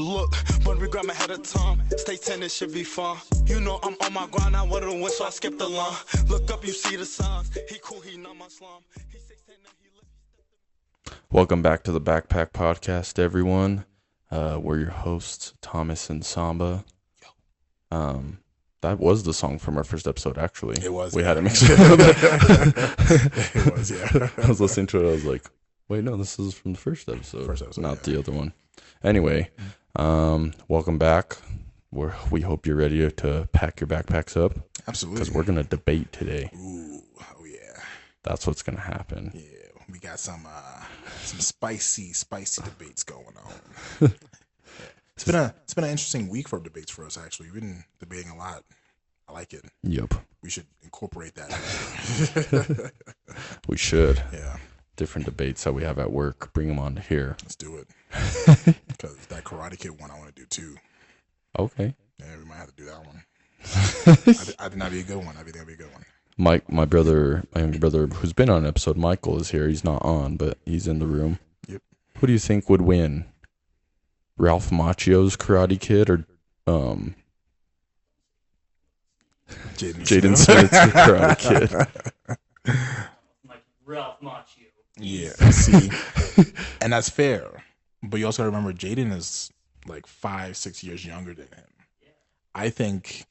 Look, when we grab ahead of time, stay 10, it should be fun. You know I'm on my grind, I wanna win, so I skip the line. Look up, you see the signs. He cool, he not my slum. He 16, he live. Welcome back to the Backpack Podcast, everyone. We're your hosts, Thomas and Samba. That was the song from our first episode, actually. It was. We had it mixed up. It was, yeah. I was listening to it. I was like, wait, no, this is from the first episode, not the other one. Anyway, welcome back. We hope you're ready to pack your backpacks up. Absolutely. Because we're going to debate today. Ooh, oh yeah. That's what's going to happen. Yeah, we got some spicy debates going on. It's been an interesting week for debates for us, actually. We've been debating a lot. I like it. Yep. We should incorporate that. We should. Yeah. Different debates that we have at work. Bring them on to here. Let's do it. Because that Karate Kid one I want to do too. Okay. Yeah, we might have to do that one. I think that'd be a good one. My younger brother, who's been on an episode, Michael, is here. He's not on, but he's in the room. Yep. Who do you think would win? Ralph Macchio's Karate Kid or Jaden Smith's Karate Kid? Like Ralph Macchio. Yeah, see, and that's fair. But you also got to remember, Jaden is like 5-6 years younger than him. Yeah. I think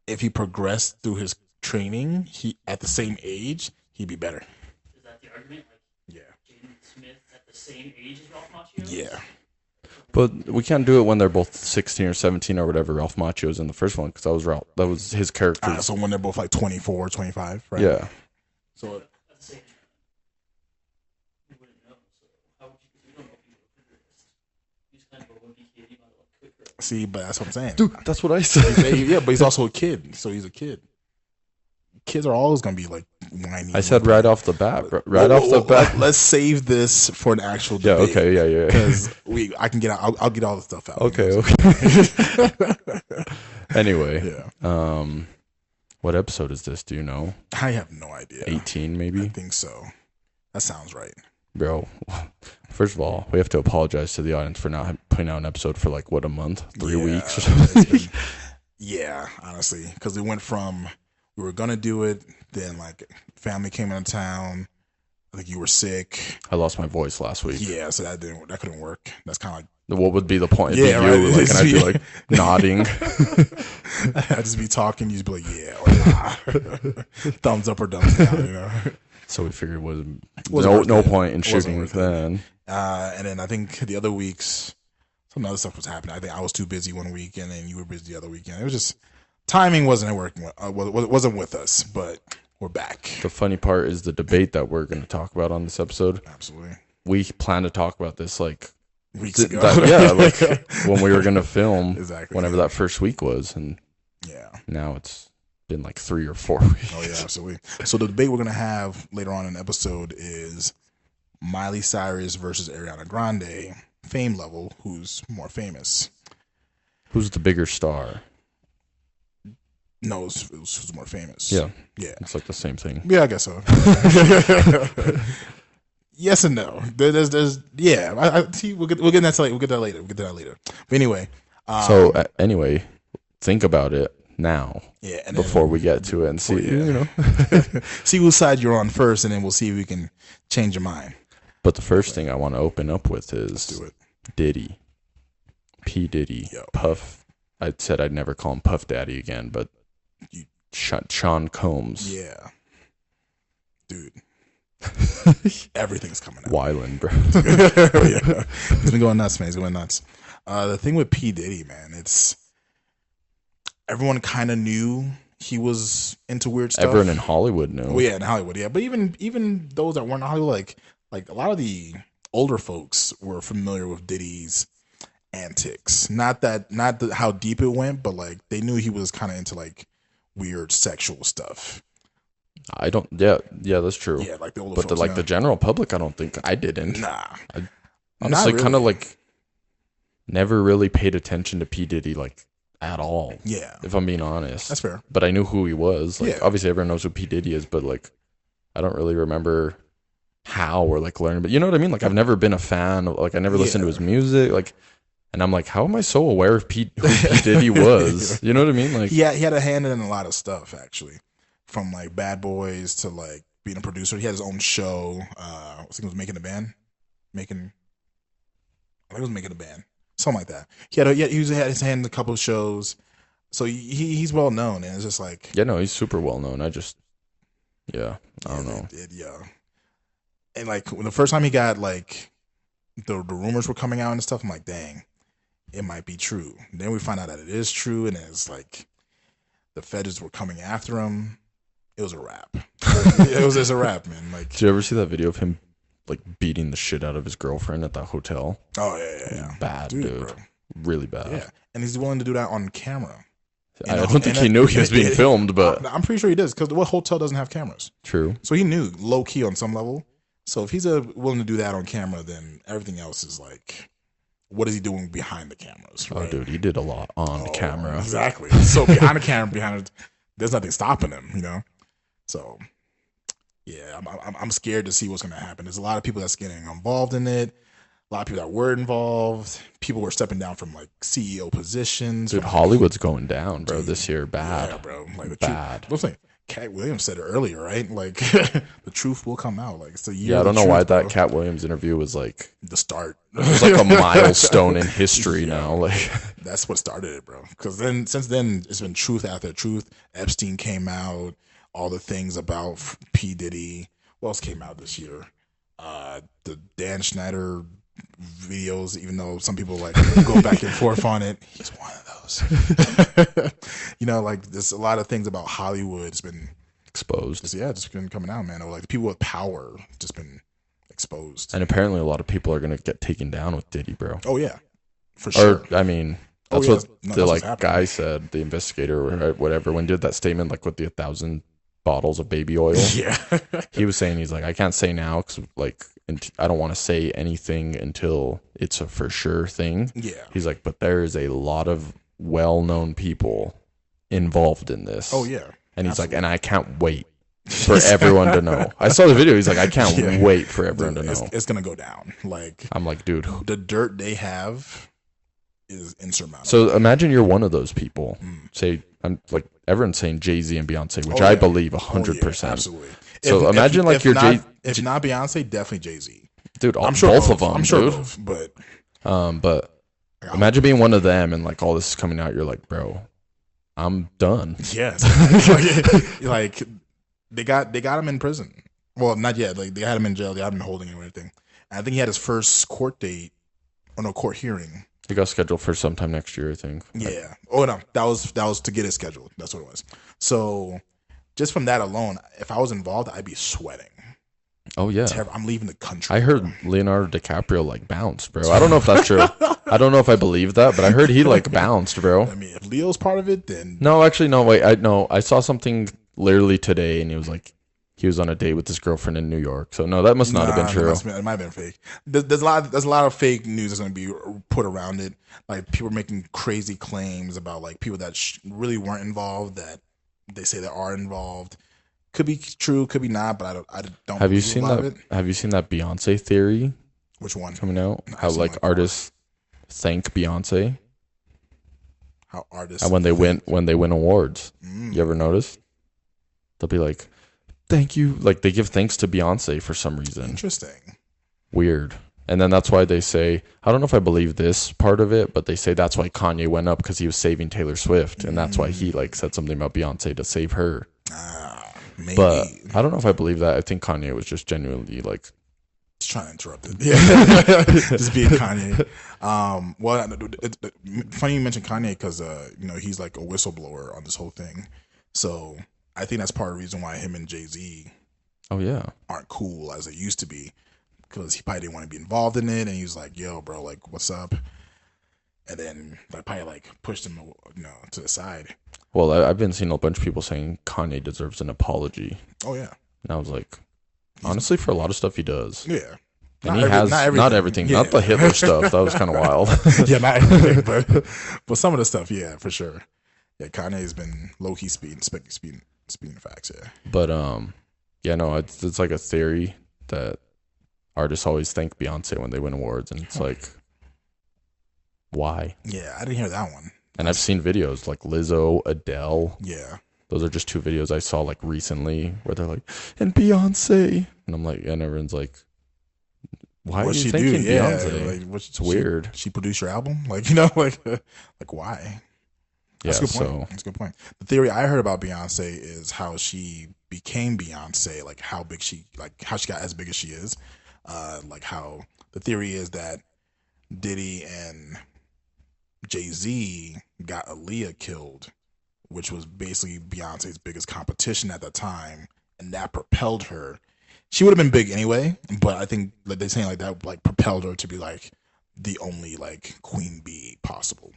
if he progressed through his training, he at the same age, he'd be better. Is that the argument? Like, Yeah. Jaden Smith at the same age as Ralph Macchio? Yeah. But we can't do it when they're both 16 or 17 or whatever. Ralph Macchio's in the first one because that was his character. So when they're both like 24, 25, right? Yeah. So At the same time, you wouldn't know. So how would you? You don't know if you were quicker. He's kind of a wimpy kid. He might have looked quicker. see, but that's what I'm saying. Dude, that's what I said. Yeah, but he's also a kid, so he's a kid. Kids are always gonna be like whiny. I said right off the bat. Let's save this for an actual Yeah, debate. okay, yeah. Because I can get out. I'll get all the stuff out. Okay. Anyway, Yeah. what episode is this? Do you know? I have no idea. 18 I maybe? think so. That sounds right. Bro, first of all, we have to apologize to the audience for not putting out an episode for like, what, a month? 3 weeks or something? Yeah, honestly. Because we went from, we were going to do it, then like family came into town. I think you were sick. I lost my voice last week. Yeah, so that couldn't work. That's kind of like, What would be the point? Yeah, It'd be right. Like, and I'd be like nodding. I'd just be talking, you'd just be like, yeah, or nah. Thumbs up or thumbs down, you know. So we figured it was Wasn't no worth it. point in Wasn't shooting worth it. then. And then I think the other weeks, some other stuff was happening. I think I was too busy one week, and then you were busy the other weekend. It was just timing wasn't working. Wasn't with us, but we're back. The funny part is the debate that we're going to talk about on this episode. Absolutely. We plan to talk about this like Weeks ago. like when we were going to film. Exactly. Whenever that first week was, and Yeah. now it's been like 3 or 4 weeks. Oh yeah, absolutely. So the debate we're gonna have later on in the episode is Miley Cyrus versus Ariana Grande, fame level. Who's more famous? Who's the bigger star? No, who's more famous? Yeah, Yeah. it's like the same thing. Yeah, I guess so. Yes and no. There's yeah. I see. We'll get that later. We'll get that later. But anyway. Anyway, think about it now. Yeah. And Before we get to it and see, see whose side you're on first, and then we'll see if we can change your mind. But the first thing I want to open up with is Let's do it. Diddy, P Diddy, Yo. Puff. I said I'd never call him Puff Daddy again, but Sean Combs. Yeah. Dude. Everything's coming out. Wildin', bro. Oh, yeah. He's been going nuts, man. He's going nuts. The thing with P Diddy, man, it's everyone kind of knew he was into weird stuff. Everyone in Hollywood knew. Well, yeah, in Hollywood, yeah. But even those that weren't in Hollywood, like a lot of the older folks were familiar with Diddy's antics. Not how deep it went, but like they knew he was kind of into like weird sexual stuff. I don't. Yeah, that's true. Yeah, like the older But folks. the general public, I don't think I didn't. Nah. Honestly, Not kind of really. like never really paid attention to P Diddy like at all. Yeah, If I'm being honest, that's fair. but I knew who he was. Like, Yeah. obviously, everyone knows who P Diddy is, but like, I don't really remember how or like learning. But you know what I mean? Like, I've never been a fan of. Like, I never listened to his music. Like, And I'm like, how am I so aware of who P Diddy was? You know what I mean? Like, he had a hand in a lot of stuff actually, from like Bad Boys to like being a producer. He had his own show. I think it was Making a Band. I think it was Making a Band, something like that. He had his hand in a couple of shows. So he's well known, and it's just like, yeah, no, he's super well known. I don't know. And like when the first time he got like the rumors were coming out and stuff, I'm like, dang, it might be true. And then we find out that it is true, and it's like the feds were coming after him. It was a wrap. It was just a wrap, man. Like, did you ever see that video of him like beating the shit out of his girlfriend at that hotel? Oh yeah. Bad, dude. Really bad. Yeah, and he's willing to do that on camera. I don't think he knew he was being filmed, but I'm pretty sure he does, because what hotel doesn't have cameras? True. So he knew low key on some level. So if he's willing to do that on camera, then everything else is like, what is he doing behind the cameras? Right? Oh, dude, he did a lot on camera. Exactly. So behind the camera, there's nothing stopping him, you know. So yeah, I'm scared to see what's going to happen. There's a lot of people that's getting involved in it. A lot of people that were involved. People were stepping down from like CEO positions. Dude, Hollywood's going down, bro. This year, bad. Yeah, bro. Like the bad. Truth. Cat Williams said it earlier, right? Like the truth will come out. Like it's the year. Yeah, I don't know why bro. that Cat Williams interview was like the start. It was like a milestone in history now. Like that's what started it, bro. Because then, since then, it's been truth after truth. Epstein came out. All the things about P Diddy. What else came out this year? The Dan Schneider videos, even though some people like go back and forth on it, he's one of those. You know, like there's a lot of things about Hollywood has been exposed. Just been coming out, man. Or like the people with power just been exposed. And apparently a lot of people are gonna get taken down with Diddy, bro. Oh yeah, for sure. Or I mean, that's what the guy said, the investigator or whatever, when he did that statement, like with the 1,000 bottles of baby oil. Yeah, he was saying, he's like, I can't say now because like I don't want to say anything until it's a for sure thing. Yeah, he's like, but there is a lot of well-known people involved in this. Oh yeah, and he's like, and I can't wait for everyone to know. I saw the video. He's like, I can't wait for everyone to know. It's gonna go down. Like, I'm like, dude, the dirt they have is insurmountable. So imagine you're one of those people. Say, I'm like, everyone's saying Jay-Z and Beyonce, which I believe 100%. Absolutely. So imagine like you're if not Beyonce, definitely Jay-Z. Dude, I'm sure both of them. I'm sure dude. both, but imagine being one of them and like all this is coming out. You're like, bro, I'm done. Yes. like they got him in prison. Well, not yet. Like they had him in jail. They had him holding him or anything. And I think he had his first court hearing. It got scheduled for sometime next year, I think. Yeah. Oh no, that was to get it scheduled. That's what it was. So just from that alone, if I was involved, I'd be sweating. Oh yeah. I'm leaving the country. I heard Leonardo DiCaprio like bounced, bro. I don't know if that's true. I don't know if I believe that, but I heard he like bounced, bro. I mean, if Leo's part of it, then no, actually, no. Wait, I saw something literally today, and he was like, he was on a date with his girlfriend in New York. So no, that must not have been true. It might have been fake. There's a lot of fake news that's going to be put around it. Like people making crazy claims about like people that really weren't involved that they say they are involved. Could be true, could be not, but I don't. Have you seen that? Have you seen that Beyonce theory? Which one coming out? How like artists thank Beyonce? How artists and when they win awards. You ever notice? They'll be like, "Thank you," like they give thanks to Beyonce for some reason. Interesting. Weird. And then that's why they say, I don't know if I believe this part of it, but they say that's why Kanye went up because he was saving Taylor Swift, and that's why he like said something about Beyonce to save her. Maybe. But I don't know if I believe that. I think Kanye was just genuinely like just trying to interrupt it. Yeah, just being Kanye. Well, it's funny you mentioned Kanye because he's like a whistleblower on this whole thing. So I think that's part of the reason why him and Jay-Z, aren't cool as they used to be, because he probably didn't want to be involved in it, and he was like, "Yo, bro, like, what's up?" And then I probably like pushed him, to the side. Well, I've been seeing a bunch of people saying Kanye deserves an apology. Oh yeah, and I was like, honestly, for a lot of stuff he does. Yeah, and not everything, not the Hitler stuff. That was kind of wild. Yeah, not everything, but some of the stuff, yeah, for sure. Yeah, Kanye's been low key speeding facts. Yeah, but it's like a theory that artists always thank Beyonce when they win awards, and it's like, why? Yeah, I didn't hear that one. And I've seen videos like Lizzo, Adele. Yeah. Those are just 2 videos I saw like recently where they're like, and Beyonce. And I'm like, and everyone's like, why are you thinking Beyonce? Like, it's weird. She produced your album? Like, like why? That's a good point. That's a good point. The theory I heard about Beyonce is how she became Beyonce, like how she got as big as she is. Like how the theory is that Diddy and Jay-Z got Aaliyah killed, which was basically Beyonce's biggest competition at that time, and that propelled her. She would have been big anyway, but I think like they're saying like that like propelled her to be like the only like queen bee possible.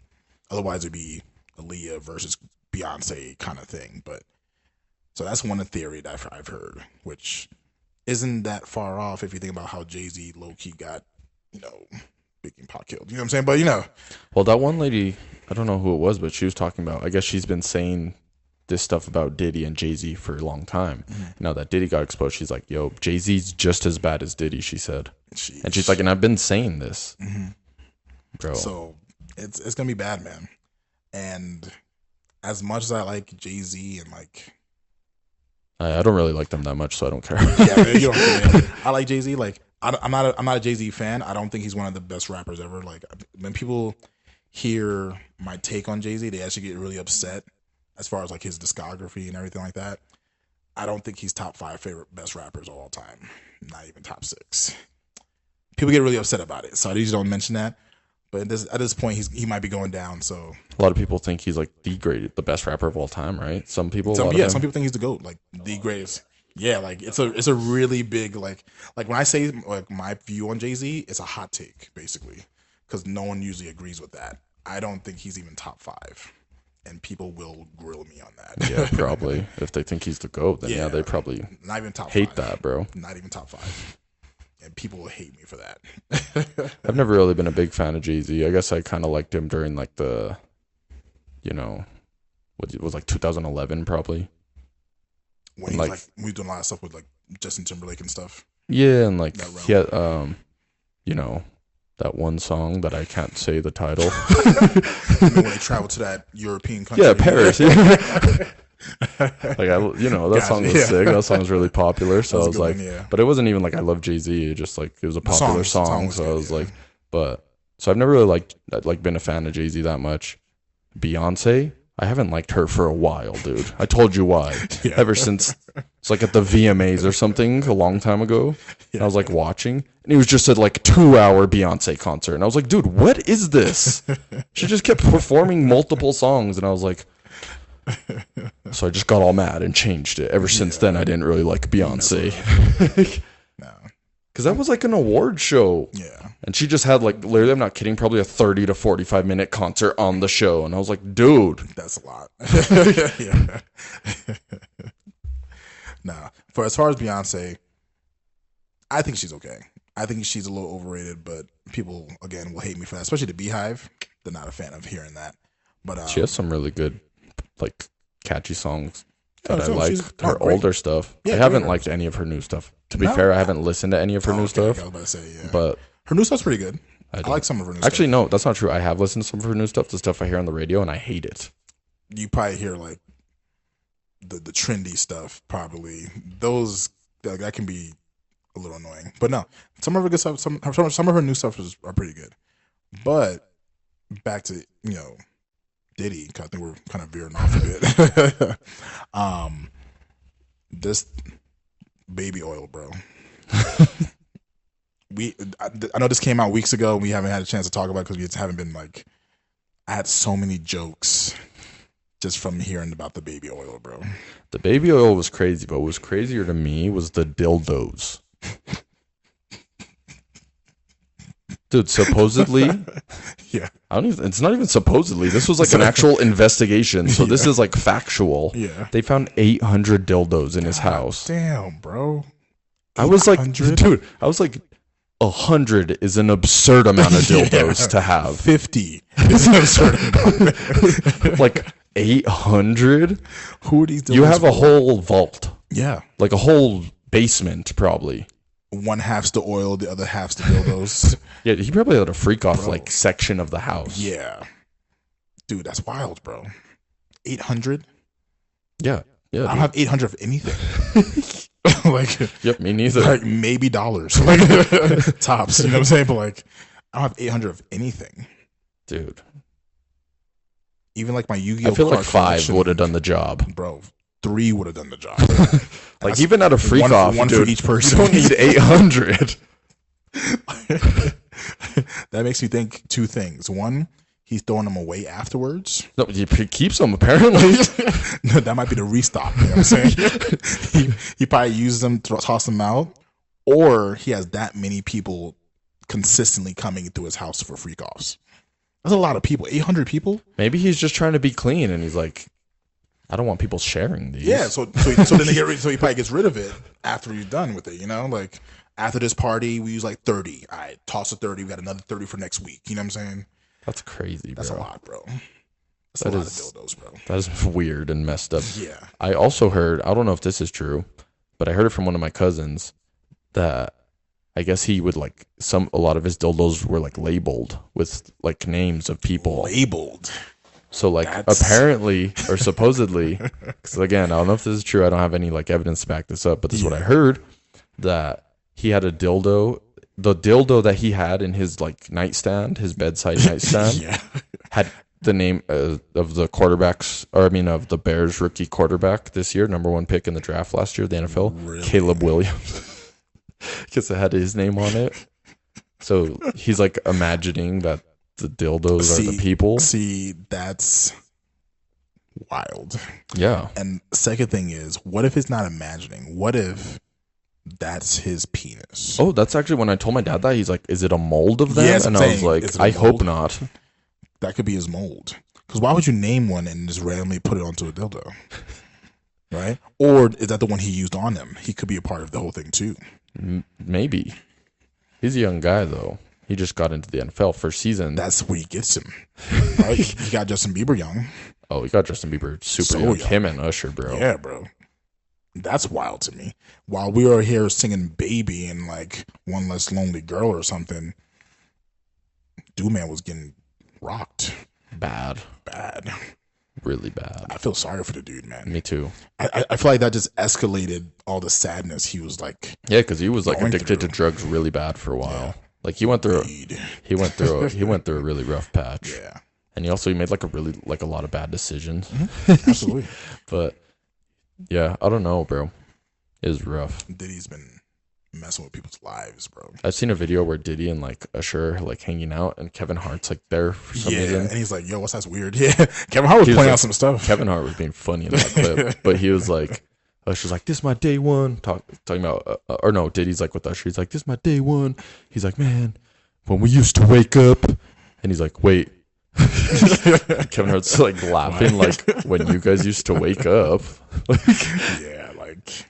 Otherwise, it'd be Aaliyah versus Beyonce kind of thing. But so that's one theory that I've heard, which isn't that far off if you think about how Jay-Z low-key got, Biggie Pac killed. You know what I'm saying? But well, that one lady, I don't know who it was, but she was talking about, I guess she's been saying this stuff about Diddy and Jay-Z for a long time. Mm-hmm. Now that Diddy got exposed, she's like, yo, Jay-Z's just as bad as Diddy, she said. Jeez. And she's like, and I've been saying this. Mm-hmm. Bro. So it's going to be bad, man. And as much as I like Jay-Z and like... I don't really like them that much, so I don't care. Yeah, you don't care. I like Jay-Z. Like, I'm not a Jay-Z fan. I don't think he's one of the best rappers ever. Like, when people hear my take on Jay-Z, they actually get really upset as far as like his discography and everything like that. I don't think he's top 5 favorite best rappers of all time. Not even top 6. People get really upset about it, so I usually don't mention that. But at this point, he might be going down. So a lot of people think he's like the best rapper of all time, right? Some people, some people think he's the GOAT, like the greatest. Yeah, like it's a really big like when I say like my view on Jay-Z, it's a hot take basically, because no one usually agrees with that. I don't think he's even top 5, and people will grill me on that. Yeah, probably if they think he's the GOAT, then yeah they probably not even top hate 5. That, bro. Not even top 5. And people will hate me for that. I've never really been a big fan of Jay-Z. I guess I kind of liked him during like the, what it was like 2011 probably. When he was doing a lot of stuff with like Justin Timberlake and stuff. Yeah, and like he had, that one song that I can't say the title. When they traveled to that European country. Yeah, Paris. That song was sick. That song was really popular. So I was like, but it wasn't even like I love Jay-Z. It just like it was a popular song. So I was like, so I've never really been a fan of Jay-Z that much. Beyonce, I haven't liked her for a while, dude. I told you why. Yeah. Ever since it's like at the VMAs or something a long time ago. Yeah. I was like watching, and it was just a like 2-hour Beyonce concert, and I was like, dude, what is this? She just kept performing multiple songs, and I was like. So I just got all mad and changed it. Ever since then, I didn't really like Beyonce. No. Because that was like an award show. Yeah. And she just had like, literally, I'm not kidding, probably a 30 to 45 minute concert on the show. And I was like, dude. That's a lot. Yeah. Nah. For as far as Beyonce, I think she's okay. I think she's a little overrated, but people, again, will hate me for that. Especially the Beehive. They're not a fan of hearing that. But she has some really good like catchy songs that I like. Her older stuff. I haven't liked any of her new stuff. To be fair, I haven't listened to any of her new stuff. I was about to say, yeah. But her new stuff's pretty good. I like some of her new stuff. Actually, no, that's not true. I have listened to some of her new stuff, the stuff I hear on the radio, and I hate it. You probably hear like the trendy stuff, probably. Those that can be a little annoying. But no, some of her good stuff, some of her new stuff are pretty good. But back to, Diddy, cause I think we're kind of veering off a bit. This baby oil, bro. I know this came out weeks ago, and we haven't had a chance to talk about it because we just haven't been like. I had so many jokes just from hearing about the baby oil, bro. The baby oil was crazy, but what was crazier to me was the dildos. Dude, supposedly, yeah. It's not even supposedly. This was like an actual investigation. So this is like factual. Yeah. They found 800 dildos in his house. Damn, bro. 800? I was like, dude, 100 is an absurd amount of dildos to have. 50 is an absurd amount. Like 800? Who are these dildos? You have a whole vault. Yeah. Like a whole basement, probably. one half's the oil, the other half's the dildos. Yeah, he probably had a freak off like section of the house. Yeah, dude, that's wild, bro. 800. Yeah. I don't have 800 of anything. Like, yep, me neither. Like maybe dollars, like tops. You know what I'm saying? But like, I don't have 800 of anything, dude. Even like my Yu-Gi-Oh! I feel like 5 would have done the job, bro. 3 would have done the job. Like that's even at a freak off, one dude, for each person. You don't need 800. That makes me think 2 things. One, he's throwing them away afterwards. No, he keeps them apparently. No, that might be the restock. You know what I'm saying? he probably uses them, toss them out, or he has that many people consistently coming through his house for freak offs. That's a lot of people. 800 people. Maybe he's just trying to be clean, and he's like, I don't want people sharing these. Yeah, so then he probably gets rid of it after he's done with it. You know, like after this party, we use like 30. All right, toss a 30. We got another 30 for next week. You know what I'm saying? That's crazy, bro. That's a lot, bro. That's a lot of dildos, bro. That is weird and messed up. Yeah. I also heard, I don't know if this is true, but I heard it from one of my cousins that I guess he would like a lot of his dildos were like labeled with like names of people. Labeled. So like apparently or supposedly, because again, I don't know if this is true. I don't have any like evidence to back this up, but this is what I heard, that he had a dildo. The dildo that he had in his like nightstand, his bedside nightstand, had the name of the quarterbacks, or I mean of the Bears rookie quarterback this year, number 1 pick in the draft last year, the NFL, really? Caleb Williams, because it had his name on it. So he's like imagining that the dildos are the people. See, that's wild. Yeah. And second thing is, what if it's not imagining? What if that's his penis? Oh, that's actually when I told my dad that, he's like, is it a mold of that? Yes, and I was like, I hope not. That could be his mold. Because why would you name one and just randomly put it onto a dildo? Right? Or is that the one he used on him? He could be a part of the whole thing too. Maybe. He's a young guy though. He just got into the NFL first season. That's where he gets him. Right? He got Justin Bieber young. Oh, he got Justin Bieber super young. Him and Usher, bro. Yeah, bro. That's wild to me. While we are here singing Baby and like One Less Lonely Girl or something, Dude Man was getting rocked. Bad. Really bad. I feel sorry for the dude, man. Me too. I feel like that just escalated all the sadness he was like. Yeah, because he was like addicted to drugs really bad for a while. Yeah. Like he went through a really rough patch. Yeah. And he made like a lot of bad decisions. Mm-hmm. Absolutely. But yeah, I don't know, bro. It was rough. Diddy's been messing with people's lives, bro. I've seen a video where Diddy and like Usher like hanging out, and Kevin Hart's like there for some reason. And he's like, "Yo, what's that's weird?" Yeah, Kevin Hart was pointing out some stuff. Kevin Hart was being funny in that clip, but he was like, Usher's like, "This is my day one." Talking about, or no, Diddy's like with Usher. He's like, "This is my day one." He's like, "Man, when we used to wake up," and he's like, "Wait." Kevin Hart's like laughing, like when you guys used to wake up. Yeah, like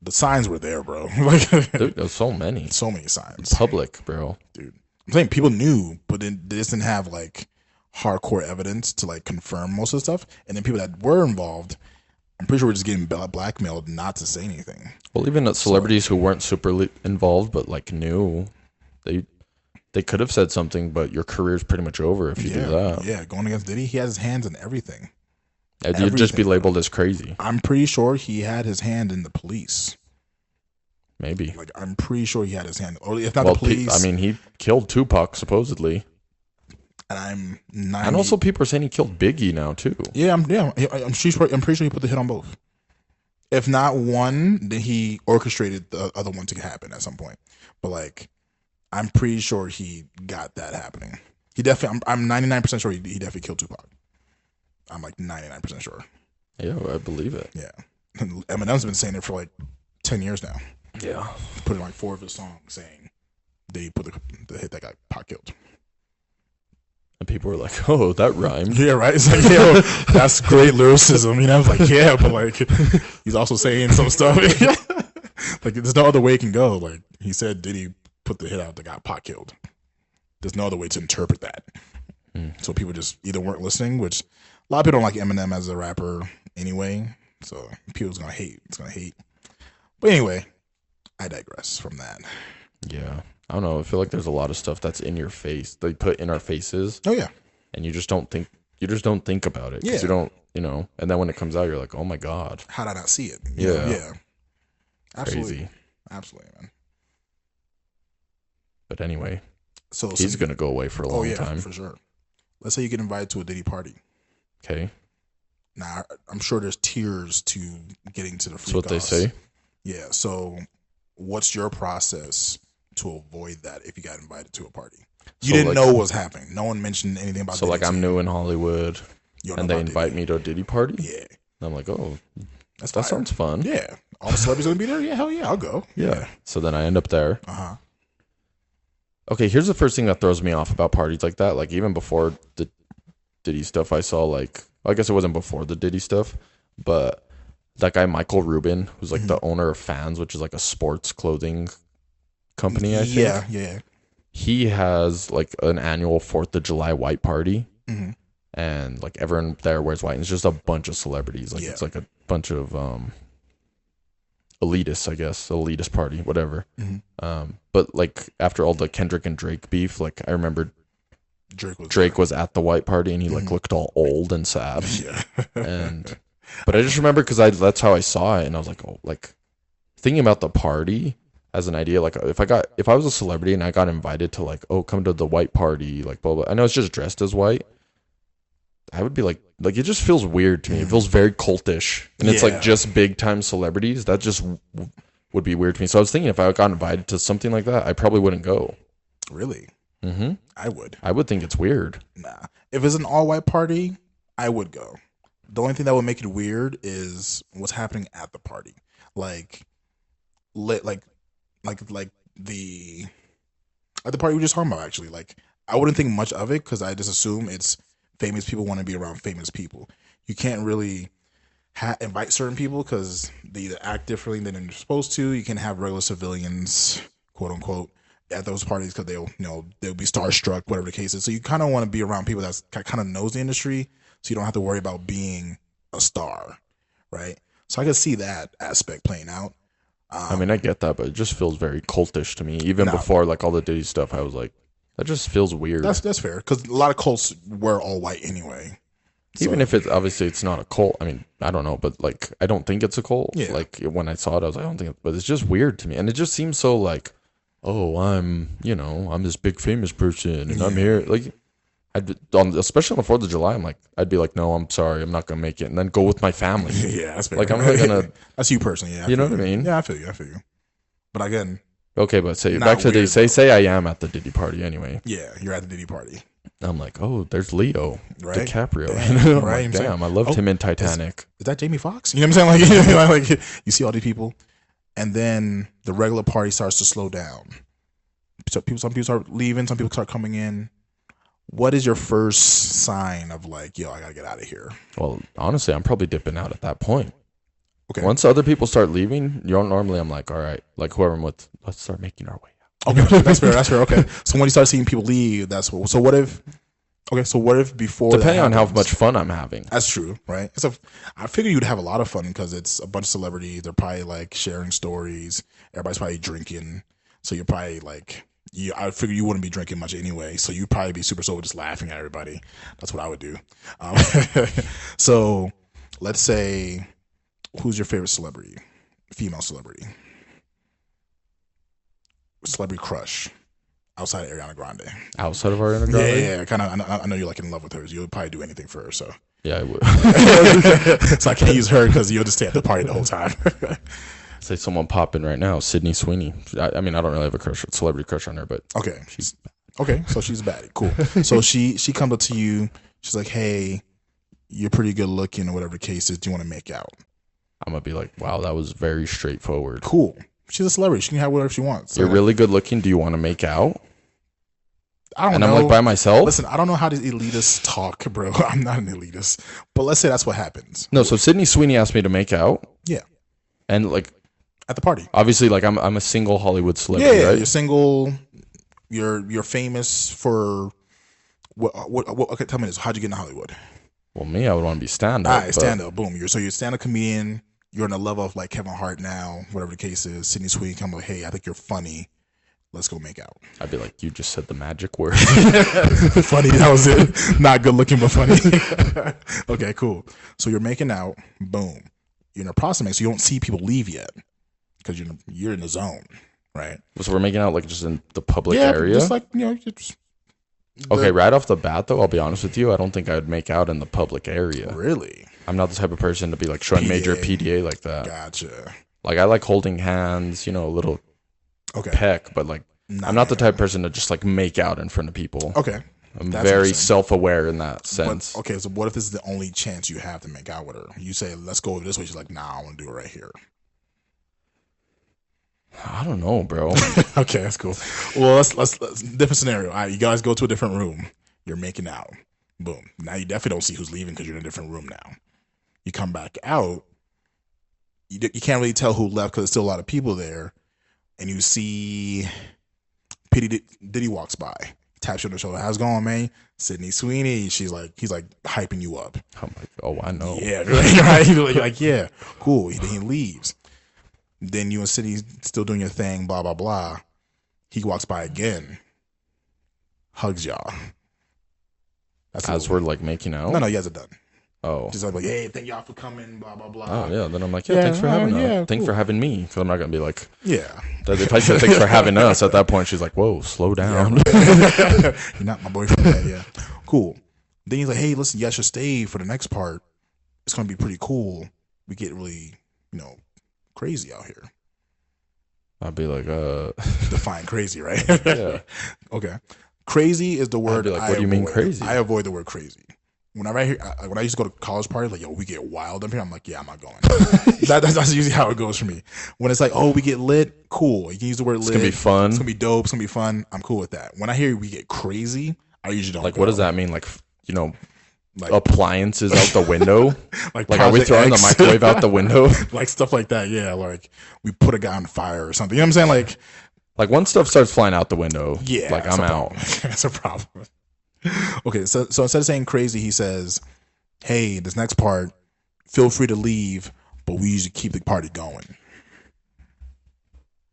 the signs were there, bro. Like there's so many signs. Public, bro. Dude, I'm saying people knew, but they just didn't have like hardcore evidence to like confirm most of the stuff. And then people that were involved, I'm pretty sure we're just getting blackmailed not to say anything. Well, even celebrities who weren't super involved but like knew, they could have said something, but your career's pretty much over if you do that. Yeah, going against Diddy, he has his hands in everything. You'd just be labeled as crazy. I'm pretty sure he had his hand in the police. Maybe. Like, I'm pretty sure he had his hand. Or if not the police. I mean, he killed Tupac, supposedly. And and also people are saying he killed Biggie now, too. Yeah, I'm pretty sure he put the hit on both. If not one, then he orchestrated the other one to happen at some point. But, like, I'm pretty sure he got that happening. He definitely, I'm 99% sure he definitely killed Tupac. I'm like 99% sure. Yeah, I believe it. Yeah. And Eminem's been saying it for like 10 years now. Yeah. He put in like 4 of his songs saying they put the hit that got Pac killed. And people were like, oh, that rhymed. Yeah, right? It's like, yo, that's great lyricism. You know, I was like, yeah, but like, he's also saying some stuff. Like, there's no other way it can go. Like, he said Diddy put the hit out that got Pac killed. There's no other way to interpret that. So people just either weren't listening, which a lot of people don't like Eminem as a rapper anyway. So people's gonna hate. It's gonna hate. But anyway, I digress from that. Yeah. I don't know. I feel like there's a lot of stuff that's in your face. They put in our faces. Oh yeah. And you just don't think about it. Because you don't, and then when it comes out, you're like, oh my God. How did I not see it? Yeah. Yeah. Absolutely. Crazy. Absolutely, man. But anyway, so he's going to go away for a long time. For sure. Let's say you get invited to a Diddy party. Okay. Now, I'm sure there's tiers to getting to the free That's what they say. Yeah. So what's your process to avoid that if you got invited to a party? You didn't know what was happening. No one mentioned anything about So, Diddy like, I'm new in Hollywood, and they invite me to a Diddy party? Yeah. And I'm like, oh, that fire. sounds fun. Yeah. All the celebrities going to be there? Yeah, hell yeah, I'll go. Yeah. So then I end up there. Uh-huh. Okay, here's the first thing that throws me off about parties like that. Like, even before the Diddy stuff, I saw, like, I guess it wasn't before the Diddy stuff, but that guy, Michael Rubin, who's, like, the owner of Fans, which is, like, a sports clothing company, I think. Yeah. He has, like, an annual 4th of July white party, and, like, everyone there wears white, and it's just a bunch of celebrities. Like, it's, like, a bunch of elitists, I guess, elitist party, whatever. But, like, after all the Kendrick and Drake beef, like, I remember Drake was at the white party, and he, like, looked all old and sad. But I just remember because that's how I saw it, and I was like, oh, like, thinking about the party as an idea, like, if I was a celebrity and I got invited to, like, oh, come to the white party, like, blah, blah. I know it's just dressed as white. I would be like, it just feels weird to me. It feels very cultish, and it's like just big time celebrities. That just would be weird to me. So I was thinking if I got invited to something like that, I probably wouldn't go. Really? I would. I would think it's weird. Nah. If it's an all white party, I would go. The only thing that would make it weird is what's happening at the party. Like the party we were just talking about, actually. Like, I wouldn't think much of it because I just assume it's famous people want to be around famous people. You can't really invite certain people because they either act differently than they're supposed to. You can have regular civilians, quote unquote, at those parties because they'll be starstruck, whatever the case is. So you kind of want to be around people that kind of knows the industry, so you don't have to worry about being a star, right? So I could see that aspect playing out. I mean, I get that, but it just feels very cultish to me. Even before, like, all the Diddy stuff, I was like, that just feels weird. That's fair, because a lot of cults were all white anyway. Even if it's, obviously, it's not a cult. I mean, I don't know, but, like, I don't think it's a cult. Yeah. Like, when I saw it, I was like, I don't think but it's just weird to me. And it just seems so, like, oh, I'm this big famous person, and I'm here. Like, especially on the 4th of July, I'd be like, no, I'm sorry, I'm not going to make it. And then go with my family. Yeah, that's fair. Like, I'm not going to. That's you personally, yeah. You know what I mean? Yeah, I feel you. But again. Okay, but back to the day. Say I am at the Diddy party anyway. Yeah, you're at the Diddy party. I'm like, oh, there's Leo DiCaprio. Damn, right? Like, damn, I loved him in Titanic. Is that Jamie Foxx? You know what I'm saying? Like you see all these people, and then the regular party starts to slow down. So some people start leaving, some people start coming in. What is your first sign of like, yo, I gotta get out of here? Well, honestly, I'm probably dipping out at that point. Okay. Once other people start leaving, normally I'm like, all right, like whoever I'm with, let's start making our way out. Okay, that's fair. Okay. So when you start seeing people leave, so what if before, depending on how much fun I'm having. That's true, right? So I figure you'd have a lot of fun because it's a bunch of celebrities. They're probably like sharing stories. Everybody's probably drinking. So you're probably like, I figure you wouldn't be drinking much anyway. So you'd probably be super sober, just laughing at everybody. That's what I would do. So let's say, who's your favorite celebrity? Female celebrity. Celebrity crush outside of Ariana Grande. Outside of Ariana Grande? Yeah. Kind of. I know you're like in love with her. So you'll probably do anything for her. So yeah, I would. So I can't use her because you'll just stay at the party the whole time. Say someone pop in right now, Sydney Sweeney. I mean, I don't really have a celebrity crush on her, but okay, so she's a baddie. Cool. So she comes up to you. She's like, "Hey, you're pretty good looking, or whatever the case is. Do you want to make out?" I'm gonna be like, "Wow, that was very straightforward." Cool. She's a celebrity. She can have whatever she wants. You're really good looking. Do you want to make out? I don't know. And I'm like by myself. Listen, I don't know how these elitists talk, bro. I'm not an elitist, but let's say that's what happens. No, so Sydney Sweeney asked me to make out. Yeah. And like at the party, obviously, like I'm a single Hollywood celebrity. Yeah, right? You're single. You're famous for what? Okay, tell me this. How'd you get into Hollywood? Well, me, I would want to be stand up. All right, stand up. Boom. You're a stand up comedian. you're on a level of like Kevin Hart now, whatever the case is. Sydney Sweeney come like, hey, I think you're funny. Let's go make out. I'd be like, you just said the magic word. Funny, that was it. Not good looking, but funny. Okay, cool. So you're making out. Boom. You're in a process, so you don't see people leave yet because you're in the zone, right? So we're making out like just in the public area? Just like, okay, right off the bat, though, I'll be honest with you. I don't think I would make out in the public area. Really? I'm not the type of person to be like showing major PDA like that. Gotcha. Like, I like holding hands, a little peck, but like, I'm not the type of person to just like make out in front of people. Okay. I'm very self-aware in that sense. But, okay, so what if this is the only chance you have to make out with her? You say, let's go this way. She's like, nah, I want to do it right here. I don't know, bro. Okay, that's cool. Well, let's different scenario. All right, you guys go to a different room. You're making out. Boom. Now you definitely don't see who's leaving because you're in a different room now. You come back out. You can't really tell who left because there's still a lot of people there. And you see P Diddy walks by. Taps you on the shoulder. How's it going, man? Sydney Sweeney. He's like hyping you up. I'm like, oh, I know. Yeah, right. You're like, yeah, cool. Then he leaves. Then you and Sydney still doing your thing. Blah blah blah. He walks by again. Hugs y'all. As we're like making out. No, he hasn't done. Oh, just like, hey, thank y'all for coming. Blah blah blah. Oh yeah. Then I'm like, thanks for having us. Thanks for having me. Because I'm not gonna be like, yeah. If I said thanks for having us, at that point she's like, whoa, slow down. Yeah. You're not my boyfriend. Yeah, cool. Then he's like, hey, listen, you guys should stay for the next part. It's gonna be pretty cool. We get really, crazy out here. I'd be like, define crazy, right? Yeah. Okay. Crazy is the word. I'd be like, what do you mean crazy? I avoid the word crazy. When I used to go to college parties, like, yo, we get wild up here. I'm like, yeah, I'm not going. That's usually how it goes for me. When it's like, oh, we get lit, cool. You can use the word lit. It's gonna be fun. It's gonna be dope. It's gonna be fun. I'm cool with that. When I hear we get crazy, I usually don't. Like, what does that mean? Like, appliances out the window? like are we throwing the microwave out the window? Like stuff like that. Yeah, like we put a guy on fire or something. You know what I'm saying? Like once stuff starts flying out the window, yeah, like I'm out. That's a problem. Okay, so instead of saying crazy, he says, hey, this next part, feel free to leave, but we usually keep the party going.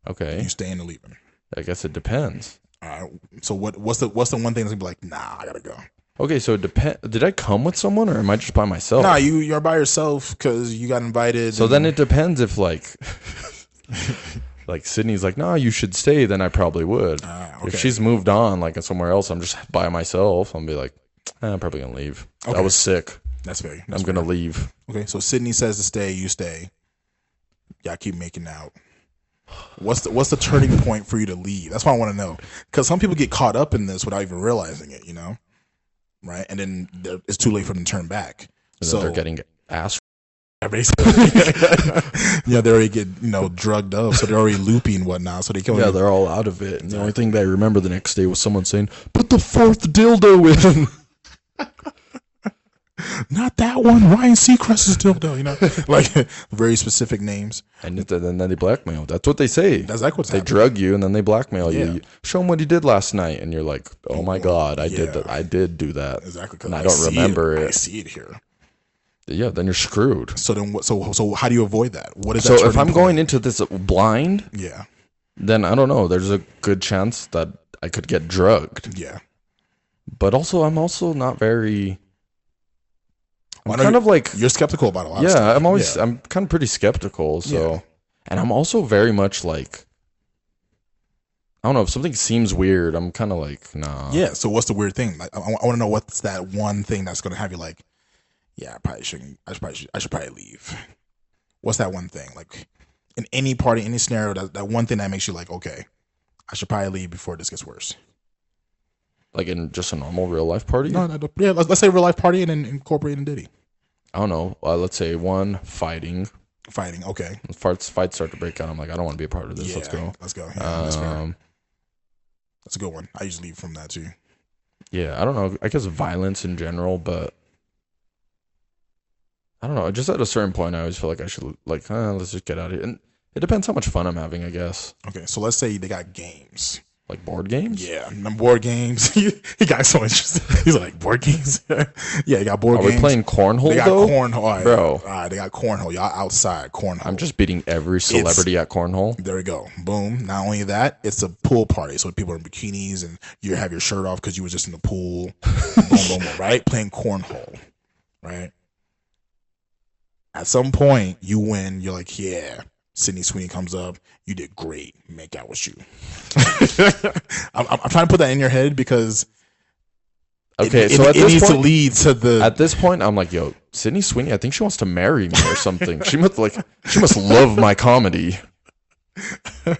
Okay. You staying or leaving? I guess it depends. All right. So what's the one thing that's gonna be like, nah, I gotta go? Okay, so did I come with someone or am I just by myself? Nah, you're by yourself because you got invited. So then it depends if like Sydney's like, nah, you should stay, then I probably would. Okay. If she's moved on, like somewhere else, I'm just by myself, I'll be like, I'm probably going to leave. Okay. I was sick. That's fair. I'm going to leave. Okay, so Sydney says to stay, you stay. Y'all keep making out. What's the turning point for you to leave? That's what I want to know. Because some people get caught up in this without even realizing it, Right? And then it's too late for them to turn back. So they're getting ass. Yeah, they already get drugged up, so they're already loopy and whatnot. So they're all out of it. And the only thing they remember the next day was someone saying, "Put the fourth dildo in." Not that one. Ryan Seacrest's dildo. Like very specific names. And then they blackmail. That's what they say. That's like what's they happening. Drug you and then they blackmail you. Show them what he did last night, and you're like, "Oh my god, I did that. I did do that." Exactly. And I don't remember it. I see it here. Yeah, then you're screwed. So then, so how do you avoid that? What is so that? If I'm going into this blind, yeah, then I don't know. There's a good chance that I could get drugged. Yeah, but also I'm also not very. I'm kind of like you're skeptical about a lot. Of stuff. I'm kind of pretty skeptical. So, and I'm also very much like. I don't know if something seems weird. I'm kind of like nah. Yeah. So what's the weird thing? Like I want to know what's that one thing that's going to have you like. Yeah, I probably shouldn't. I should probably leave. What's that one thing? Like in any party, any scenario, that one thing that makes you like, okay, I should probably leave before this gets worse. Like in just a normal real life party? No. Yeah, let's say real life party and then incorporating Diddy. I don't know. Let's say one fighting. Fighting, okay. Fights start to break out. I'm like, I don't want to be a part of this. Yeah, let's go. Yeah, that's fair. That's a good one. I usually leave from that too. Yeah, I don't know. I guess violence in general, but I don't know. Just at a certain point, I always feel like I should let's just get out of here. And it depends how much fun I'm having, I guess. Okay, so let's say they got games. Like board games? Yeah, board games. He got so interested. He's like, board games? Yeah, he got board games. Are we playing cornhole, They got though? cornhole. All right, Bro. All right, they got cornhole. Y'all outside, cornhole. I'm just beating every celebrity at cornhole. There we go. Boom. Not only that, it's a pool party. So people are in bikinis and you have your shirt off because you were just in the pool. Boom, boom, boom, right? Playing cornhole, right? At some point, you win. You're like, yeah. Sydney Sweeney comes up. You did great. Make out with you. I'm trying to put that in your head because it needs to lead to the. At this point, I'm like, yo, Sydney Sweeney. I think she wants to marry me or something. She must love my comedy.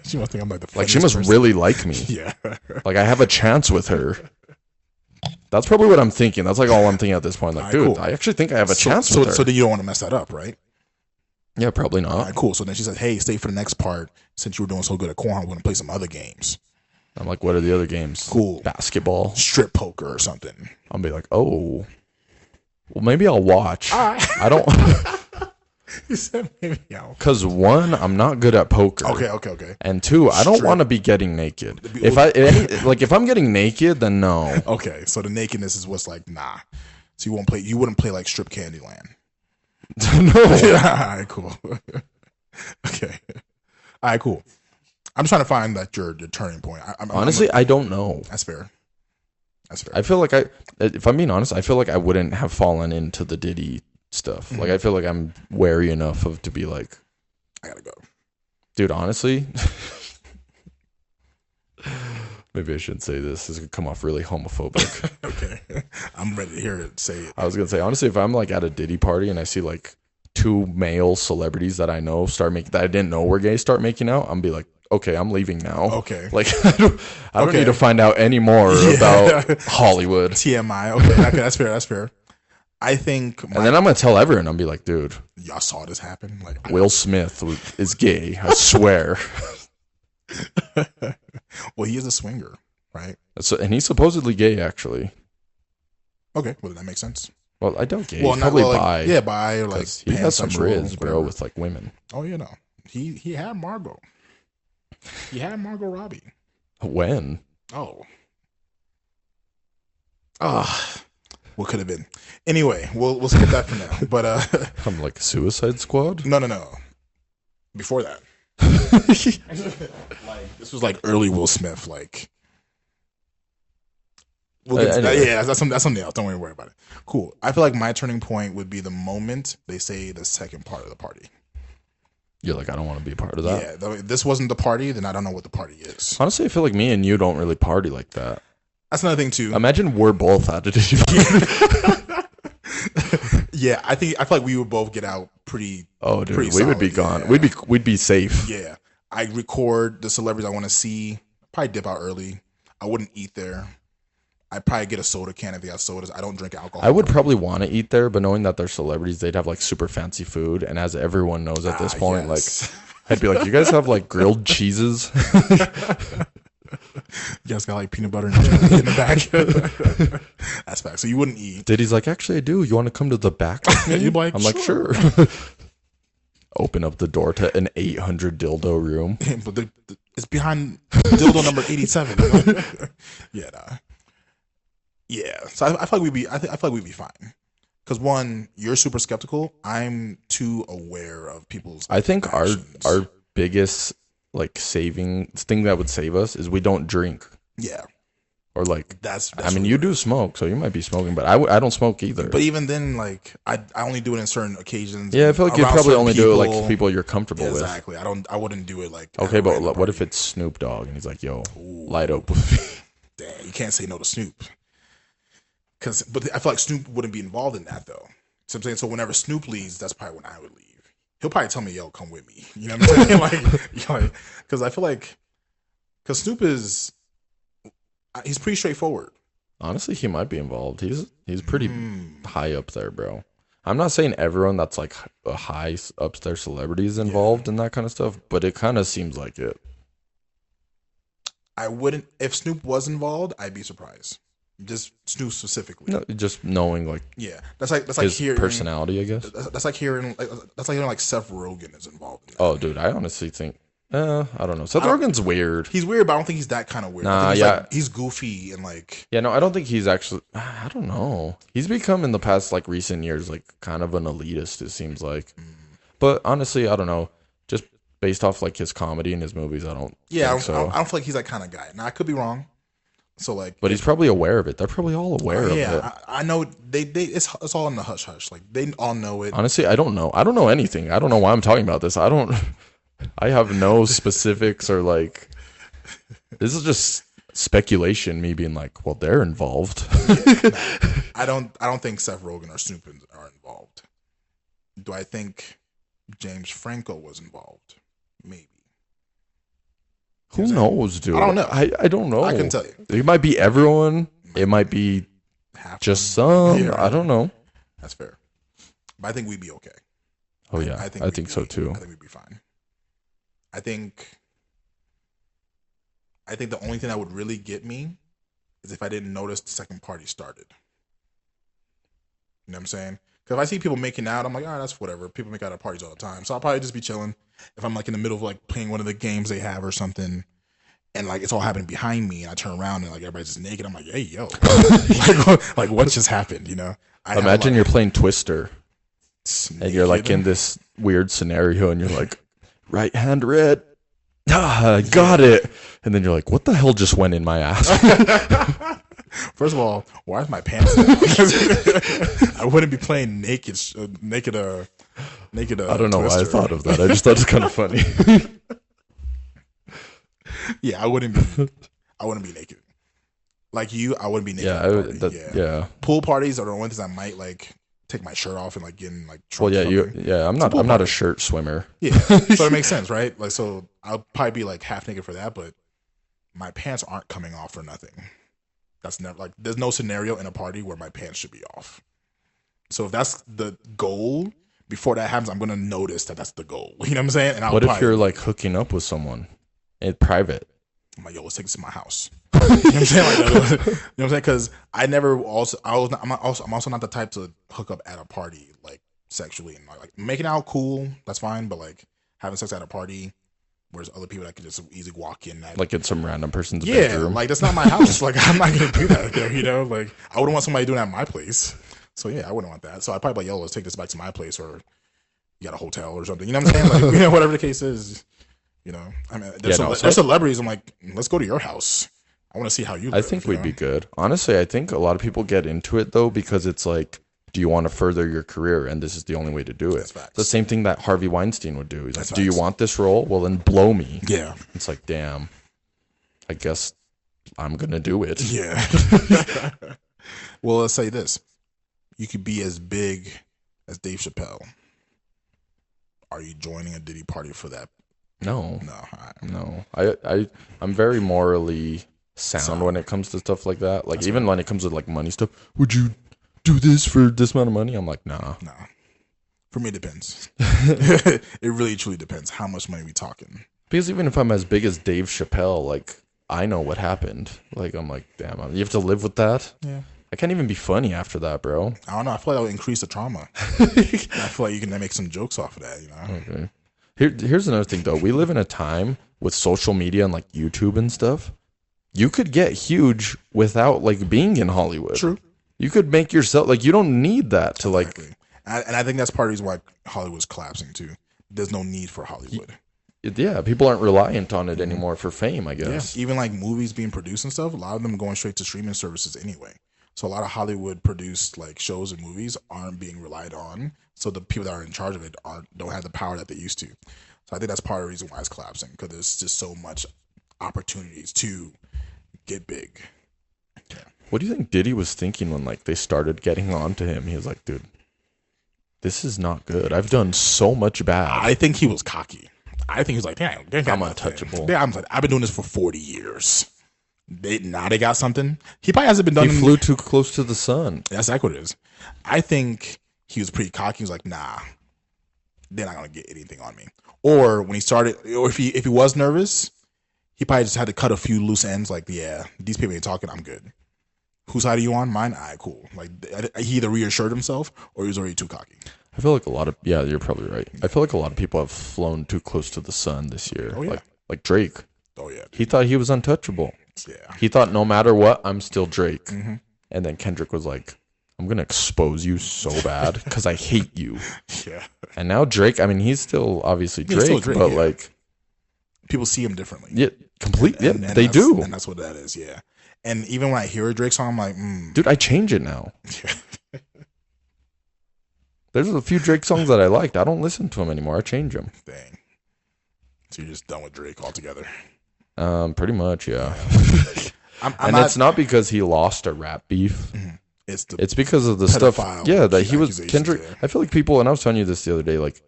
She must think I'm like the. Like she must person. really like me. Yeah. Like I have a chance with her. That's probably what I'm thinking. That's like all I'm thinking at this point. Like, dude, cool. I actually think I have a chance with her. So then you don't want to mess that up, right? Yeah, probably not. All right, cool. So then she said, hey, stay for the next part. Since you were doing so good at cornhole, we're going to play some other games. I'm like, what are the other games? Cool. Basketball. Strip poker or something. I'll be like, oh. Well, maybe I'll watch. I don't. You said maybe I'll. Because one, I'm not good at poker. Okay. And two, I don't want to be getting naked. If I'm getting naked, then no. Okay, so the nakedness is what's like, nah. So you wouldn't play like Strip Candyland. No. All right, cool. Okay. All right, cool. I'm trying to find that your turning point. Honestly, I don't know. That's fair. I feel like if I'm being honest, I feel like I wouldn't have fallen into the Diddy stuff. Mm-hmm. Like I feel like I'm wary enough to be like, I gotta go, dude. Honestly, maybe I shouldn't say this. This could come off really homophobic. Okay, I'm ready to hear it. Say it. I was gonna say honestly, if I'm like at a Diddy party and I see like two male celebrities that I know that I didn't know were gay start making out, I'm be like, okay, I'm leaving now. Okay, like I don't need to find out any more about Hollywood. TMI. Okay, that's fair. That's fair. I think, and then I'm gonna tell everyone. I'll be like, dude, y'all saw this happen. Like Will Smith is gay. I swear. Well, he is a swinger, right? And he's supposedly gay, actually. Okay, well, that makes sense. Well, I don't gay. Well, he's probably bi. Yeah, bi or like he has some riz, bro, with like women. Oh, you know, he had Margot. He had Margot Robbie. When? Oh. What could have been? Anyway, we'll skip that for now. But I'm like Suicide Squad. No. Before that, like this was like early Will Smith. Like, anyway. Yeah, that's something else. Don't worry about it. Cool. I feel like my turning point would be the moment they say the second part of the party. You're like, I don't want to be a part of that. Yeah, if this wasn't the party, then I don't know what the party is. Honestly, I feel like me and you don't really party like that. That's another thing too. Imagine we're both at it. Yeah, I feel like we would both get out pretty. Oh, dude, we would be gone. Yeah. We'd be safe. Yeah, I record the celebrities I want to see. Probably dip out early. I wouldn't eat there. I'd probably get a soda can if they got sodas. I don't drink alcohol. I would probably want to eat there, but knowing that they're celebrities, they'd have like super fancy food. And as everyone knows at this point, yes. like I'd be like, you guys have like grilled cheeses? You guys got like peanut butter and jelly in the back. That's fact. So you wouldn't eat. Diddy's like, actually, I do. You want to come to the back with me? You'd be like, I'm like, sure. Open up the door to an 800 dildo room. But it's behind dildo number 87. You know? Yeah, nah. Yeah. So I feel like we'd be. I feel like we'd be fine. Because one, you're super skeptical. I'm too aware of people's. I think actions. our biggest like saving thing that would save us is we don't drink. Yeah. Or like that's I mean, you do smoke, so you might be smoking, but I don't smoke either. But even then, like I only do it in certain occasions. Yeah, I feel like you probably only do it like people you're comfortable with. Exactly. I wouldn't do it like. Okay, but what if it's Snoop Dogg and he's like, "Yo, light up with me." Dang, you can't say no to Snoop. But I feel like Snoop wouldn't be involved in that though. So I'm saying, so whenever Snoop leaves, that's probably when I would leave. He'll probably tell me, "Yo, come with me." You know what I'm saying? like, because I feel like, because Snoop he's pretty straightforward. Honestly, he might be involved. He's pretty high up there, bro. I'm not saying everyone that's like a high up there celebrity is involved in that kind of stuff, but it kind of seems like it. I wouldn't, if Snoop was involved, I'd be surprised. Just Snoop specifically. No, just knowing like that's like his hearing personality, I guess. That's like hearing like Seth Rogen is involved in that. Oh, dude, I honestly think I don't know. Seth Rogen's weird. He's weird, but I don't think he's that kind of weird. Nah, I think like, he's goofy and like. Yeah, no, I don't think he's actually. I don't know. He's become in the past like recent years like kind of an elitist. It seems like, but honestly, I don't know. Just based off like his comedy and his movies, I don't. Yeah, think so. I don't feel like he's that kind of guy. Now I could be wrong. So like, but he's probably aware of it. They're probably all aware of it. Yeah, I know. It's all in the hush hush. Like they all know it. Honestly, I don't know. I don't know anything. I don't know why I'm talking about this. I have no specifics or like. This is just speculation. Me being like, well, they're involved. I don't think Seth Rogen or Snoop are involved. Do I think James Franco was involved? Maybe. Who knows, dude? I don't know. I don't know. I can tell you. It might be everyone. It might be just some. Yeah, I don't know. That's fair. But I think we'd be okay. Oh yeah, I think so too. I think we'd be fine. I think the only thing that would really get me is if I didn't notice the second party started. You know what I'm saying? Because if I see people making out, I'm like, all right, that's whatever. People make out at parties all the time. So I'll probably just be chilling. If I'm like in the middle of like playing one of the games they have or something, and like it's all happening behind me, and I turn around and like everybody's just naked, I'm like, hey, yo. like what just happened, you know? Imagine you're playing Twister. And you're like in this weird scenario and you're like, right hand red. I got it. And then you're like, what the hell just went in my ass? First of all, why is my pants down? I wouldn't be playing naked. I don't know why I thought of that. I just thought it's kind of funny. Yeah, I wouldn't be naked. Like you, I wouldn't be naked. Yeah. Pool parties are the only things I might like take my shirt off and like get in like. Well, yeah, I'm not a shirt swimmer. Yeah, so it makes sense, right? Like, so I'll probably be like half naked for that, but my pants aren't coming off for nothing. That's never like. There's no scenario in a party where my pants should be off. So if that's the goal, before that happens, I'm gonna notice that that's the goal. You know what I'm saying? And what if you're like hooking up with someone in private? I'm like, yo, let's take this to my house. You know what I'm saying? Like, you know what I'm saying? Because I'm also not the type to hook up at a party like sexually and like making out cool. That's fine, but like having sex at a party. Whereas other people that could just easily walk in that, like in some random person's bedroom. Like that's not my house. Like I'm not gonna do that there, you know. Like I wouldn't want somebody doing that at my place. So yeah, I wouldn't want that. So I'd probably be like, yo, let's take this back to my place, or you got a hotel or something. You know what I'm saying? Like, you know, whatever the case is. You know, I mean, there's celebrities. I'm like, let's go to your house. I want to see how you live. I think we'd be good. Honestly, I think a lot of people get into it though because it's like, do you want to further your career? And this is the only way to do it. It's the same thing that Harvey Weinstein would do. He's like, do you want this role? Well, then blow me. Yeah. It's like, damn, I guess I'm going to do it. Yeah. Well, let's say this. You could be as big as Dave Chappelle. Are you joining a Diddy party for that? No. I'm very morally sound when it comes to stuff like that. Like even when it comes to like money stuff, would you do this for this amount of money? I'm like, nah. For me, it depends. It really truly depends how much money we talking. Because even if I'm as big as Dave Chappelle, like I know what happened. Like I'm like, damn, you have to live with that. Yeah. I can't even be funny after that, bro. I don't know. I feel like that would increase the trauma. I feel like you can make some jokes off of that, you know? Okay. Here's another thing, though. We live in a time with social media and like YouTube and stuff. You could get huge without like being in Hollywood. True. You could make yourself like you don't need that to like. And I think that's part of the reason why Hollywood's collapsing too. There's no need for Hollywood. Yeah, people aren't reliant on it anymore for fame, I guess. Yeah. Even like movies being produced and stuff, a lot of them going straight to streaming services anyway. So a lot of Hollywood produced like shows and movies aren't being relied on. So the people that are in charge of it don't have the power that they used to. So I think that's part of the reason why it's collapsing, because there's just so much opportunities to get big. Yeah. What do you think Diddy was thinking when like they started getting on to him? He was like, dude, this is not good. I've done so much bad. I think he was cocky. I think he was like, damn, I'm untouchable. I've been doing this for 40 years. They got something. He probably hasn't been done. He flew too close to the sun. That's exactly what it is. I think he was pretty cocky. He was like, nah, they're not gonna get anything on me. Or when he started, or if he was nervous, he probably just had to cut a few loose ends. Like, yeah, these people ain't talking. I'm good. Whose side are you on? Mine. All right, cool. Like he either reassured himself or he was already too cocky. I feel like a lot of you're probably right. I feel like a lot of people have flown too close to the sun this year. Oh, yeah. Like Drake. Oh yeah. He thought he was untouchable. Yeah. He thought no matter what, I'm still Drake. Mm-hmm. And then Kendrick was like, I'm gonna expose you so bad because I hate you. Yeah. And now Drake, I mean, he's still obviously Drake, but like people see him differently. Yeah, completely. Yeah, and they do, and that's what that is. Yeah. And even when I hear a Drake song, I'm like, dude, I change it now. There's a few Drake songs that I liked. I don't listen to them anymore. I change them. Dang. So you're just done with Drake altogether? Pretty much, yeah. I'm it's not because he lost a rap beef. Mm-hmm. It's because of the stuff. Yeah, that he was Kendrick. Yeah. I feel like people, and I was telling you this the other day. Like,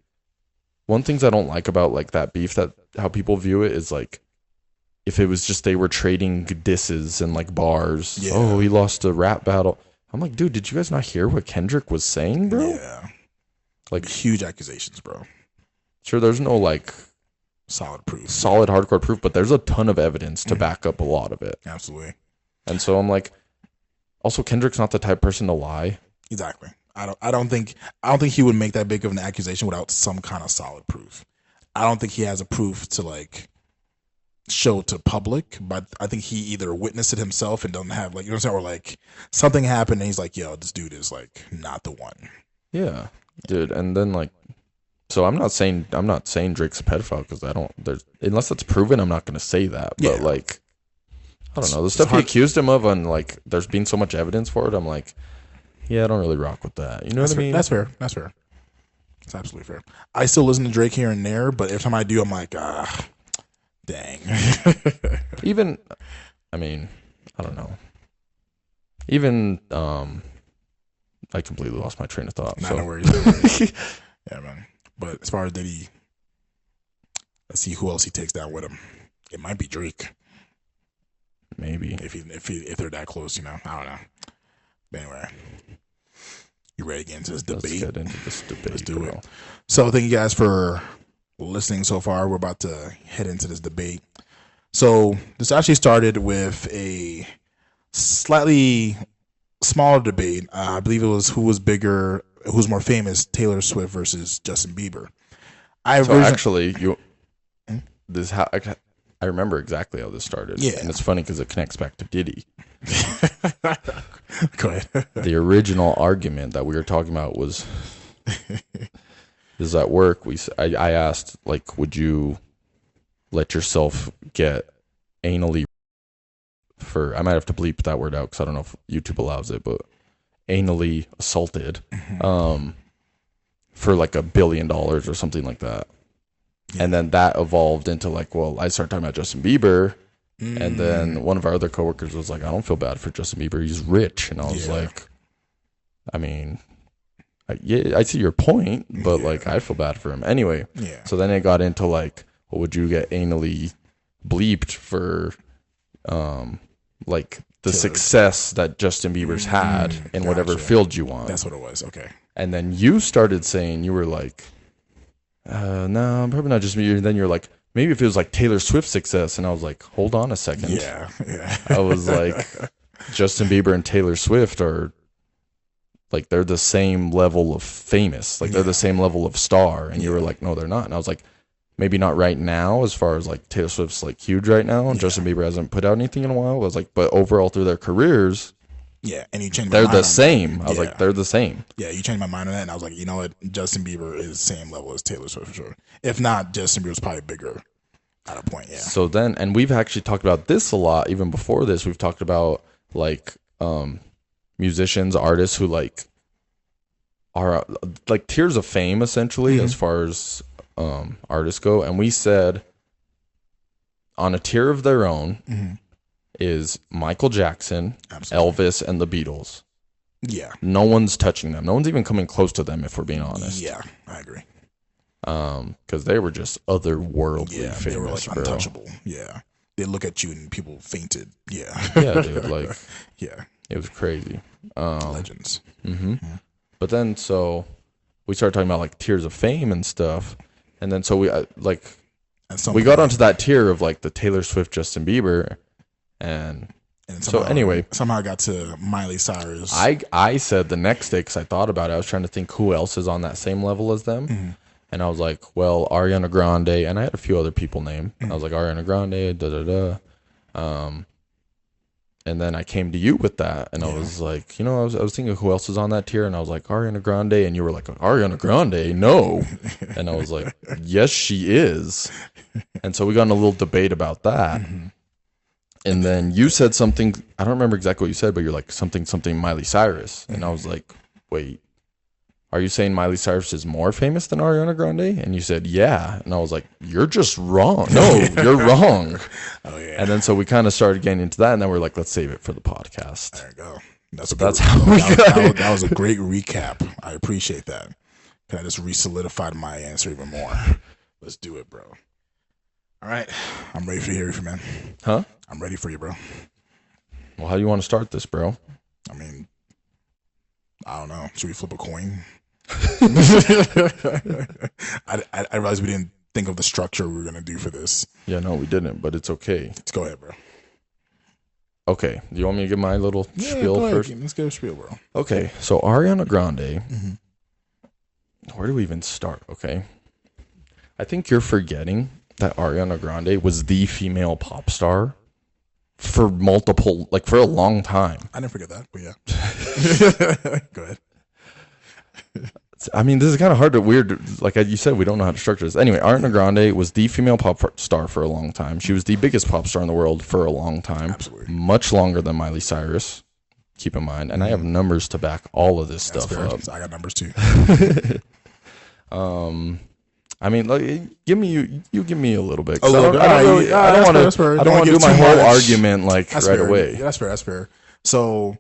one things I don't like about like that beef, that how people view it is like, if it was just they were trading disses and like bars. Yeah. Oh, he lost a rap battle. I'm like, dude, did you guys not hear what Kendrick was saying, bro? Yeah. Like huge accusations, bro. Sure, there's no like solid hardcore proof, but there's a ton of evidence to back up a lot of it. Absolutely. And so I'm like, also Kendrick's not the type of person to lie. Exactly. I don't think he would make that big of an accusation without some kind of solid proof. I don't think he has a proof to like show to public, but I think he either witnessed it himself and doesn't have like, you know what I'm saying, or like something happened and he's like, yo, this dude is like not the one. Yeah, dude. And then like, so I'm not saying Drake's a pedophile because unless it's proven, I'm not going to say that. But like, I don't know, the stuff he accused him of, and like, there's been so much evidence for it. I'm like, yeah, I don't really rock with that. You know what I mean? That's fair. It's absolutely fair. I still listen to Drake here and there, but every time I do, I'm like, dang. Even, I mean, I don't know. Even, I completely lost my train of thought. No worries. Yeah, man. But as far as Diddy, let's see who else he takes down with him. It might be Drake. Maybe if they're that close, you know. I don't know. But anyway, you ready to get into this debate? Let's get into this debate. Let's do it. So thank you guys for listening so far. We're about to head into this debate. So this actually started with a slightly smaller debate. I believe it was who was more famous, Taylor Swift versus Justin Bieber. I remember exactly how this started. Yeah. And it's funny because it connects back to Diddy. Go ahead. The original argument that we were talking about was, is at work. I asked, like, would you let yourself get anally I might have to bleep that word out because I don't know if YouTube allows it, but anally assaulted for like $1 billion or something like that. Yeah. And then that evolved into like, well, I started talking about Justin Bieber, and then one of our other coworkers was like, I don't feel bad for Justin Bieber. He's rich. And I was like, I mean, I see your point, but like, I feel bad for him. Anyway, so then it got into like, well, would you get anally bleeped for like the success that Justin Bieber's had in whatever field you want? That's what it was. Okay. And then you started saying, you were like, no, probably not just me. And then you're like, maybe if it was like Taylor Swift's success. And I was like, hold on a second. Yeah. I was like, Justin Bieber and Taylor Swift are like, they're the same level of famous. Like, they're the same level of star. And you were like, no, they're not. And I was like, maybe not right now, as far as like Taylor Swift's like huge right now, and Justin Bieber hasn't put out anything in a while. I was like, but overall through their careers, and you changed. They're the same. I was like, they're the same. Yeah, you changed my mind on that, and I was like, you know what, Justin Bieber is the same level as Taylor Swift for sure. If not, Justin Bieber's probably bigger at a point. Yeah. So then, and we've actually talked about this a lot. Even before this, we've talked about like musicians, artists who like are like tiers of fame essentially, as far as artists go, and we said on a tier of their own is Michael Jackson, Elvis, and the Beatles. Yeah, no one's touching them. No one's even coming close to them, if we're being honest. Yeah, I agree. Because they were just otherworldly famous. They were like untouchable. Yeah, they look at you and people fainted. Yeah, dude, like it was crazy. Legends. But then so we started talking about like tiers of fame and stuff. And then so we got onto that tier of like the Taylor Swift, Justin Bieber, and And so anyway, somehow I got to Miley Cyrus. I said the next day because I thought about it. I was trying to think who else is on that same level as them, and I was like, well, Ariana Grande, and I had a few other people named. I was like Ariana Grande, and then I came to you with that, and I was like, I was thinking who else is on that tier, and I was like Ariana Grande, and you were like Ariana Grande, no, and I was like, yes, she is, and so we got in a little debate about that. And then you said something, I don't remember exactly what you said, but you're like something Miley Cyrus. And I was like, wait, are you saying Miley Cyrus is more famous than Ariana Grande? And you said, yeah. And I was like, you're just wrong. No, you're wrong. Oh, yeah. And then so we kind of started getting into that. And then we're like, let's save it for the podcast. There you go. That's how we got it. That was a great recap. I appreciate that. I just re-solidified my answer even more. Let's do it, bro. All right. I'm ready to hear you, man. Huh? I'm ready for you, bro. Well, how do you want to start this, bro? I mean, I don't know. Should we flip a coin? I realized we didn't think of the structure we were going to do for this. Yeah, no, we didn't, but it's okay. Let's go ahead, bro. Okay. Do you want me to give my little spiel first? Let's get a spiel, bro. Okay. So Ariana Grande, where do we even start? Okay. I think you're forgetting that Ariana Grande was the female pop star for for a long time. I didn't forget that, but yeah. Go ahead. I mean, this is kind of weird. Like you said, we don't know how to structure this. Anyway, Ariana Grande was the female pop star for a long time. She was the biggest pop star in the world for a long time. Absolutely. Much longer than Miley Cyrus. Keep in mind. And I have numbers to back all of this stuff up. I got numbers too. I mean, like, give me a little bit. I don't want to do my whole argument right away. Yeah, that's fair. So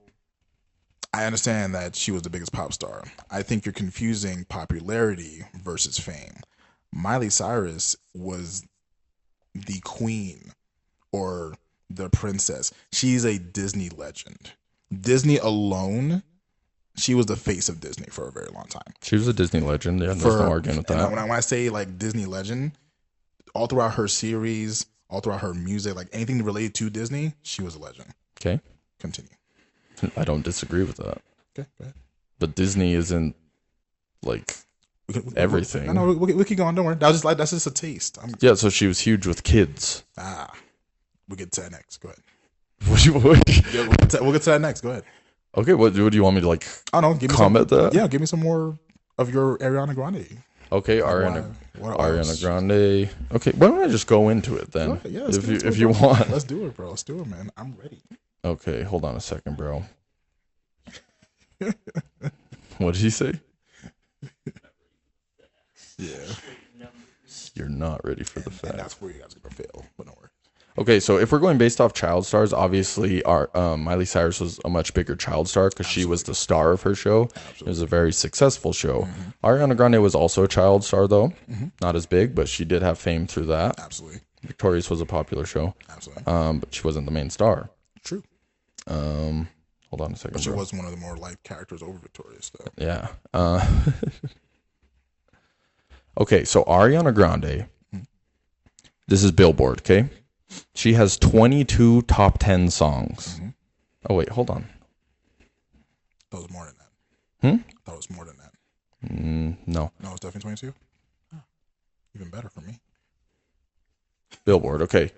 I understand that she was the biggest pop star. I think you're confusing popularity versus fame. Miley Cyrus was the queen or the princess. She's a Disney legend. Disney alone, she was the face of Disney for a very long time. She was a Disney legend. Yeah, there's no arguing with that. When I say like Disney legend, all throughout her series, all throughout her music, like anything related to Disney, she was a legend. Okay. Continue. I don't disagree with that. Okay, go ahead. But Disney isn't like everything. No, we keep going. Don't worry. That's just a taste. Yeah, so she was huge with kids. We'll get to that next. Go ahead. What? Yeah, we'll get to that next. Go ahead. Okay, what do you want me to like? I don't know. Comment that. Yeah, give me some more of your Ariana Grande. Okay, Ariana Grande. Okay, why don't I just go into it then? Yeah, if you want. Let's do it, bro. Let's do it, man. I'm ready. Okay, hold on a second, bro. What did he say? Yeah. You're not ready for the facts. And that's where you guys are gonna fail. But don't worry. Okay, so if we're going based off child stars, obviously our Miley Cyrus was a much bigger child star because she was the star of her show. Absolutely. It was a very successful show. Ariana Grande was also a child star, though. Not as big, but she did have fame through that. Absolutely. Victorious was a popular show. Absolutely. But she wasn't the main star. True. Hold on a second. But she was one of the more liked characters over Victorious, though. Yeah. Okay, so Ariana Grande. This is Billboard, okay? She has 22 top 10 songs. Oh, wait, hold on. That was more than that. That was more than that. No. No, it's definitely 22? Oh, even better for me. Billboard, okay.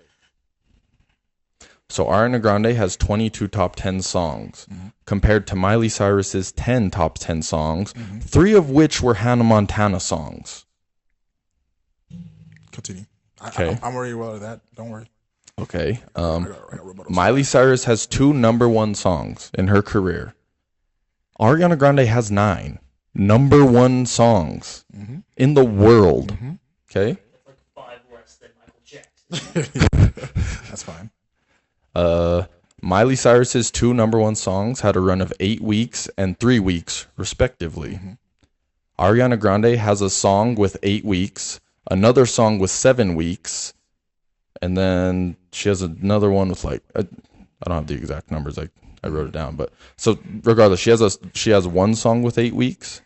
So Ariana Grande has 22 top 10 songs compared to Miley Cyrus's 10 top 10 songs, 3 of which were Hannah Montana songs. Continue. Okay. I'm worried about that. Don't worry. Okay. Miley Cyrus has 2 number 1 songs in her career. Ariana Grande has 9 number 1 songs in the world. Okay. That's like 5 less than Michael Jackson. That's fine. Miley Cyrus's 2 number 1 songs had a run of 8 weeks and 3 weeks, respectively. Ariana Grande has a song with 8 weeks, another song with 7 weeks, and then she has another one with I don't have the exact numbers. I wrote it down, but so regardless, she has one song with 8 weeks.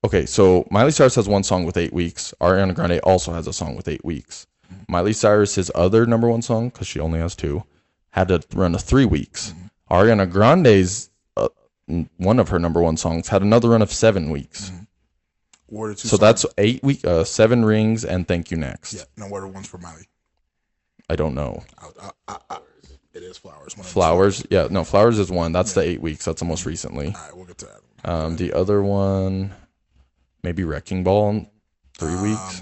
Okay, so Miley Cyrus has one song with 8 weeks. Ariana Grande also has a song with 8 weeks. Miley Cyrus's other number 1 song, because she only has 2, had a run of 3 weeks. Ariana Grande's one of her number one songs had another run of 7 weeks. So that's 8 weeks, 7 rings, and Thank You Next. Yeah. Now, what are ones for Miley? I don't know. It is Flowers. Flowers, yeah, no, Flowers is one. That's the 8 weeks. That's the most recently. All right, we'll get to that. The other one, maybe Wrecking Ball, 3 weeks.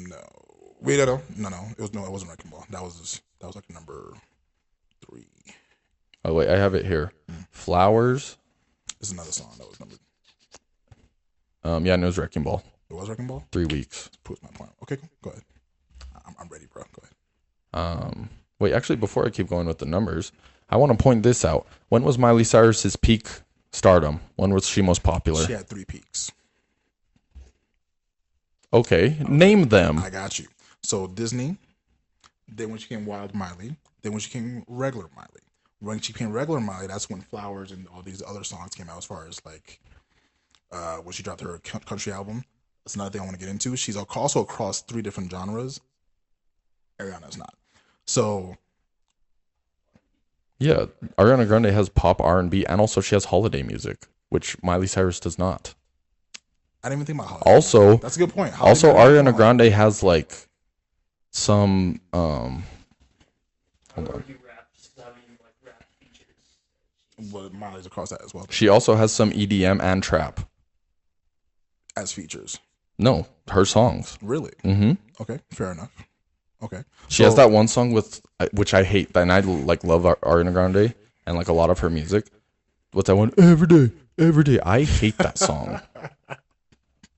No, wait, no. It wasn't Wrecking Ball. That was like number 3. Oh wait, I have it here. Flowers. This is another song that was number. Yeah, and it was Wrecking Ball. It was Wrecking Ball. 3 weeks. Proves my point. Okay, cool. Go ahead. I'm ready, bro. Go ahead. Wait, actually, before I keep going with the numbers, I want to point this out. When was Miley Cyrus's peak stardom? When was she most popular? She had 3 peaks. Okay, name them. I got you. So Disney, then when she came Wild Miley, then when she came regular Miley. When she came regular Miley, that's when Flowers and all these other songs came out, as far as like when she dropped her country album. That's another thing I want to get into. She's also across 3 different genres. Ariana's not. So yeah, Ariana Grande has pop, R&B, and also she has holiday music, which Miley Cyrus does not. I didn't even think about holiday. Also, that's a good point. Also, Ariana Grande has like some hold on. But Miley's across that as well. She also has some EDM and trap as features. No, her songs. Really? Mm-hmm. Okay, fair enough. Okay. She has that one song with which I hate, and I like love Ariana Grande and like a lot of her music. What's that one? Every day. I hate that song.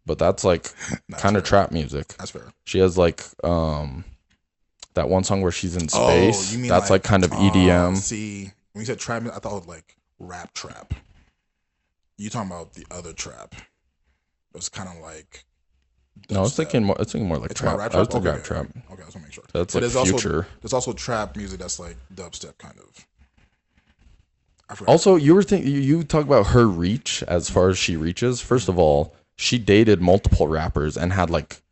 But that's like kind of trap music. That's fair. She has like that one song where she's in space. You mean that's like kind of EDM. See, when you said trap, I thought it was like rap trap. You talking about the other trap? It was kind of like. No, I was thinking more. It's thinking more like trap. I was thinking rap trap. Okay, I just want to make sure. That's like Future. There's also trap music that's like dubstep kind of. Also, you talk about her reach as far as she reaches. First of all, she dated multiple rappers and had like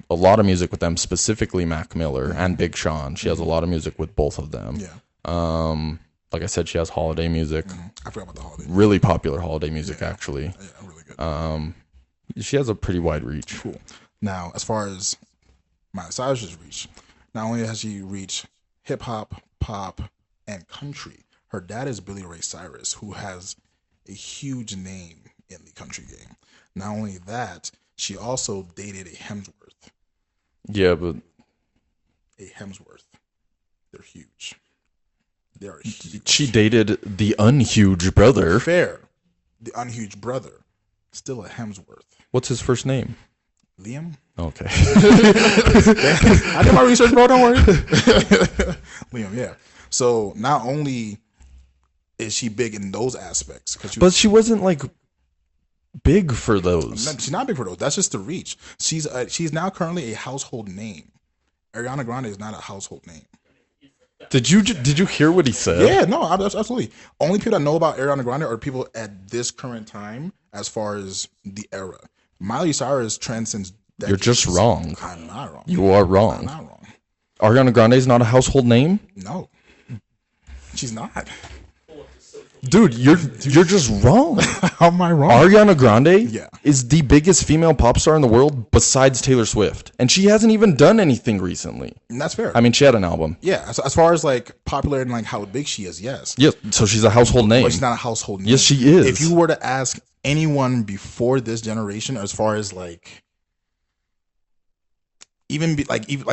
a lot of music with them, specifically Mac Miller and Big Sean. She has a lot of music with both of them. Yeah. Like I said, she has holiday music. I forgot about the holiday. Really popular holiday music, actually. Yeah, really good. She has a pretty wide reach. Cool. Now, as far as Miley Cyrus's reach, not only has she reached hip hop, pop, and country, her dad is Billy Ray Cyrus, who has a huge name in the country game. Not only that, she also dated a Hemsworth. Yeah, but a Hemsworth. They're huge. They're huge. She dated the unhuge brother. Fair. The unhuge brother. Still a Hemsworth. What's his first name? Liam. Okay. I did my research, bro. Don't worry. Liam, yeah. So not only is she big in those aspects, but she wasn't like big for those. She's not big for those. That's just the reach. She's now currently a household name. Ariana Grande is not a household name. Did you hear what he said? Yeah, no, absolutely. Only people that know about Ariana Grande are people at this current time, as far as the era. Miley Cyrus transcends decades. You're just wrong. I'm not wrong. You are wrong. I'm not wrong. Ariana Grande is not a household name? No, she's not. Dude, you're just wrong. How am I wrong? Ariana Grande Yeah. is the biggest female pop star in the world besides Taylor Swift. And she hasn't even done anything recently. And that's fair. I mean, she had an album. Yeah, as far as like popular and like how big she is, yes. Yes, so she's a household name. But she's not a household name. Yes, she is. If you were to ask anyone before this generation, as far as like even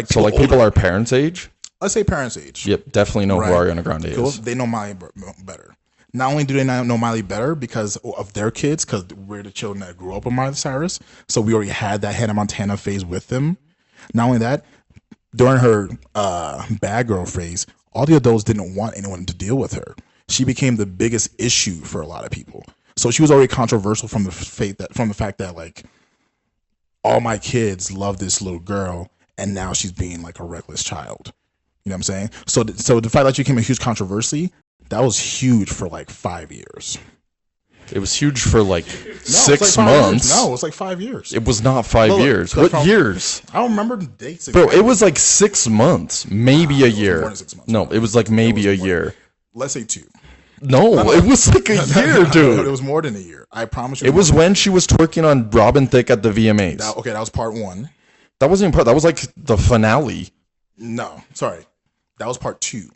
so like people our parents' age? Let's say parents' age. Yep, definitely know who Ariana Grande is. They know Miley better. Not only do they not know Miley better because of their kids, because we're the children that grew up with Miley Cyrus, so we already had that Hannah Montana phase with them. Not only that, during her bad girl phase, all the adults didn't want anyone to deal with her. She became the biggest issue for a lot of people. So she was already controversial from the fact that like all my kids love this little girl, and now she's being like a reckless child. You know what I'm saying? So the fact that she became a huge controversy, that was huge for like 5 years. It was huge for like No, 6 like months. No, it was like 5 years. It was not 5 years. What years? I don't remember the dates. Bro, it was like 6 months, maybe a it was year. more than 6 months. No, it was like maybe a year. Let's say 2. No, it was like a year, dude. It was more than a year. I promise you. It was when she was twerking on Robin Thicke at the VMAs. That was part 1. That wasn't even part. That was like the finale. No, sorry. That was part 2.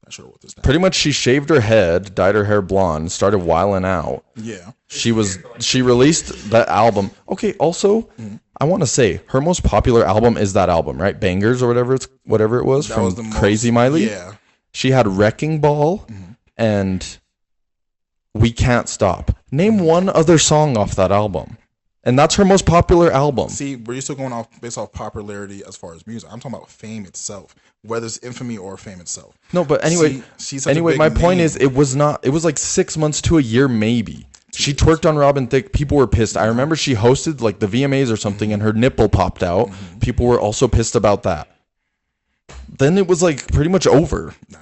Not sure what this down. Pretty much, she shaved her head, dyed her hair blonde, started wilding out. Yeah. She released that album. Okay, also, I want to say her most popular album is that album, right? Bangers or whatever it was That from was the Crazy Miley. Yeah. She had Wrecking Ball and We Can't Stop. Name one other song off that album. And that's her most popular album. See, we're still going based off popularity as far as music. I'm talking about fame itself, whether it's infamy or fame itself. No, but anyway, my point is, it was like 6 months to a year, maybe. She twerked on Robin Thicke. People were pissed. I remember she hosted like the VMAs or something, and her nipple popped out. People were also pissed about that. Then it was like pretty much over. Nah.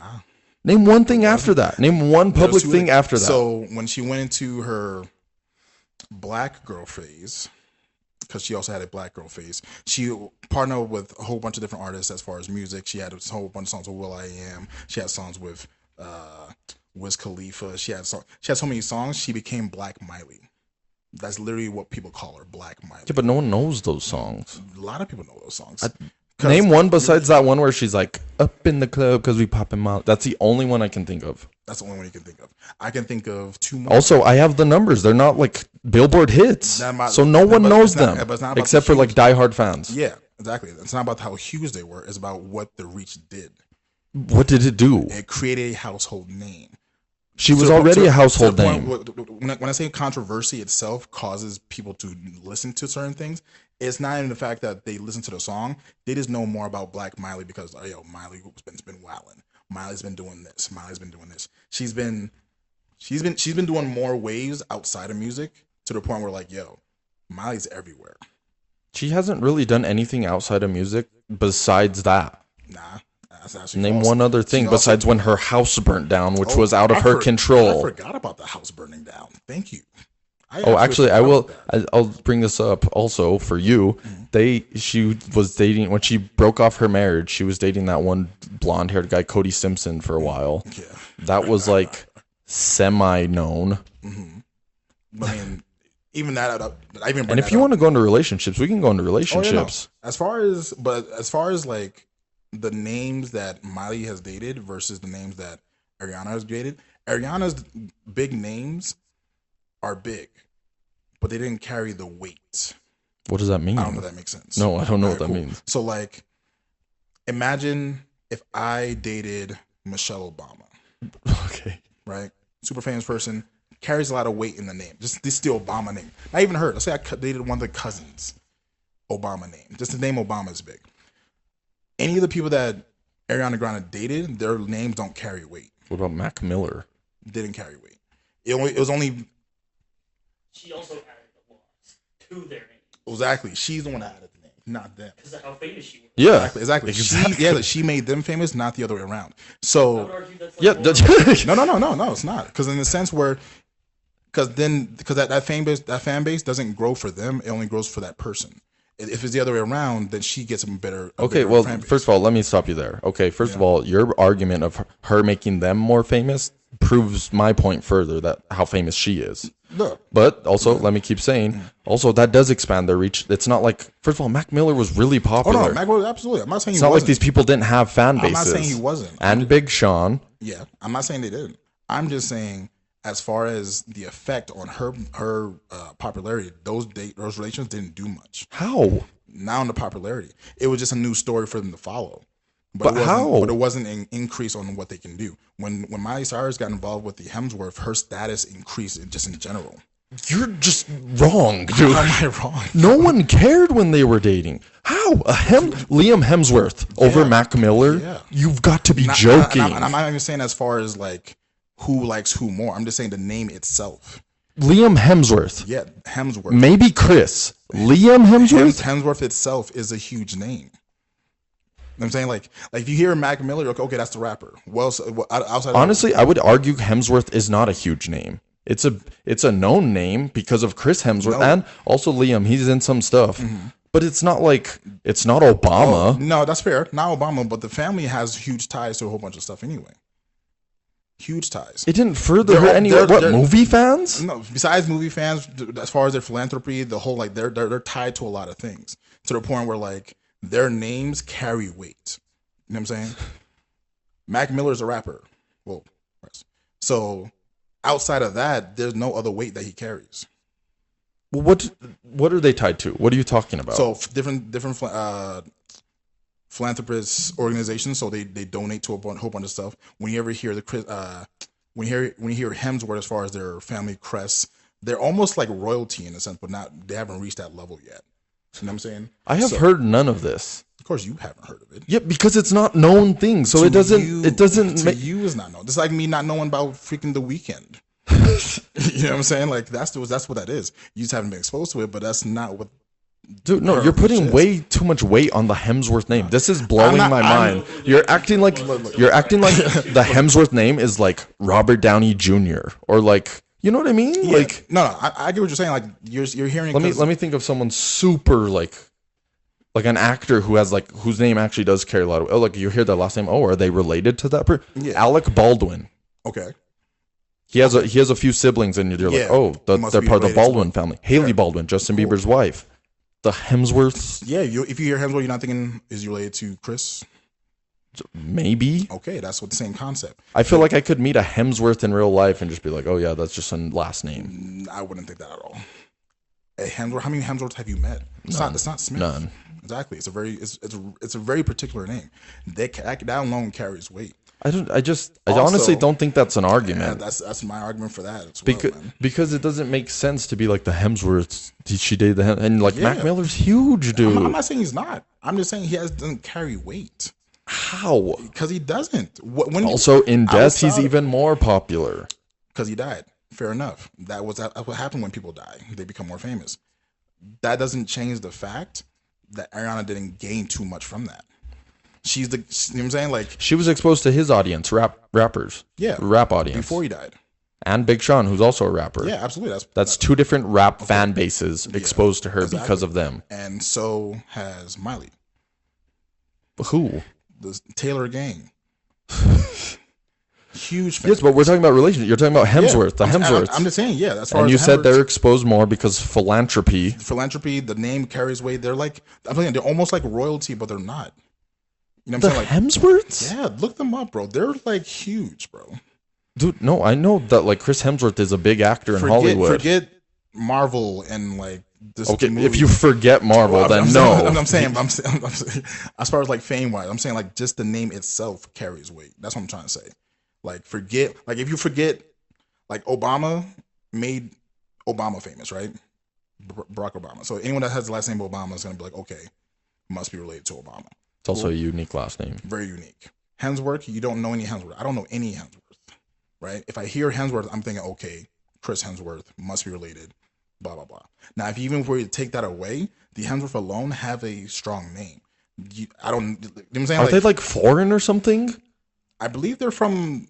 Name one thing after that. Name one public thing after that. So when she went into her black girl phase, because she also had a black girl phase, she partnered with a whole bunch of different artists as far as music. She had a whole bunch of songs with Will.i.am. She had songs with Wiz Khalifa. She had so many songs. She became Black Miley. That's literally what people call her, Black Miley. Yeah, but no one knows those songs. A lot of people know those songs. Name one besides that one where she's like, up in the club because we pop him out. That's the only one I can think of. That's the only one you can think of. I can think of 2 more. Also, I have the numbers. They're not like Billboard hits. So no one knows them except for like diehard fans. Yeah, exactly. It's not about how huge they were. It's about what the reach did. What did it do? It created a household name. She was already a household name. When I say controversy itself causes people to listen to certain things, it's not in the fact that they listen to the song. They just know more about Black Miley because, Miley's been wilding. Miley's been doing this. Miley's been doing this. She's been doing more waves outside of music to the point where Miley's everywhere. She hasn't really done anything outside of music besides that. Nah. Name one other thing besides when her house burnt down, which was out of her control. I forgot about the house burning down. Thank you. I'll bring this up also for you. She was dating when she broke off her marriage. She was dating that one blonde-haired guy, Cody Simpson, for a while. Yeah, that was like semi-known. Mm-hmm. I mean, even that. And if you want to go into relationships, we can go into relationships. As far as like the names that Miley has dated versus the names that Ariana has dated, Ariana's big names are big, but they didn't carry the weight. What does that mean? I don't know if that makes sense. No, I don't know what that means. So like, imagine if I dated Michelle Obama. Okay. Right? Super famous person, carries a lot of weight in the name. Just this the Obama name. Not even her. Let's say I dated one of the cousins. Obama name. Just the name Obama is big. Any of the people that Ariana Grande dated, their names don't carry weight. What about Mac Miller? Didn't carry weight. It was only. She also added the laws to their name. Exactly. She's the one that added the name, not them. Because of how famous she was. Yeah. Exactly. She made them famous, not the other way around. So. No, it's not. Because in the sense where. Because that fan base doesn't grow for them. It only grows for that person. If it's the other way around, then she gets a better. Okay, well, first of all, let me stop you there. Okay, first of all, your argument of her making them more famous proves my point further that how famous she is. Look. But also, let me keep saying, also that does expand their reach. It's not like, first of all, Mac Miller was really popular. Oh no, Mac Miller, absolutely. I'm not saying it's not like these people didn't have fan bases. I'm not saying he wasn't. And Big Sean. Yeah, I'm not saying they didn't. I'm just saying, as far as the effect on her popularity, those relations didn't do much. How? Now in the popularity, it was just a new story for them to follow. But how? But it wasn't an increase on what they can do. When Miley Cyrus got involved with the Hemsworth, her status increased just in general. You're just wrong, dude. How am I wrong? No one cared when they were dating. How? Liam Hemsworth over Mac Miller? Yeah. You've got to be joking. I'm not even saying as far as like who likes who more. I'm just saying the name itself. Liam Hemsworth. Yeah, Hemsworth. Maybe Chris. Liam Hemsworth? Hemsworth itself is a huge name. what I'm saying, like if you hear Mac Miller, you're like, okay, that's the rapper. Well, outside. Honestly, I would argue Hemsworth is not a huge name. It's a known name because of Chris Hemsworth and also Liam. He's in some stuff, but it's not Obama. Oh, no, that's fair. Not Obama, but the family has huge ties to a whole bunch of stuff anyway. Huge ties. It didn't further hurt any movie fans? No, besides movie fans, as far as their philanthropy, the whole like they're tied to a lot of things to the point where like their names carry weight. You know what I'm saying? Mac Miller's a rapper. Well, so outside of that, there's no other weight that he carries. Well, what are they tied to? What are you talking about? So different philanthropist organizations, so they donate to a whole bunch of stuff. When you ever hear when you hear Hemsworth as far as their family crests, they're almost like royalty in a sense, but they haven't reached that level yet. You know what I'm saying? I have heard none of this. Of course, you haven't heard of it. Yeah, because it's not known thing, so it doesn't. To you is not known. It's like me not knowing about freaking The Weeknd. You know what I'm saying? Like that's what that is. You just haven't been exposed to it, but that's not what. Dude, no, you're putting way too much weight on the Hemsworth name. This is blowing my mind. You're acting like the Hemsworth name is like Robert Downey Jr. or like, you know what I mean? Yeah. Like no, I get what you're saying. Like you're hearing. Let me think of someone super like an actor whose name actually does carry a lot of. Oh, like you hear that last name. Oh, are they related to that person? Yeah. Alec Baldwin. Okay. He has a few siblings, and you're like, oh, they're part of the Baldwin family. Haley Baldwin, Justin Bieber's wife. The Hemsworths. Yeah, if you hear Hemsworth, you're not thinking is he related to Chris? Maybe. Okay, that's what the same concept. I feel like I could meet a Hemsworth in real life and just be like, oh yeah, that's just a last name. I wouldn't think that at all. A Hemsworth. How many Hemsworths have you met? It's not Smith. None. Exactly. It's a very particular name. That alone carries weight. I honestly don't think that's an argument. Yeah, that's my argument for that as well. Because it doesn't make sense to be like the Hemsworths. She dated the and like Mac Miller's huge, dude. I'm not saying he's not. I'm just saying he doesn't carry weight. How? Because he doesn't. Also, in death, he's even more popular. Because he died. Fair enough. That's what happened when people die. They become more famous. That doesn't change the fact that Ariana didn't gain too much from that. She's you know what I'm saying? Like she was exposed to his audience, rappers. Yeah. Rap audience. Before he died. And Big Sean, who's also a rapper. Yeah, absolutely. That's two different rap fan bases exposed to her because of them. And so has Miley. Who? The Taylor gang. Huge fan. Yes, but we're talking about relationship. You're talking about Hemsworth, Hemsworth. I'm just saying, yeah. That's and you said they're exposed more because philanthropy. Philanthropy, the name carries weight. They're like, I'm saying they're almost like royalty, but they're not. You know what I'm saying? Like Hemsworths? Yeah, look them up, bro. They're like huge, bro. Dude, no, I know that like Chris Hemsworth is a big actor in Hollywood. Forget Marvel and like this. Okay, movie. If you forget Marvel, then no. I'm saying, as far as like fame wise, I'm saying like just the name itself carries weight. That's what I'm trying to say. Like if you forget, like Obama made Obama famous, right? Barack Obama. So anyone that has the last name Obama is gonna be like, okay, must be related to Obama. It's also a unique last name. Very unique. Hemsworth, you don't know any Hemsworth. I don't know any Hemsworth, right? If I hear Hemsworth, I'm thinking, okay, Chris Hemsworth must be related, blah, blah, blah. Now, if you even were to take that away, the Hemsworth alone have a strong name. You know what I'm saying? Are they like foreign or something? I believe they're from...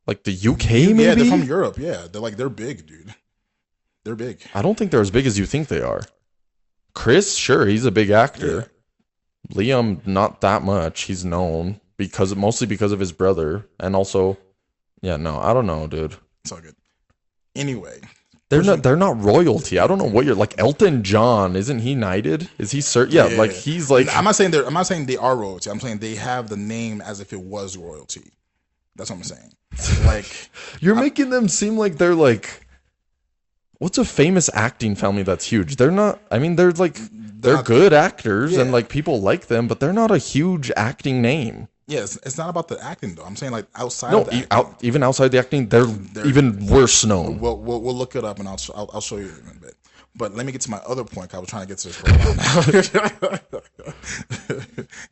Like the UK, maybe? Yeah, they're from Europe, yeah. They're big, dude. They're big. I don't think they're as big as you think they are. Chris, sure, he's a big actor. Yeah. Liam, not that much. He's known mostly because of his brother, and also, I don't know, dude. It's all good. Anyway, they're not royalty. I don't know what you're like. Elton John, isn't he knighted? Is he certain? Yeah, like he's like. I'm not saying they are royalty. I'm saying they have the name as if it was royalty. That's what I'm saying. Like you're making them seem like they're like. What's a famous acting family that's huge? They're not. I mean, they're like. They're good actors and like people like them, but they're not a huge acting name. Yes, it's not about the acting though. I'm saying like outside of the acting. Even outside the acting, they're even worse known. We'll look it up and I'll show you in a bit. But let me get to my other point. I was trying to get to this for a while now.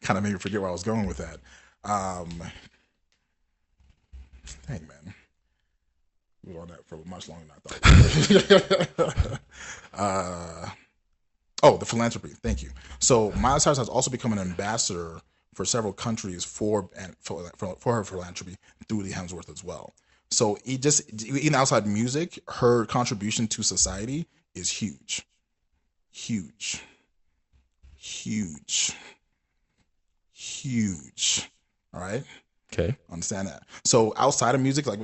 Kind of made me forget where I was going with that. Dang man, we were on that for much longer than I thought. Oh, the philanthropy. Thank you. So Miley Cyrus has also become an ambassador for several countries for her philanthropy through the Hemsworth as well. So even outside music, her contribution to society is huge. All right. Okay. Understand that. So outside of music, like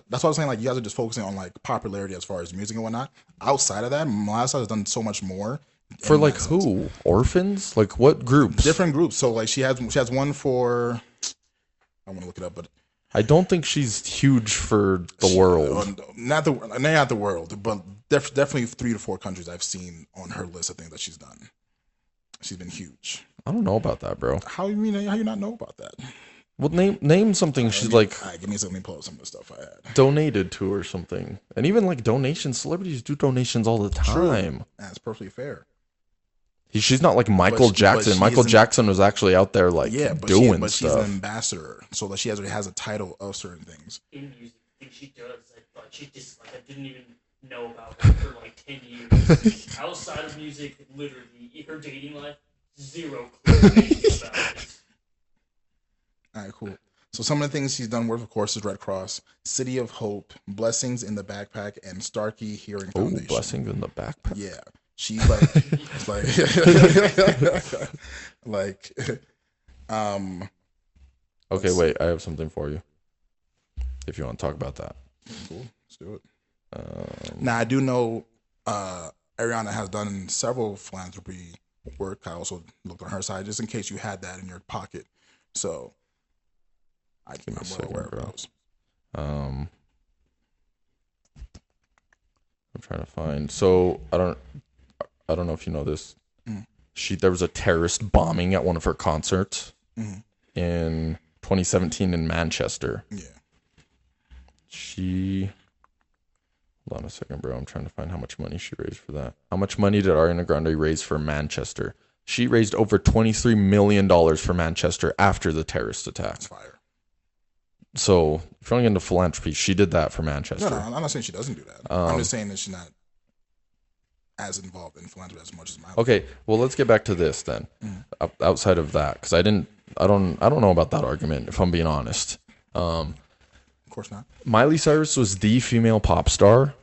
that's what I'm saying. Like you guys are just focusing on like popularity as far as music and whatnot. Outside of that, Miley Cyrus has done so much more. For like who? Orphans? Like what groups? Different groups. So like she has one for. I want to look it up, but I don't think she's huge for the world. Not the world, but definitely 3 to 4 countries I've seen on her list of things that she's done. She's been huge. I don't know about that, bro. How you mean? How you not know about that? Well, name something she's like. All right, give me something. Pull up some of the stuff I had. Donated to or something, and even like donations. Celebrities do donations all the time. True. That's perfectly fair. She's not like Michael Jackson. Michael Jackson was actually out there like doing stuff. She's an ambassador, so that she has a title of certain things. In music, I think she does. I thought she just I didn't even know about her for like 10 years. Outside of music, literally her dating life, zero clue about it. All right, cool. So some of the things she's done work, of course, is Red Cross, City of Hope, Blessings in the Backpack, and Starkey Hearing Foundation. Blessings in the Backpack. Yeah, she's like, Okay, wait. I have something for you. If you want to talk about that. Cool. Let's do it. Now I do know Ariana has done several philanthropy work. I also looked on her side just in case you had that in your pocket. So. I'm well aware of those. I'm trying to find. So I don't know if you know this. There was a terrorist bombing at one of her concerts in 2017 in Manchester. Yeah. Hold on a second, bro. I'm trying to find how much money she raised for that. How much money did Ariana Grande raise for Manchester? She raised over $23 million for Manchester after the terrorist attack. That's fire. So, if you want to get into philanthropy, she did that for Manchester. No, I'm not saying she doesn't do that. I'm just saying that she's not as involved in philanthropy as much as Miley. Okay, well, let's get back to this then. Outside of that, because I don't know about that argument, if I'm being honest. Of course not. Miley Cyrus was the female pop star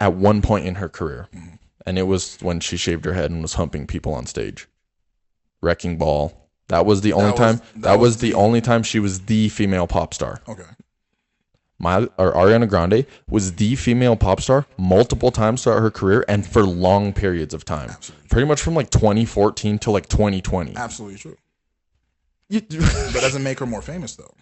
at one point in her career, and it was when she shaved her head and was humping people on stage. Wrecking Ball. That was the only time. That was the only time she was the female pop star. Okay. Ariana Grande was the female pop star multiple times throughout her career and for long periods of time. Absolutely. Pretty much from like 2014 to like 2020. Absolutely true. That doesn't make her more famous though.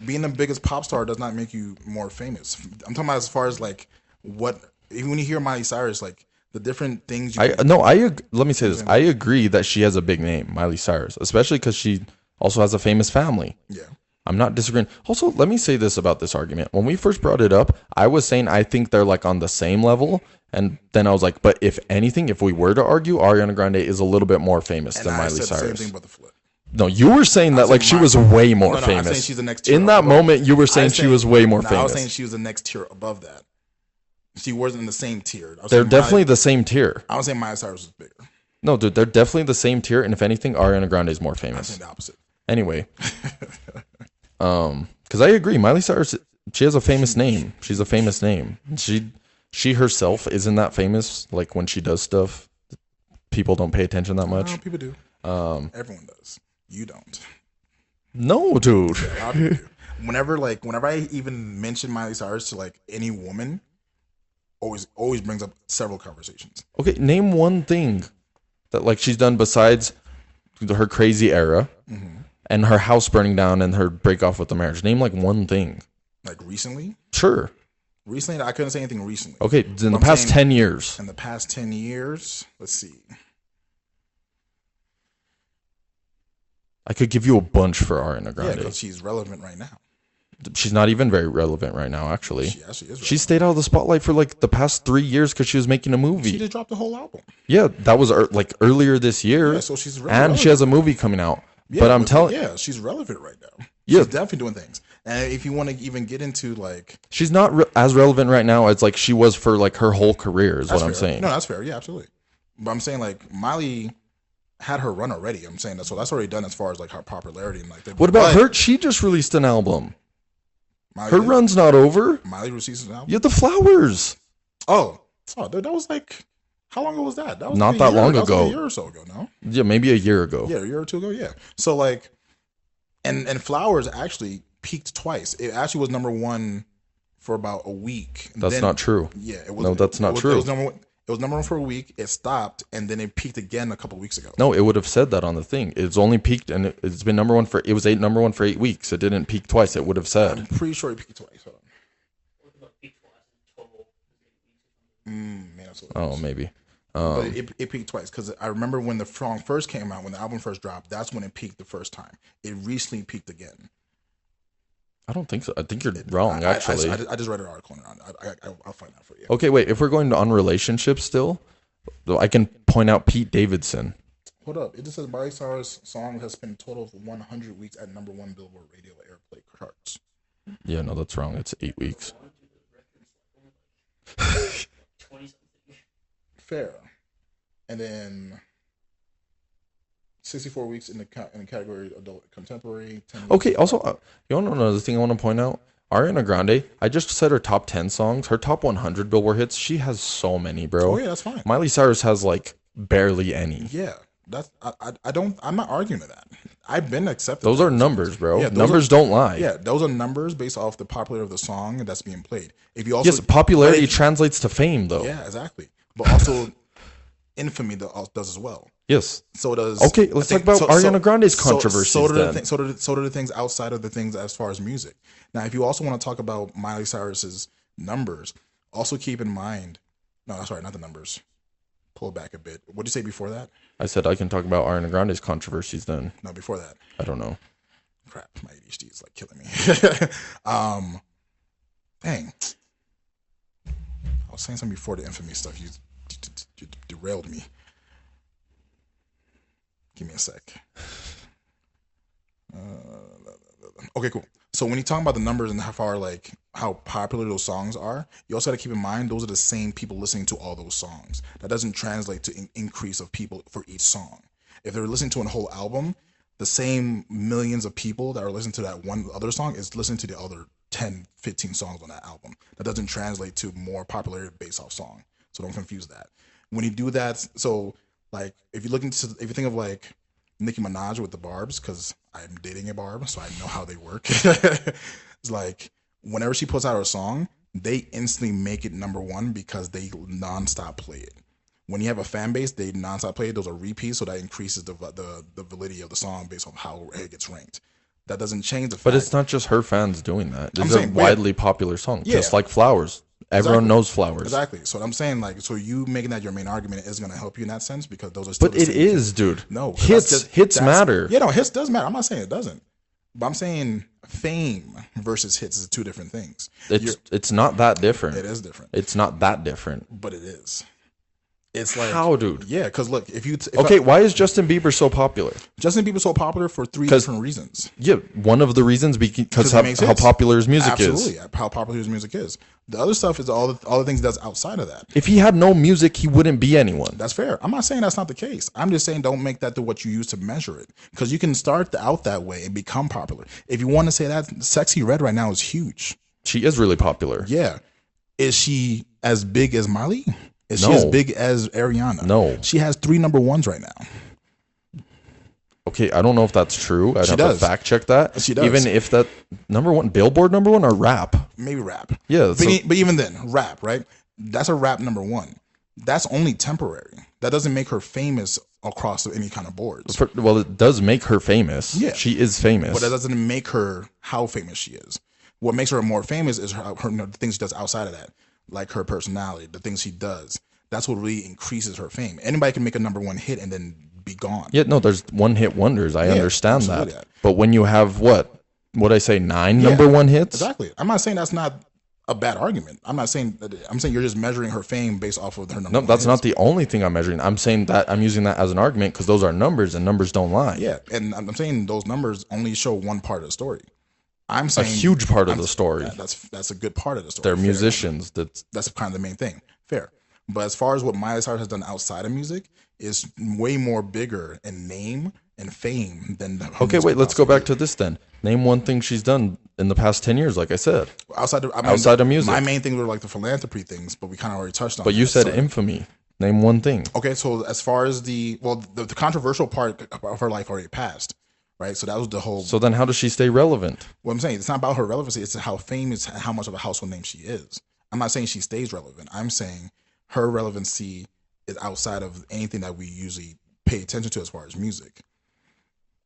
Being the biggest pop star does not make you more famous. I'm talking about as far as like when you hear Miley Cyrus, like the different things. Let me say this. I agree that she has a big name, Miley Cyrus, especially because she also has a famous family. Yeah. I'm not disagreeing. Also, let me say this about this argument. When we first brought it up, I was saying I think they're like on the same level. And then I was like, but if anything, if we were to argue, Ariana Grande is a little bit more famous than Miley Cyrus. The same thing about the flip. No, you were saying that like she was way more famous. I'm saying she's the next tier in that moment, you were saying she was way more famous. I was saying she was the next tier above that. She wasn't in the same tier. They're definitely the same tier. I was saying Miley Cyrus was bigger. No, dude, they're definitely the same tier. And if anything, Ariana Grande is more famous. I'm saying the opposite. Anyway, because I agree, Miley Cyrus, she has a famous name. She's a famous name. She herself isn't that famous. Like when she does stuff, people don't pay attention that much. No, people do. Everyone does. You don't. No, dude. Yeah, a lot of people do. Whenever I even mention Miley Cyrus to like any woman, always brings up several conversations. Okay, name one thing that like she's done besides her crazy era and her house burning down and her break off with the marriage. Name like one thing. Like recently? Sure. Recently, I couldn't say anything recently. Okay, in the past 10 years. In the past 10 years, let's see. I could give you a bunch for Ariana Grande. Yeah, because she's relevant right now. She's not even very relevant right now, actually. She actually is relevant. She stayed out of the spotlight for like the past 3 years because she was making a movie. She just dropped a whole album. Yeah, that was like earlier this year. Yeah, so she's really and relevant. she has a movie coming out. Yeah, but I'm telling yeah, she's relevant right now. Yeah. She's definitely doing things. And if you want to even get into like, she's not as relevant right now as like she was for like her whole career. Is what I'm saying. No, that's fair. Yeah, absolutely. But I'm saying like Miley had her run already. I'm saying that, so that's already done as far as like her popularity and like. What about her? She just released an album. Miley her run's not over. Miley released an album. Yeah, the Flowers. Oh, that was like. How long ago was that? That was not that long ago. That was like a year or so ago. No. Yeah, maybe a year ago. Yeah, a year or two ago. Yeah. So like, and Flowers actually peaked twice. It actually was number one for about a week. That's not true. Yeah, it was. No, that's not true. It was number one for a week. It stopped, and then it peaked again a couple weeks ago. No, it would have said that on the thing. It's only peaked, and it's been number one for. It was number one for 8 weeks. It didn't peak twice. It would have said. I'm pretty sure it peaked twice. Hold on. Oh, maybe. But it peaked twice because I remember when the song first came out, when the album first dropped. That's when it peaked the first time. It recently peaked again. I don't think so. I think you're wrong, actually. I just read an article on it. I'll find out for you. Okay, wait. If we're going on relationships still, I can point out Pete Davidson. Hold up. It just says Miley Cyrus' song has spent a total of 100 weeks at number one Billboard radio airplay charts. Yeah, no, that's wrong. It's 8 weeks. Fair. And then 64 weeks in the category adult contemporary. Okay, also, you want to know another thing I want to point out? Ariana Grande, I just said her top 10 songs. Her top 100 Billboard hits, she has so many, bro. Oh, yeah, that's fine. Miley Cyrus has, like, barely any. Yeah, I'm not arguing to that. I've been accepted. Those are numbers, bro. Yeah, numbers don't lie. Yeah, those are numbers based off the popularity of the song that's being played. If you also, yes, popularity translates to fame, though. Yeah, exactly. But also, infamy does as well. Yes. So does. Okay, let's talk about Ariana Grande's controversies. So do the things outside of the things as far as music. Now, if you also want to talk about Miley Cyrus's numbers, also keep in mind. No, sorry, not the numbers. Pull it back a bit. What did you say before that? I said I can talk about Ariana Grande's controversies then. No, before that. I don't know. Crap, my ADHD is like killing me. Dang. I was saying something before the infamy stuff. You derailed me. Give me a sec. Okay, cool. So when you talk about the numbers and how popular those songs are, you also got to keep in mind those are the same people listening to all those songs. That doesn't translate to an increase of people for each song. If they're listening to a whole album, the same millions of people that are listening to that one other song is listening to the other 10, 15 songs on that album. That doesn't translate to more popularity based off song. So don't confuse that. When you do that, so like if you think of like Nicki Minaj with the barbs, because I'm dating a barb, so I know how they work. It's like whenever she puts out a song, they instantly make it number one because they nonstop play it. When you have a fan base, they nonstop play it. Those are repeats, so that increases the validity of the song based on how it gets ranked. That doesn't change the fact. But it's not just her fans doing that. It's a widely popular song, just like Flowers. Everyone knows Flowers. Exactly. So what I'm saying, like, so you making that your main argument is going to help you in that sense because those are still. But it is, dude. No, hits matter. Yeah, no, hits does matter. I'm not saying it doesn't, but I'm saying fame versus hits is two different things. It's not that different. It is different. It's not that different. But it is. It's like how, dude? Yeah, because look, why is Justin Bieber so popular? Justin Bieber's so popular for three different reasons. Yeah, one of the reasons because how popular his music is. Absolutely, how popular his music is. The other stuff is all the things that's outside of that. If he had no music, he wouldn't be anyone. That's fair. I'm not saying that's not the case. I'm just saying don't make that what you use to measure it, because you can start out that way and become popular. If you want to say that, Sexy Red right now is huge. She is really popular. Yeah. Is she as big as Miley? Is she as big as Ariana? No. She has 3 number ones right now. Okay, I don't know if that's true. I'd have to fact check that. She does. Even if that Billboard number one or rap? Maybe rap. Yeah. But even then, rap, right? That's a rap number one. That's only temporary. That doesn't make her famous across any kind of boards. Well, it does make her famous. Yeah. She is famous. But that doesn't make her how famous she is. What makes her more famous is her the things she does outside of that. Like her personality, the things she does. That's what really increases her fame. Anybody can make a number one hit and then be gone. Yeah, no, there's one hit wonders. I understand that. But when you have what'd I say, 9 number one hits? Exactly. I'm not saying that's not a bad argument. I'm saying you're just measuring her fame based off of her number one. No, that's not the only thing I'm measuring. I'm saying that I'm using that as an argument because those are numbers and numbers don't lie. Yeah, and I'm saying those numbers only show one part of the story. I'm saying a huge part of the story. That's a good part of the story. They're musicians. That's kind of the main thing. Fair. But as far as what Miley Cyrus has done outside of music, is way more bigger in name and fame than the Okay, wait, let's go back to this then. Name one thing she's done in the past 10 years, like I said. Outside of music. My main things were like the philanthropy things, but we kind of already touched on. But you said infamy. Name one thing. Okay, so as far as the controversial part of her life already passed, right? So that was the whole. So then how does she stay relevant? What I'm saying, it's not about her relevancy, it's how famous, how much of a household name she is. I'm not saying she stays relevant. I'm saying her relevancy is outside of anything that we usually pay attention to as far as music.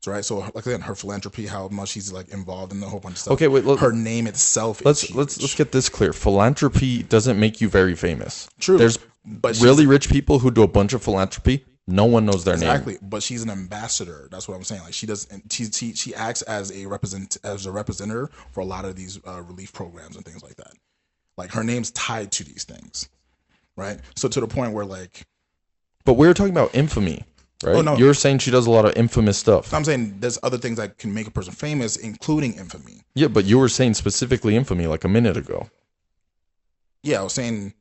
So, right, so like again, her philanthropy, how much she's like involved in a whole bunch of stuff. Okay, wait, her name itself. Let's get this clear. Philanthropy doesn't make you very famous. True. There's really rich people who do a bunch of philanthropy. No one knows their name. Exactly, but she's an ambassador. That's what I'm saying. Like she does, she acts as a representative for a lot of these relief programs and things like that. Like her name's tied to these things, right? So to the point where like, but we're talking about infamy, right? Oh, no. You're saying she does a lot of infamous stuff. I'm saying there's other things that can make a person famous, including infamy. Yeah, but you were saying specifically infamy like a minute ago. Yeah, I was saying.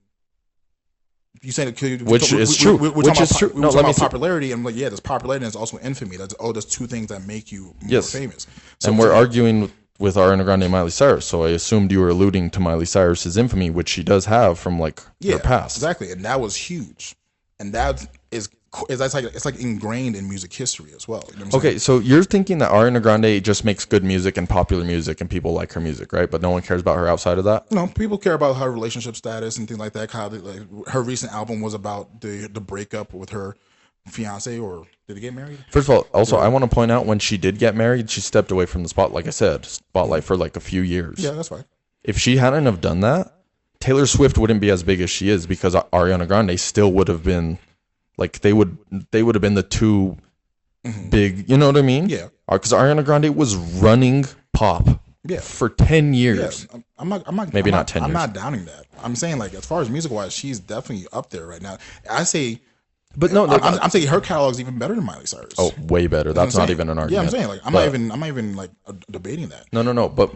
You said which is true. Which is true. No, let me popularity. And I'm like, yeah, there's popularity and there's also infamy. There's two things that make you more famous. So and we're arguing with Ariana Grande and Miley Cyrus. So I assumed you were alluding to Miley Cyrus's infamy, which she does have from like her past. Exactly, and that was huge, and that is it's like ingrained in music history as well. You know what I'm saying? So you're thinking that Ariana Grande just makes good music and popular music, and people like her music, right? But no one cares about her outside of that. No, people care about her relationship status and things like that. How her recent album was about the breakup with her fiance, or did they get married? First of all, also I want to point out when she did get married, she stepped away from the spotlight. Like I said, spotlight for like a few years. Yeah, that's fine. If she hadn't have done that, Taylor Swift wouldn't be as big as she is because Ariana Grande still would have been. Like they would have been the two big, you know what I mean? Yeah. Because Ariana Grande was running pop for 10 years. Yeah. I'm not 10 years. I'm not downing that. I'm saying like as far as music wise, she's definitely up there right now. I say, but no, I'm saying her catalog is even better than Miley Cyrus. Oh, way better. That's not even an argument. Yeah, I'm saying like I'm not even like debating that. No. But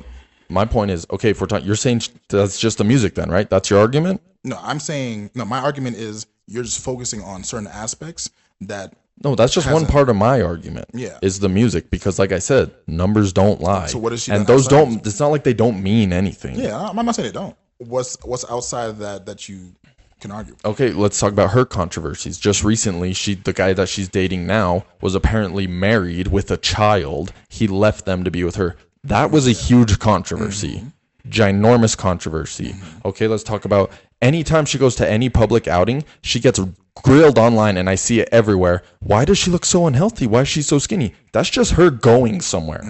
my point is, okay, if we're talking, you're saying that's just the music then, right? That's your argument? No, I'm saying no. My argument is. You're just focusing on certain aspects that. No, that's just one part of my argument. Yeah, is the music because, like I said, numbers don't lie. So what is she? And those don't. It's not like they don't mean anything. Yeah, I'm not saying they don't. What's outside of that you can argue? Okay, let's talk about her controversies. Just recently, the guy that she's dating now was apparently married with a child. He left them to be with her. That was a huge controversy. Ginormous controversy. Okay, let's talk about anytime she goes to any public outing, she gets grilled online and I see it everywhere. Why does she look so unhealthy? Why is she so skinny? That's just her going somewhere.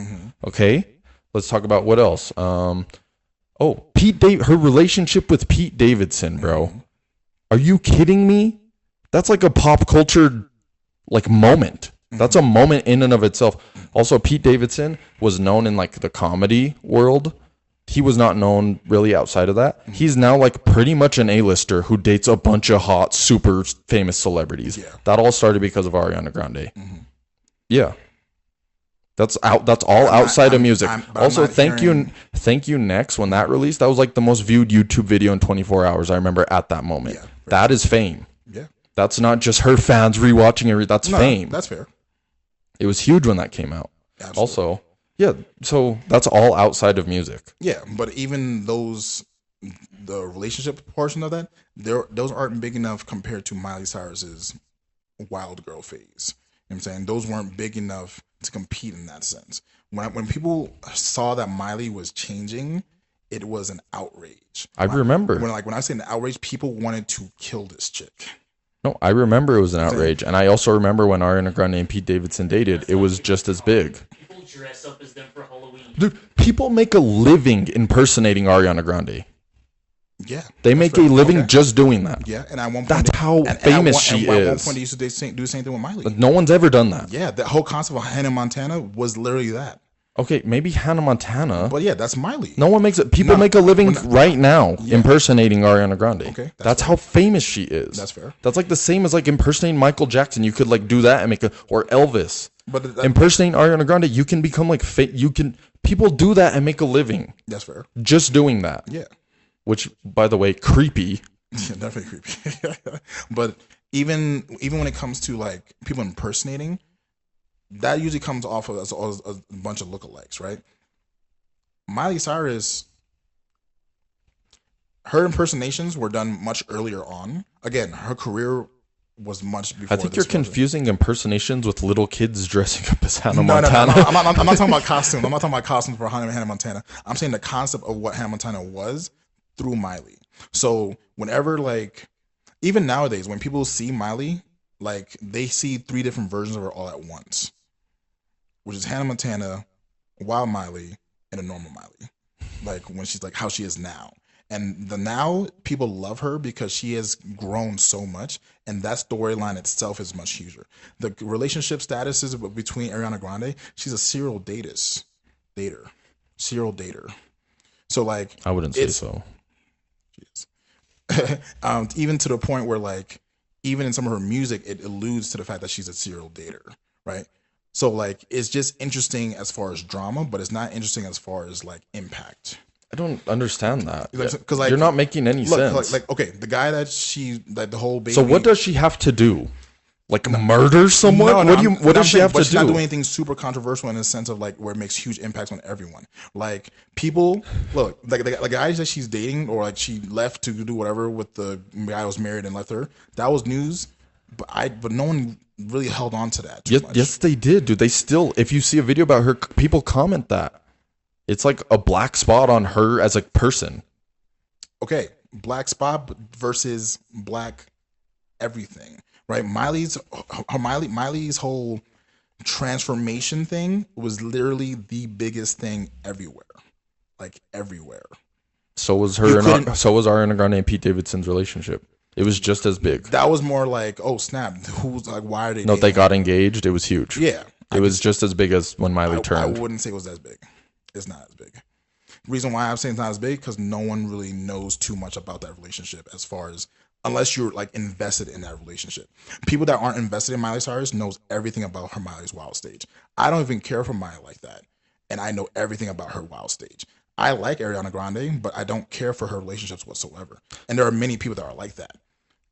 Okay, let's talk about what else. Her relationship with Pete Davidson, bro. Are you kidding me? That's like a pop culture like moment. That's a moment in and of itself. Also, Pete Davidson was known in like the comedy world. He was not known really outside of that. He's now like pretty much an A-lister who dates a bunch of hot, super famous celebrities. Yeah. That all started because of Ariana Grande. Yeah. That's all outside of music. Also, thank you Next. When that released, that was like the most viewed YouTube video in 24 hours. I remember at that moment. Yeah, that is fame. Yeah. That's not just her fans rewatching it. That's fame. That's fair. It was huge when that came out. Absolutely. Also, yeah, so that's all outside of music. Yeah, but even the relationship portion of that, those aren't big enough compared to Miley Cyrus's Wild Girl phase. You know what I'm saying? Those weren't big enough to compete in that sense. When people saw that Miley was changing, it was an outrage. I remember. When I say an outrage, people wanted to kill this chick. No, I remember it was an outrage. And I also remember when Ariana Grande and Pete Davidson dated, it was just as big. People dress up as them for Halloween. Dude, people make a living impersonating Ariana Grande. Yeah. They make a living just doing that. Yeah, and at one point... That's how famous she is. At one point, they used to do the same thing with Miley. But no one's ever done that. Yeah, the whole concept of Hannah Montana was literally that. Okay, maybe Hannah Montana. But yeah, that's Miley. No one makes it. People make a living right now impersonating Ariana Grande. Okay, that's how famous she is. That's fair. That's like the same as like impersonating Michael Jackson. You could like do that and or Elvis. But impersonating Ariana Grande, you can become like people do that and make a living. That's fair. Just doing that. Yeah. Which, by the way, creepy. Yeah, definitely creepy. But even when it comes to like people impersonating, that usually comes off of as a bunch of lookalikes, right? Miley Cyrus, her impersonations were done much earlier on. Again, her career was much before. I think you're confusing impersonations with little kids dressing up as Hannah Montana. No. I'm not talking about costumes. I'm not talking about costumes for Hannah Montana. I'm saying the concept of what Hannah Montana was through Miley. So whenever, like, even nowadays, when people see Miley, like, they see 3 different versions of her all at once, which is Hannah Montana, Wild Miley, and a normal Miley. Like, when she's like how she is now. And now people love her because she has grown so much, and that storyline itself is much huger. The relationship statuses between Ariana Grande, she's a serial dater. So, like, I wouldn't say so. Even to the point where, like, even in some of her music, it alludes to the fact that she's a serial dater, right? So, like, it's just interesting as far as drama, but it's not interesting as far as, like, impact. I don't understand that. Because, like, you're not making any sense. Like, okay, the guy that she, like, the whole baby. So what does she have to do? Like, murder someone? What does she have to do? She's not doing anything super controversial in the sense of, like, where it makes huge impacts on everyone. Like, people, look, like, the guys that she's dating, or, like, she left to do whatever with the guy who was married and left her, that was news, but no one really held on to that too much. Yes, they did, dude. They still, if you see a video about her, people comment that. It's like a black spot on her as a person. Okay, black spot versus black everything, right? Miley's whole transformation thing was literally the biggest thing everywhere, like everywhere. So was Ariana Grande and Pete Davidson's relationship. It was just as big. That was more like, oh snap, who's like, why are they? No, they got engaged. It was huge. Yeah, it was just as big as when Miley turned. I wouldn't say it was as big. It's not as big. Reason why I'm saying it's not as big, because no one really knows too much about that relationship, as far as, unless you're, like, invested in that relationship. People that aren't invested in Miley Cyrus knows everything about her Miley's wild stage. I don't even care for Miley like that, and I know everything about her wild stage. I like Ariana Grande, but I don't care for her relationships whatsoever. And there are many people that are like that.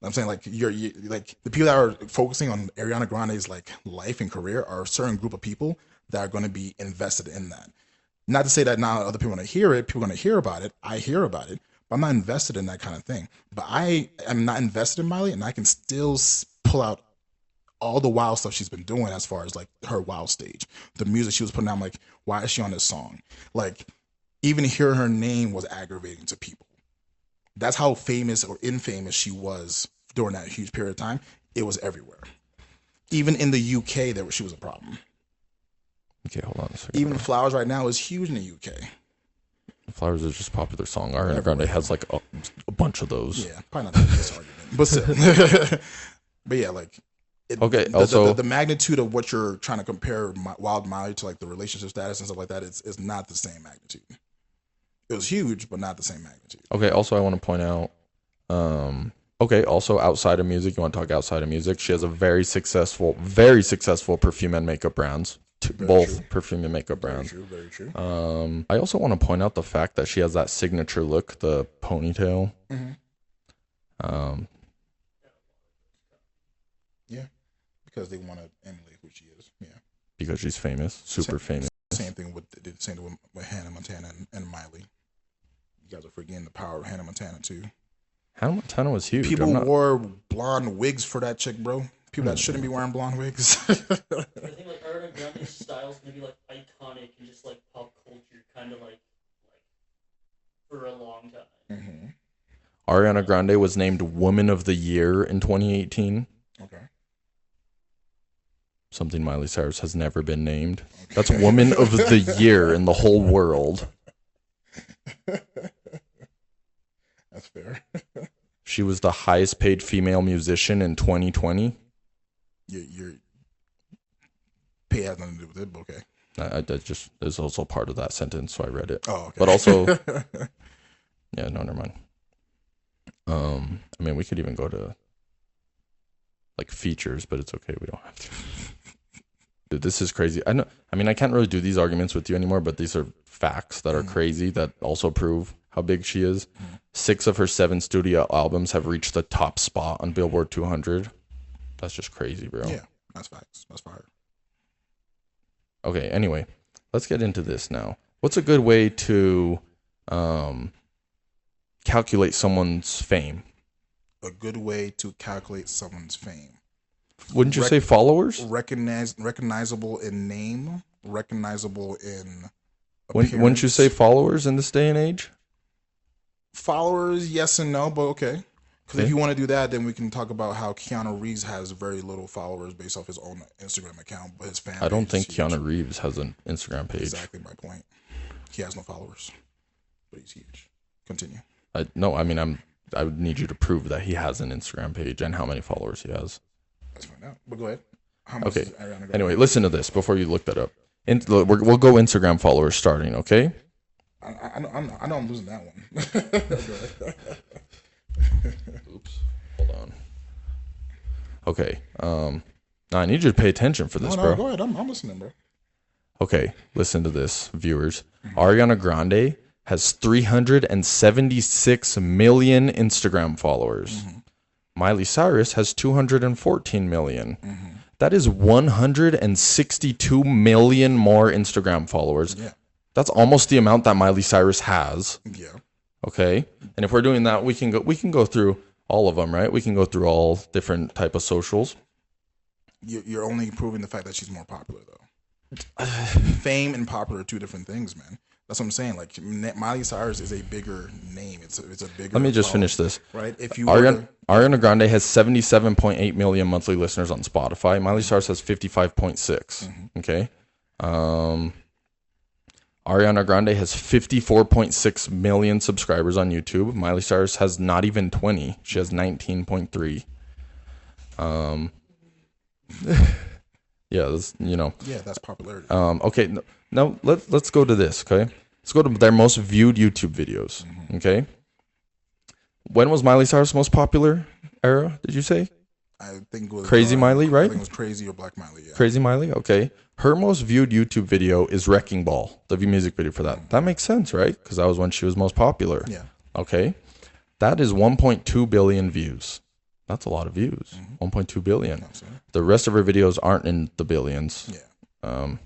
I'm saying, like, like, the people that are focusing on Ariana Grande's, like, life and career are a certain group of people that are going to be invested in that. Not to say that not other people want to hear it. People are going to hear about it. I hear about it, but I'm not invested in that kind of thing. But I am not invested in Miley, and I can still pull out all the wild stuff she's been doing as far as, like, her wild stage. The music she was putting out, I'm like, why is she on this song? Like, even hearing her name was aggravating to people. That's how famous or infamous she was during that huge period of time. It was everywhere. Even in the UK, she was a problem. Okay, hold on a second. Even Flowers right now is huge in the UK. Flowers is just a popular song. Ariana Grande has, like, a bunch of those. Yeah, probably not the biggest argument, but still. But yeah, like, also the magnitude of what you're trying to compare Wild Miley to, like, the relationship status and stuff like that, is not the same magnitude. It was huge, but not the same magnitude. Okay, also I want to point out, also outside of music, you want to talk outside of music, she has a very successful perfume and makeup brands. Both perfume and makeup brands. Very true. I also want to point out the fact that she has that signature look, the ponytail. Mm-hmm. Yeah, because they want to emulate who she is. Yeah, because she's famous, super famous. Same thing with Hannah Montana and Miley. You guys are forgetting the power of Hannah Montana too. Hannah Montana was huge. People wore blonde wigs for that chick, bro. People that shouldn't be wearing blonde wigs. I think, like, Ariana Grande's style is gonna be, like, iconic and just, like, pop culture, kind of like for a long time. Mm-hmm. Ariana Grande was named Woman of the Year in 2018. Okay. Something Miley Cyrus has never been named. Okay. That's Woman of the Year in the whole world. That's fair. She was the highest paid female musician in 2020. Your pay has nothing to do with it, but okay. That just is also part of that sentence, so I read it. Oh, okay. But also, yeah, no, never mind. I mean, we could even go to, like, features, but it's okay. We don't have to. Dude, this is crazy. I mean, I can't really do these arguments with you anymore, but these are facts that are crazy that also prove how big she is. 6 of her 7 studio albums have reached the top spot on Billboard 200. That's just crazy, bro. Yeah, that's facts. That's fire. Okay, anyway, let's get into this now. What's a good way to calculate someone's fame? A good way to calculate someone's fame. Wouldn't you say followers? Recognizable in name, recognizable in appearance. Wouldn't you say followers in this day and age? Followers, yes and no, but okay. Because if you want to do that, then we can talk about how Keanu Reeves has very little followers based off his own Instagram account, but his fan. I don't think Keanu Reeves has an Instagram page. Exactly my point. He has no followers, but he's huge. Continue. I would need you to prove that he has an Instagram page and how many followers he has. Let's find out. But go ahead. How much is Ariana Grande? Anyway, listen to this before you look that up. We'll go Instagram followers starting, okay? I know I'm losing that one. Oops. Hold on. Okay. I need you to pay attention for this, bro. Go ahead. I'm listening, bro. Okay, listen to this, viewers. Ariana Grande has 376 million Instagram followers. Miley Cyrus has 214 million. That is 162 million more Instagram followers. Yeah. That's almost the amount that Miley Cyrus has. Yeah. Okay. And if we're doing that, we can go through all of them, right? We can go through all different type of socials. You're only proving the fact that she's more popular, though. Fame and popular are two different things, man. That's what I'm saying. Like Miley Cyrus is a bigger name. It's a bigger. Let me just finish this. Right. If you Ariana Grande has 77.8 million monthly listeners on Spotify. Miley Cyrus has 55.6. Okay. Ariana Grande has 54.6 million subscribers on YouTube. Miley Cyrus has not even 20. She has 19.3. Yeah, Yeah, that's popularity. Okay, now let's go to this, okay? Let's go to their most viewed YouTube videos, okay? When was Miley Cyrus' most popular era, did you say? I think it was Crazy Miley, right? I think it was Crazy or Black Miley, yeah. Crazy Miley, okay. Her most viewed YouTube video is Wrecking Ball, the music video for that. That makes sense, right? Because that was when she was most popular. Yeah. Okay. That is 1.2 billion views. That's a lot of views. 1.2 billion. The rest of her videos aren't in the billions. Yeah.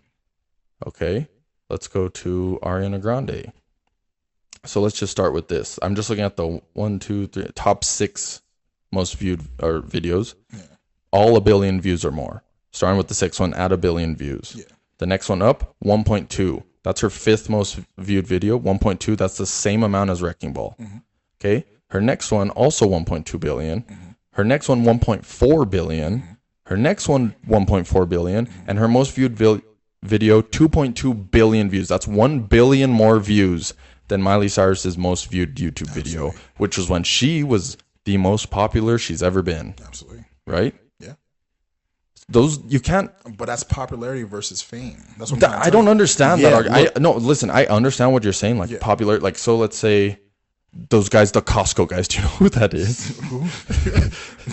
Okay. Let's go to Ariana Grande. So let's just start with this. I'm just looking at the 1, 2, 3 top 6 most viewed videos. Yeah. All 1 billion views or more. Starting with the 6th one at 1 billion views. Yeah. The next one up, 1.2. That's her 5th most viewed video. 1.2. That's the same amount as Wrecking Ball. Okay. Her next one also 1.2 billion. Her next one 1.4 billion. Her next one 1.4 billion. And her most viewed video 2.2 billion views. That's 1 billion more views than Miley Cyrus's most viewed YouTube video, which was when she was the most popular she's ever been. Absolutely. Right? Yeah. Those you can't. But that's popularity versus fame. That's what I don't understand that argument. No, listen. I understand what you're saying. Like popular. Like so. Let's say those guys, the Costco guys. Do you know who that is? Who?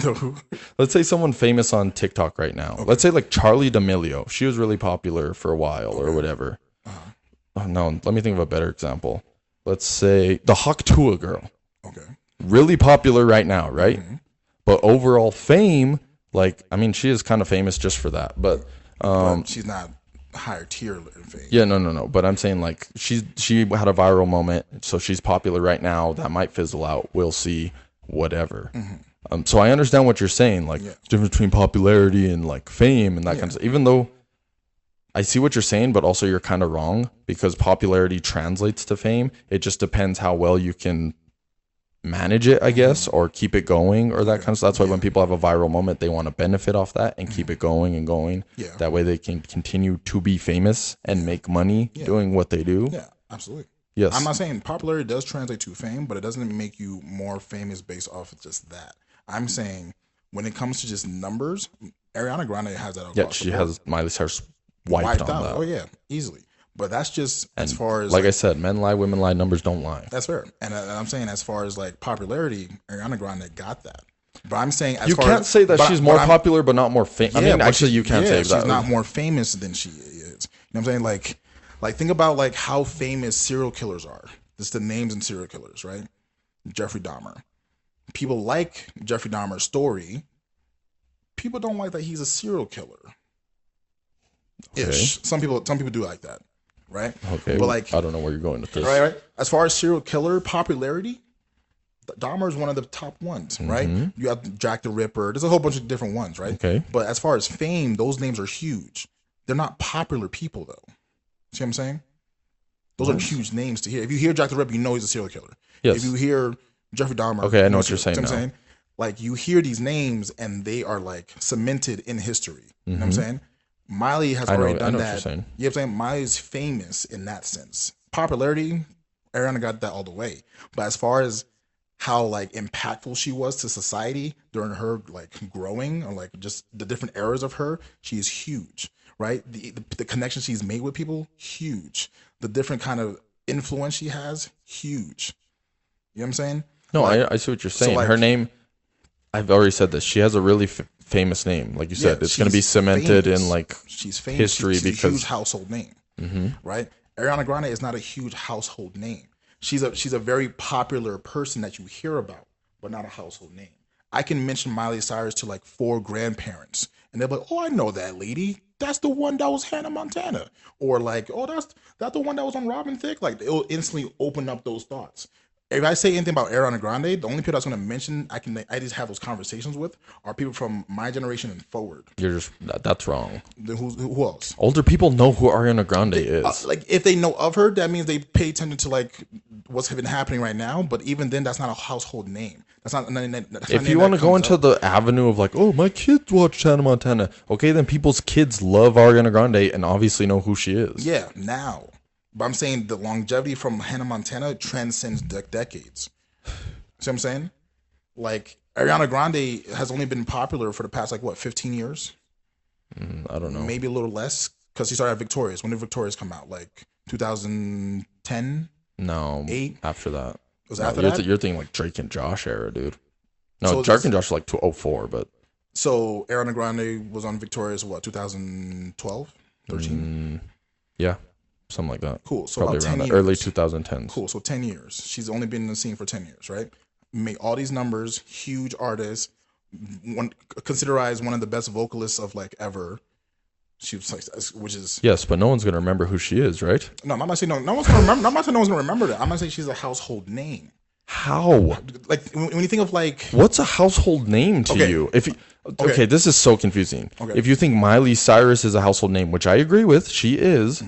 No, who? Let's say someone famous on TikTok right now. Okay. Let's say like Charli D'Amelio. She was really popular for a while or whatever. Oh, no, let me think of a better example. Let's say the Haktua girl. Okay. Really popular right now, right? But overall fame, like, I mean, she is kind of famous just for that. But she's not higher tier in fame. Yeah, no. But I'm saying, like, she had a viral moment, so she's popular right now. That might fizzle out. We'll see, whatever. So I understand what you're saying, like, difference between popularity and, like, fame and that kind of stuff. Even though I see what you're saying, but also you're kind of wrong because popularity translates to fame. It just depends how well you can manage it, I guess, or keep it going or that kind of stuff. That's why when people have a viral moment, they want to benefit off that and keep it going and going. Yeah. That way they can continue to be famous and make money doing what they do. Yeah, absolutely. Yes. I'm not saying popularity does translate to fame, but it doesn't make you more famous based off of just that. I'm saying when it comes to just numbers, Ariana Grande has that. Yeah, she has Miley Cyrus wiped on out. That. Oh yeah, easily. But that's just as far as like I said, men lie, women lie, numbers don't lie. That's fair. And I'm saying as far as like popularity, Ariana Grande got that. But I'm saying as you far can't as, say that she's more popular but not more famous. Yeah, I mean, actually, you can't say that. She's not more famous than she is. You know what I'm saying? Like think about like how famous serial killers are. This is the names and serial killers, right? Jeffrey Dahmer. People like Jeffrey Dahmer's story. People don't like that he's a serial killer. Okay. Ish. Some people do like that, right? Okay. But like, I don't know where you're going with this. Right. As far as serial killer popularity, Dahmer is one of the top ones, right? You have Jack the Ripper. There's a whole bunch of different ones, right? Okay. But as far as fame, those names are huge. They're not popular people, though. See what I'm saying? Those are huge names to hear. If you hear Jack the Ripper, you know he's a serial killer. Yes. If you hear Jeffrey Dahmer, okay, I know what you're saying now. Like, you hear these names and they are like cemented in history. You know what I'm saying? Miley has already done that. You know what I'm saying? Miley's famous in that sense. Popularity, Ariana got that all the way. But as far as how like impactful she was to society during her like growing, or like just the different eras of her, she is huge, right? The connection she's made with people, huge. The different kind of influence she has, huge. You know what I'm saying? No, like, I see what you're saying. So like, her name, I've already said this. She has a really famous name, like you said. It's going to be cemented in like history she's because a huge household name, right? Ariana Grande is not a huge household name. She's a very popular person that you hear about, but not a household name. I can mention Miley Cyrus to like 4 grandparents, and they're like, "Oh, I know that lady. That's the one that was Hannah Montana," or like, "Oh, that's the one that was on Robin Thicke." Like, it'll instantly open up those thoughts. If I say anything about Ariana Grande, the only people that's going to mention I just have those conversations with are people from my generation and forward. That's wrong. Who else? Older people know who Ariana Grande is. Like, if they know of her, that means they pay attention to like what's been happening right now. But even then, that's not a household name. That's not. If you want to go into the avenue of like, oh, my kids watch Hannah Montana, okay, then people's kids love Ariana Grande and obviously know who she is. Yeah, now. But I'm saying the longevity from Hannah Montana transcends decades. See what I'm saying? Like, Ariana Grande has only been popular for the past, like, what, 15 years? I don't know. Maybe a little less, because she started at Victorious. When did Victorious come out? Like, 2010? No. 8? After that. Was after that? You're thinking, like, Drake and Josh era, dude. No, So Drake and Josh were, like, 2004, but... So, Ariana Grande was on Victorious, what, 2012? 13? Yeah. Something like that. Cool. So probably about around 10 the years. Early 2010s. Cool. So 10 years. She's only been in the scene for 10 years, right? Make all these numbers, huge artist, considered as one of the best vocalists of like ever. She was like, which is yes, but no one's gonna remember who she is, right? No, I'm not saying no one's gonna remember. I'm not saying no one's gonna remember that. I'm not saying she's a household name. How? Like when you think of like, what's a household name to you? If you, okay, this is so confusing. Okay. If you think Miley Cyrus is a household name, which I agree with, she is.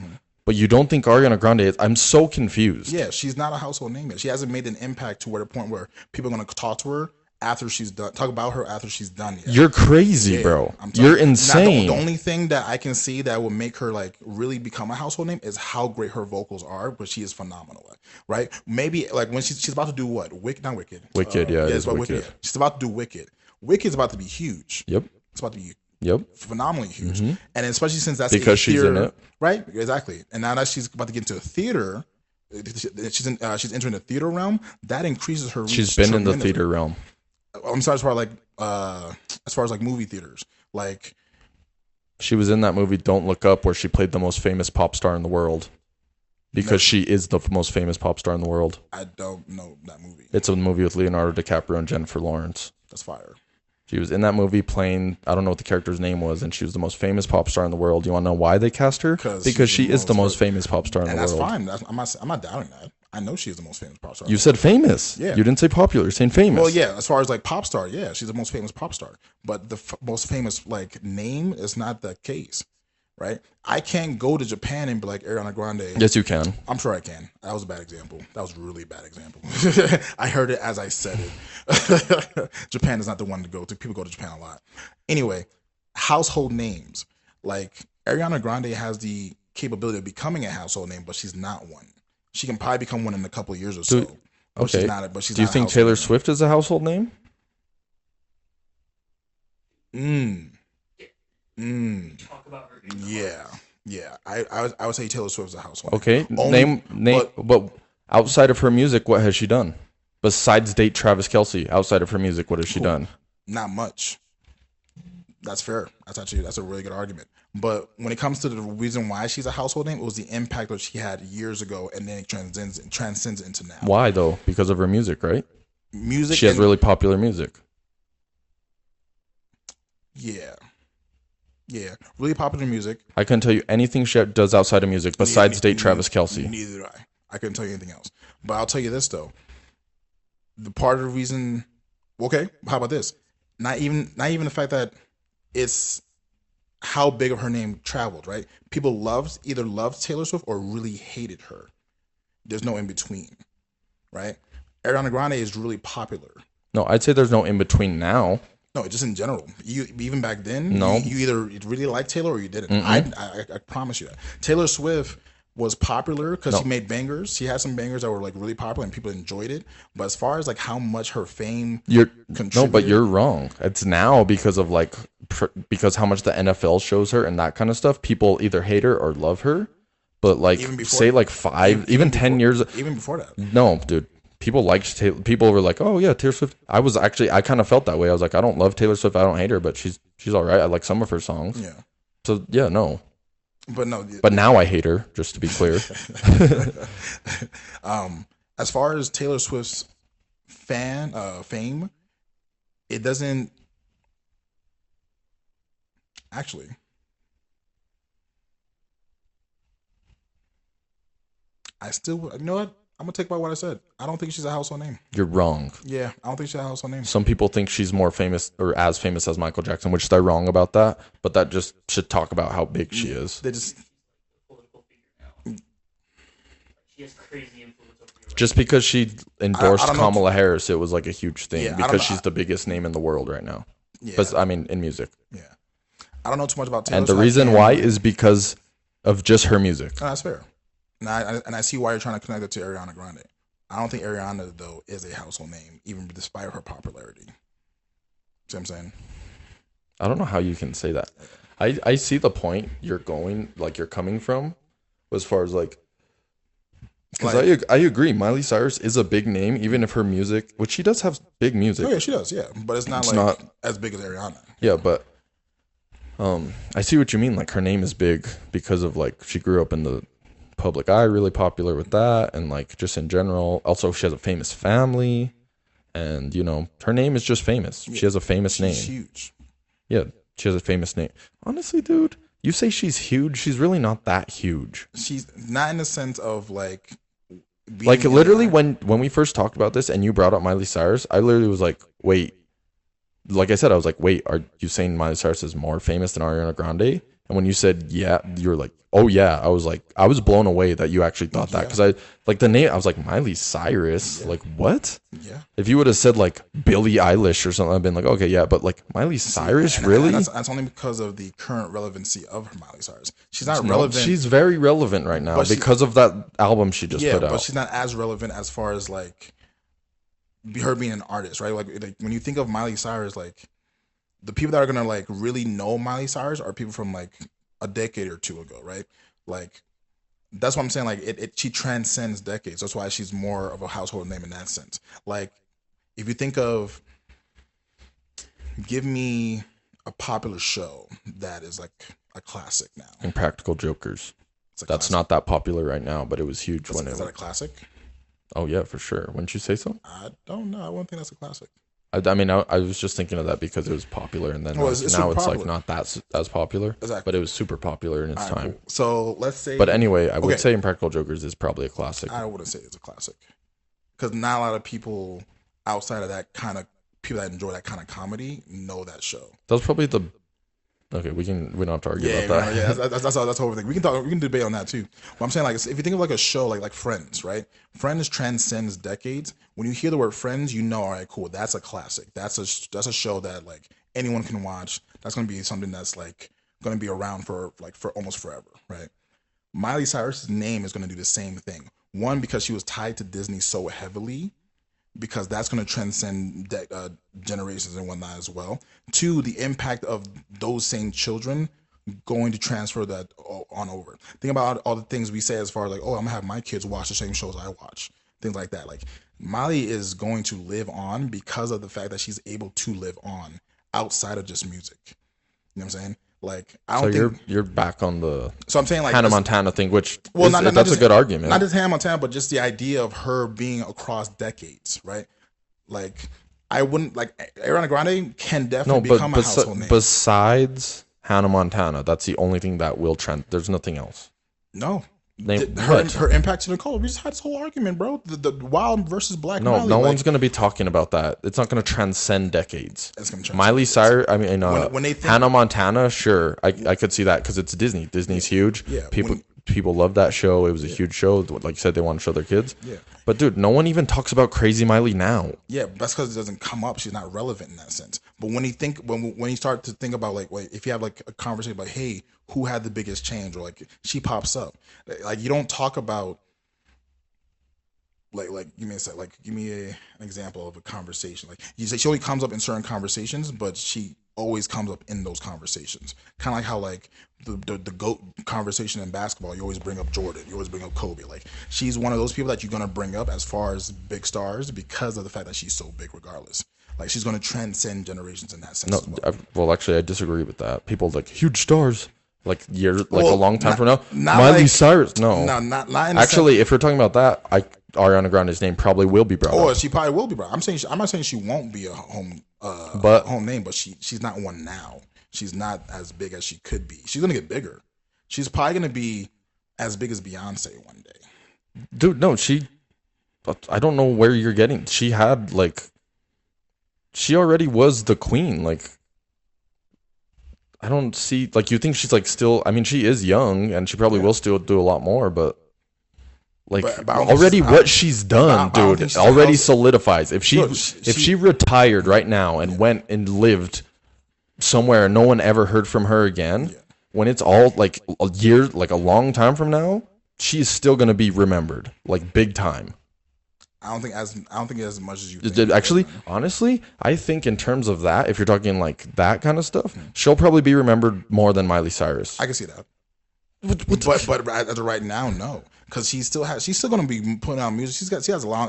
But you don't think Ariana Grande is? I'm so confused. Yeah, she's not a household name yet. She hasn't made an impact to where the point where people are going to talk to her after she's done, talk about her after she's done yet. You're crazy, bro. You're insane. The only thing that I can see that will make her like really become a household name is how great her vocals are, but she is phenomenal at, right? Maybe like when she's about to do what? Wicked. Yeah, it's about Wicked. She's about to do Wicked. Wicked's about to be huge. Yep. It's about to be phenomenally huge, and especially since that's because she's in it, right? Exactly. And now that she's about to get into a theater, she's entering the theater realm. That increases her reach. She's been in the theater realm. I'm sorry, as far as like movie theaters, like she was in that movie Don't Look Up, where she played the most famous pop star in the world. Because she is the most famous pop star in the world. I don't know that movie. It's a movie with Leonardo DiCaprio and Jennifer Lawrence. That's fire. She was in that movie playing, I don't know what the character's name was, and she was the most famous pop star in the world. You want to know why they cast her? Because she is the most famous pop star in the world. And that's fine. I'm not doubting that. I know she is the most famous pop star. You said famous. Yeah. You didn't say popular. You're saying famous. Well, yeah. As far as like pop star, yeah, she's the most famous pop star. But the most famous like name is not the case, right? I can't go to Japan and be like Ariana Grande. Yes, you can. I'm sure I can. That was a bad example. That was a really bad example. I heard it as I said it. Japan is not the one to go to. People go to Japan a lot. Anyway, household names. Like Ariana Grande has the capability of becoming a household name, but she's not one. She can probably become one in a couple of years or so. But okay. She's not. But she's. Do you think Taylor Swift is a household name? Talk about her. Yeah. I would say Taylor Swift is a household. Okay. Name. But outside of her music, what has she done? Besides date Travis Kelce, outside of her music, what has she done? Not much. That's fair. That's a really good argument. But when it comes to the reason why she's a household name, it was the impact that she had years ago, and then it transcends into now. Why though? Because of her music, right? Music. She has really popular music. Yeah. Yeah, really popular music. I couldn't tell you anything she does outside of music besides date Travis Kelce. Neither do I. I couldn't tell you anything else. But I'll tell you this though. The part of the reason, okay, how about this? Not even the fact that it's how big of her name traveled, right? People either loved Taylor Swift or really hated her. There's no in between, right? Ariana Grande is really popular. No, I'd say there's no in between now. No, just in general. You even back then, no, you either really liked Taylor or you didn't. I promise you that. Taylor Swift was popular because she made bangers. She had some bangers that were like really popular and people enjoyed it. But as far as like how much her fame contributed, no, but you're wrong. It's now because of like because how much the NFL shows her and that kind of stuff. People either hate her or love her. But like say like 10 years, even before that. No, dude. People liked people were like, oh yeah, Taylor Swift. I kind of felt that way. I was like, I don't love Taylor Swift. I don't hate her, but she's all right. I like some of her songs. Yeah. So yeah, no. But no. But now I hate her. Just to be clear. As far as Taylor Swift's fame, it doesn't actually. I still, you know what? I'm gonna take back what I said. I don't think she's a household name. You're wrong. Yeah, I don't think she's a household name. Some people think she's more famous or as famous as Michael Jackson, which they're wrong about that. But that just should talk about how big she is. They just she has crazy influence over you. Just because she endorsed Kamala Harris, it was like a huge thing because she's the biggest name in the world right now. Yeah, but I mean, in music. Yeah, I don't know too much about Taylor. And the reason why is because of just her music. Oh, that's fair. And I see why you're trying to connect it to Ariana Grande. I don't think Ariana, though, is a household name, even despite her popularity. See what I'm saying? I don't know how you can say that. I see the point you're coming from as far as like, because I agree. Miley Cyrus is a big name, even if her music, which she does have big music. Oh, yeah, she does, yeah. But it's not as big as Ariana. Yeah, but I see what you mean. Like, her name is big because of, like, she grew up in the public eye, really popular with that, and like just in general. Also, she has a famous family, and you know her name is just famous. Yeah, she has a famous name. She's huge. Yeah, she has a famous name. Honestly, dude, you say she's huge. She's really not that huge. She's not in the sense of like. Like literally, when we first talked about this, and you brought up Miley Cyrus, I literally was like, wait. Like I said, I was like, wait, are you saying Miley Cyrus is more famous than Ariana Grande? And when you said yeah, you were like, oh yeah. I was blown away that you actually thought that, because I like the name. I was like, Miley Cyrus, like what? Yeah. If you would have said like Billie Eilish or something, I'd been like, okay, yeah, but like Miley Cyrus, really? That's only because of the current relevancy of her Miley Cyrus. She's not relevant. She's very relevant right now because of that album she just put out. But she's not as relevant as far as like her being an artist, right? Like when you think of Miley Cyrus, like the people that are gonna like really know Miley Cyrus are people from like a decade or two ago, right? Like that's what I'm saying. Like she transcends decades. That's why she's more of a household name in that sense. Like if you think of, give me a popular show that is like a classic now. Impractical Jokers. That's not that popular right now, but it was huge when it was. Is that a classic? Oh yeah, for sure. Wouldn't you say so? I don't know. I wouldn't think that's a classic. I mean, I was just thinking of that because it was popular, and then now it's like not that as popular. Exactly. But it was super popular in its time. Cool. So let's say. But anyway, I would say Impractical Jokers is probably a classic. I wouldn't say it's a classic because not a lot of people outside of that kind of people that enjoy that kind of comedy know that show. That was probably the. Okay, we don't have to argue about that. Yeah, that's the whole thing. We can debate on that too. But I'm saying, like, if you think of like a show like Friends, right? Friends transcends decades. When you hear the word Friends, you know, all right, cool, that's a classic. That's a show that like anyone can watch. That's gonna be something that's like gonna be around for almost forever, right? Miley Cyrus's name is gonna do the same thing. One, because she was tied to Disney so heavily, because that's going to transcend generations and whatnot as well. Two, the impact of those same children going to transfer that on over. Think about all the things we say as far as like, oh, I'm going to have my kids watch the same shows I watch. Things like that. Like Miley is going to live on because of the fact that she's able to live on outside of just music. You know what I'm saying? Like I don't so think you're back on the so I'm saying like Hannah Montana thing, which not that's just, a good argument. Not just Hannah Montana, but just the idea of her being across decades, right? Like I wouldn't like Ariana Grande can definitely become a household name. Besides Hannah Montana, that's the only thing that will trend. There's nothing else. No. Her impact to Nicole. We just had this whole argument, bro. The Wild versus Black. No, Miley, no one's going to be talking about that. It's not going to transcend decades. It's going to Miley Cyrus. I mean, when they think, Hannah Montana. Sure, I could see that because it's Disney. Disney's huge. Yeah, people love that show. It was a huge show. Like you said, they want to show their kids. Yeah. But dude, no one even talks about Crazy Miley now. Yeah, that's because it doesn't come up. She's not relevant in that sense. But when you start to think about like, wait, if you have like a conversation about, hey, who had the biggest change, or like she pops up, like you don't talk about like give me an example of a conversation. Like you say, she only comes up in certain conversations, but she always comes up in those conversations. Kind of like how like the GOAT conversation in basketball, you always bring up Jordan, you always bring up Kobe. Like she's one of those people that you're gonna bring up as far as big stars because of the fact that she's so big, regardless. Like she's gonna transcend generations in that sense. No, as well, actually, I disagree with that. People like huge stars. Like a long time from now, Miley Cyrus. No, not actually. If we're talking about that, Ariana Grande's name probably will be brought up. She probably will be brought up. I'm not saying she won't be a home name, but she's not one now. She's not as big as she could be. She's gonna get bigger. She's probably gonna be as big as Beyonce one day. Dude, no, I don't know where you're getting. She already was the queen. Like. I don't see, like, you think she's, like, still, I mean, she is young, and she probably will still do a lot more, but, like, but already what she's done, dude, already solidifies. If she retired right now and went and lived somewhere and no one ever heard from her again, when it's all, like, a long time from now, she's still going to be remembered, like, big time. I don't think as much as you think. Actually, honestly, I think in terms of that, if you're talking like that kind of stuff, she'll probably be remembered more than Miley Cyrus. I can see that. But as of right now, no, because she's still going to be putting out music. She has a long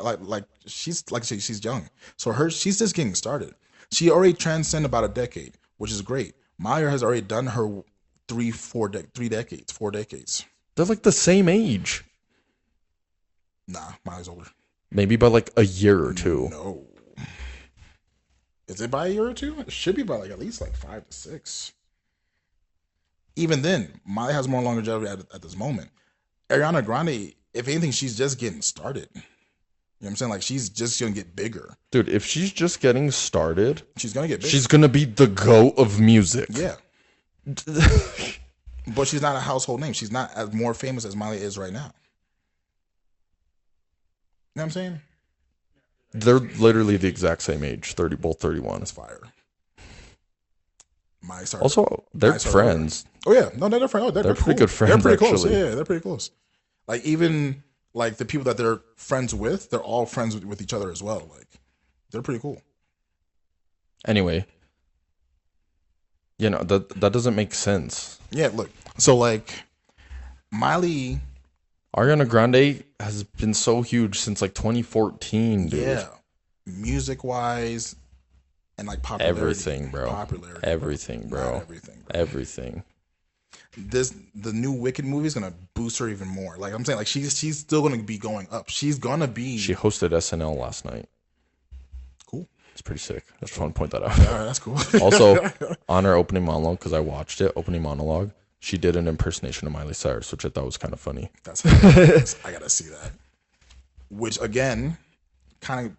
she's like I say, she's young, so she's just getting started. She already transcended about a decade, which is great. Miley has already done her 4 decades. They're like the same age. Nah, Miley's older. Maybe by like a year or two. No. Is it by a year or two? It should be by like at least like 5 to 6. Even then, Miley has more longevity at this moment. Ariana Grande, if anything, she's just getting started. You know what I'm saying? Like she's just gonna get bigger. Dude, if she's just getting started, she's gonna get bigger. She's gonna be the GOAT of music. Yeah. But she's not a household name. She's not as more famous as Miley is right now. You know what I'm saying? They're literally the exact same age, both 31. That's fire. Also, they're friends. Oh yeah, no, they're friends. Oh, they're pretty good friends. They're pretty actually. close. Yeah, they're pretty close. Like even like the people that they're friends with, they're all friends with each other as well. Like they're pretty cool. Anyway, that doesn't make sense. Yeah, look. So like Miley. Ariana Grande has been so huge since like 2014, dude. Yeah. Music wise and like popularity. Everything, bro. Everything, bro. Not everything, bro. Everything. The new Wicked movie is gonna boost her even more. Like I'm saying, like she's still gonna be going up. She's gonna be. She hosted SNL last night. Cool. It's pretty sick. I just want to point that out. All right, that's cool. Also, on her opening monologue, because I watched it, she did an impersonation of Miley Cyrus, which I thought was kind of funny. That's hilarious. I gotta see that. Which again, kind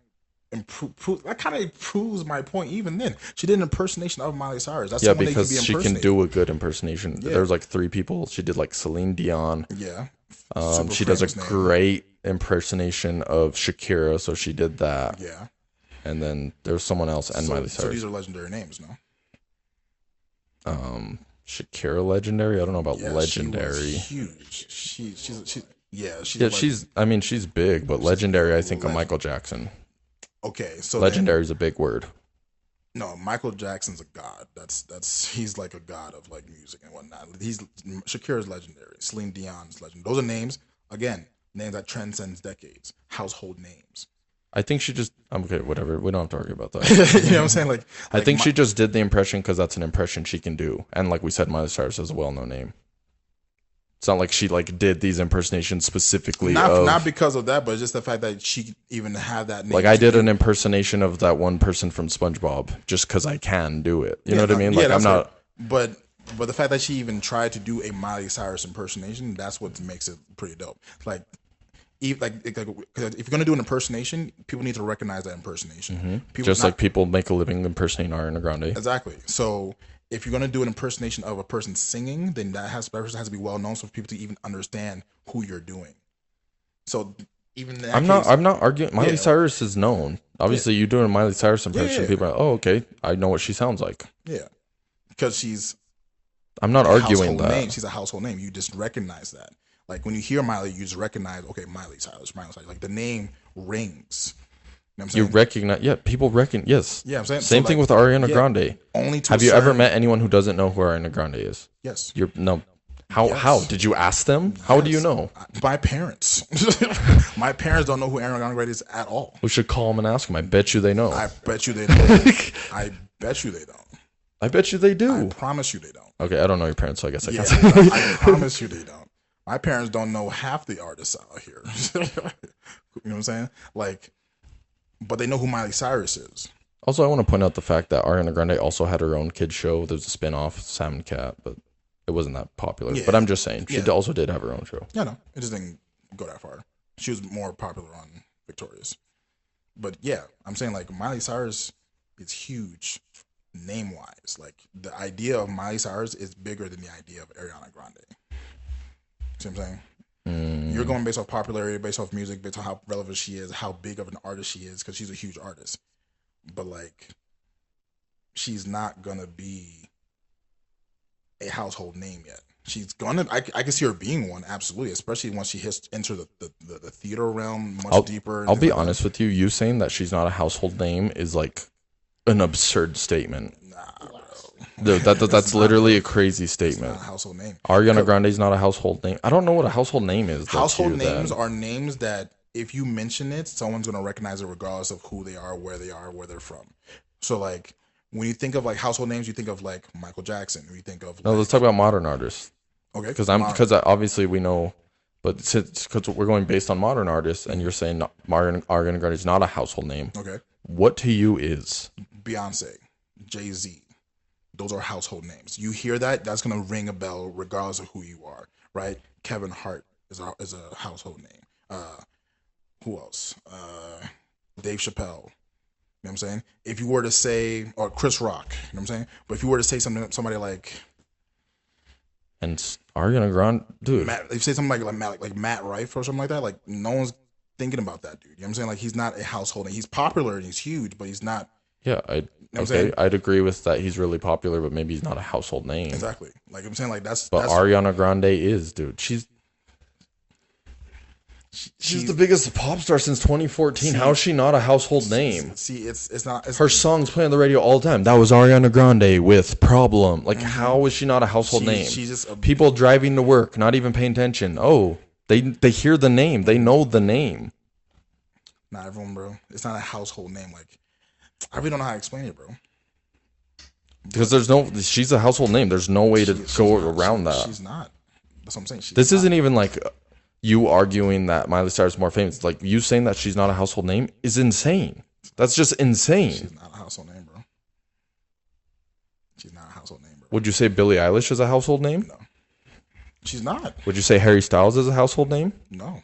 of proves my point. Even then, she did an impersonation of Miley Cyrus. That's because she can do a good impersonation. Yeah. There's like 3 people. She did like Celine Dion. Yeah. She does a great impersonation of Shakira, so she did that. Yeah. And then there's someone else and Miley Cyrus. So these are legendary names, no? Shakira legendary? I don't know about legendary. She was huge. She's big, but legendary I think of Michael Jackson. Okay, so legendary is a big word. No, Michael Jackson's a god. He's like a god of like music and whatnot. Shakira's legendary. Celine Dion's legendary. Those are names that transcends decades. Household names. I think she just. I'm okay. Whatever. We don't have to argue about that. You know what I'm saying? Like I think she just did the impression because that's an impression she can do, and like we said, Miley Cyrus is a well-known name. It's not like she like did these impersonations specifically. Not because of that, but just the fact that she even had that name. Like I did an impersonation of that one person from SpongeBob just because I can do it. You know what I mean? Like I'm not. But the fact that she even tried to do a Miley Cyrus impersonation, that's what makes it pretty dope. Like if you're gonna do an impersonation, people need to recognize that impersonation. Just like people make a living impersonating Ariana Grande. Exactly. So if you're gonna do an impersonation of a person singing, then that person has to be well known, so for people to even understand who you're doing. So even in that I'm not arguing. Miley Cyrus is known. Obviously, you doing a Miley Cyrus impression, people are like, oh, okay, I know what she sounds like. Yeah, because she's. I'm not arguing that. Name. She's a household name. You just recognize that. Like when you hear Miley, you just recognize, okay, Miley Cyrus. Like the name rings. You know what I'm saying? You recognize, people recognize, yes. Yeah, I'm saying. Same thing with Ariana Grande. Have you ever met anyone who doesn't know who Ariana Grande is? Yes. How? Did you ask them? How do you know? My parents. My parents don't know who Ariana Grande is at all. We should call them and ask them. I bet you they know. I bet you they don't. I bet you they don't. I bet you they do. I promise you they don't. Okay, I don't know your parents, so I guess I can't say. I promise you they don't. My parents don't know half the artists out here. You know what I'm saying? Like, but they know who Miley Cyrus is. Also, I want to point out the fact that Ariana Grande also had her own kids show. There's a spin-off, Sam and Cat, but it wasn't that popular. Yeah. But I'm just saying, she also did have her own show. Yeah, no, it just didn't go that far. She was more popular on Victorious. But yeah, I'm saying like Miley Cyrus is huge name-wise. Like the idea of Miley Cyrus is bigger than the idea of Ariana Grande. See what I'm saying? You're going based off popularity, based off music, based on how relevant she is, how big of an artist she is, because she's a huge artist. But like, she's not gonna be a household name yet. She's gonna. I can see her being one, absolutely, especially once she hits enter the theater realm much deeper. I'll be honest with you. You saying that she's not a household name is like an absurd statement. Nah, bro. That's literally a crazy statement. It's not a household name. Ariana Grande is not a household name. I don't know what a household name is. Household names are names that if you mention it, someone's gonna recognize it regardless of who they are, where they're from. So like when you think of like household names, you think of like Michael Jackson. Or you think of let's talk about modern artists. Okay, because obviously we know, but because we're going based on modern artists, and you're saying Ariana Grande is not a household name. Okay, what to you is Beyonce, Jay-Z? Those are household names. You hear that, that's gonna ring a bell regardless of who you are, right? Kevin Hart is a household name. Who else? Dave Chappelle. You know what I'm saying? If you were to say, or Chris Rock, you know what I'm saying? But if you were to say somebody like, and Ariana Grande, dude. If you say something like Matt Rife or something like that, like no one's thinking about that dude. You know what I'm saying? Like he's not a household name. He's popular and he's huge, but he's not. Yeah, I'd agree with that. He's really popular, but maybe he's not a household name. Exactly. Like I'm saying, like that's. But Ariana Grande is, dude. She's the biggest pop star since 2014. How is she not a household name? See, it's not. Her songs play on the radio all the time. That was Ariana Grande with Problem. Like, how is she not a household name? She's just people driving to work, not even paying attention. Oh, they hear the name. They know the name. Not everyone, bro. It's not a household name. Like, I really don't know how to explain it, bro. Because she's a household name. There's no way to go around that. She's not. That's what I'm saying. This isn't even like you arguing that Miley Cyrus is more famous. Like you saying that she's not a household name is insane. That's just insane. She's not a household name, bro. She's not a household name, bro. Would you say Billie Eilish is a household name? No. She's not. Would you say Harry Styles is a household name? No.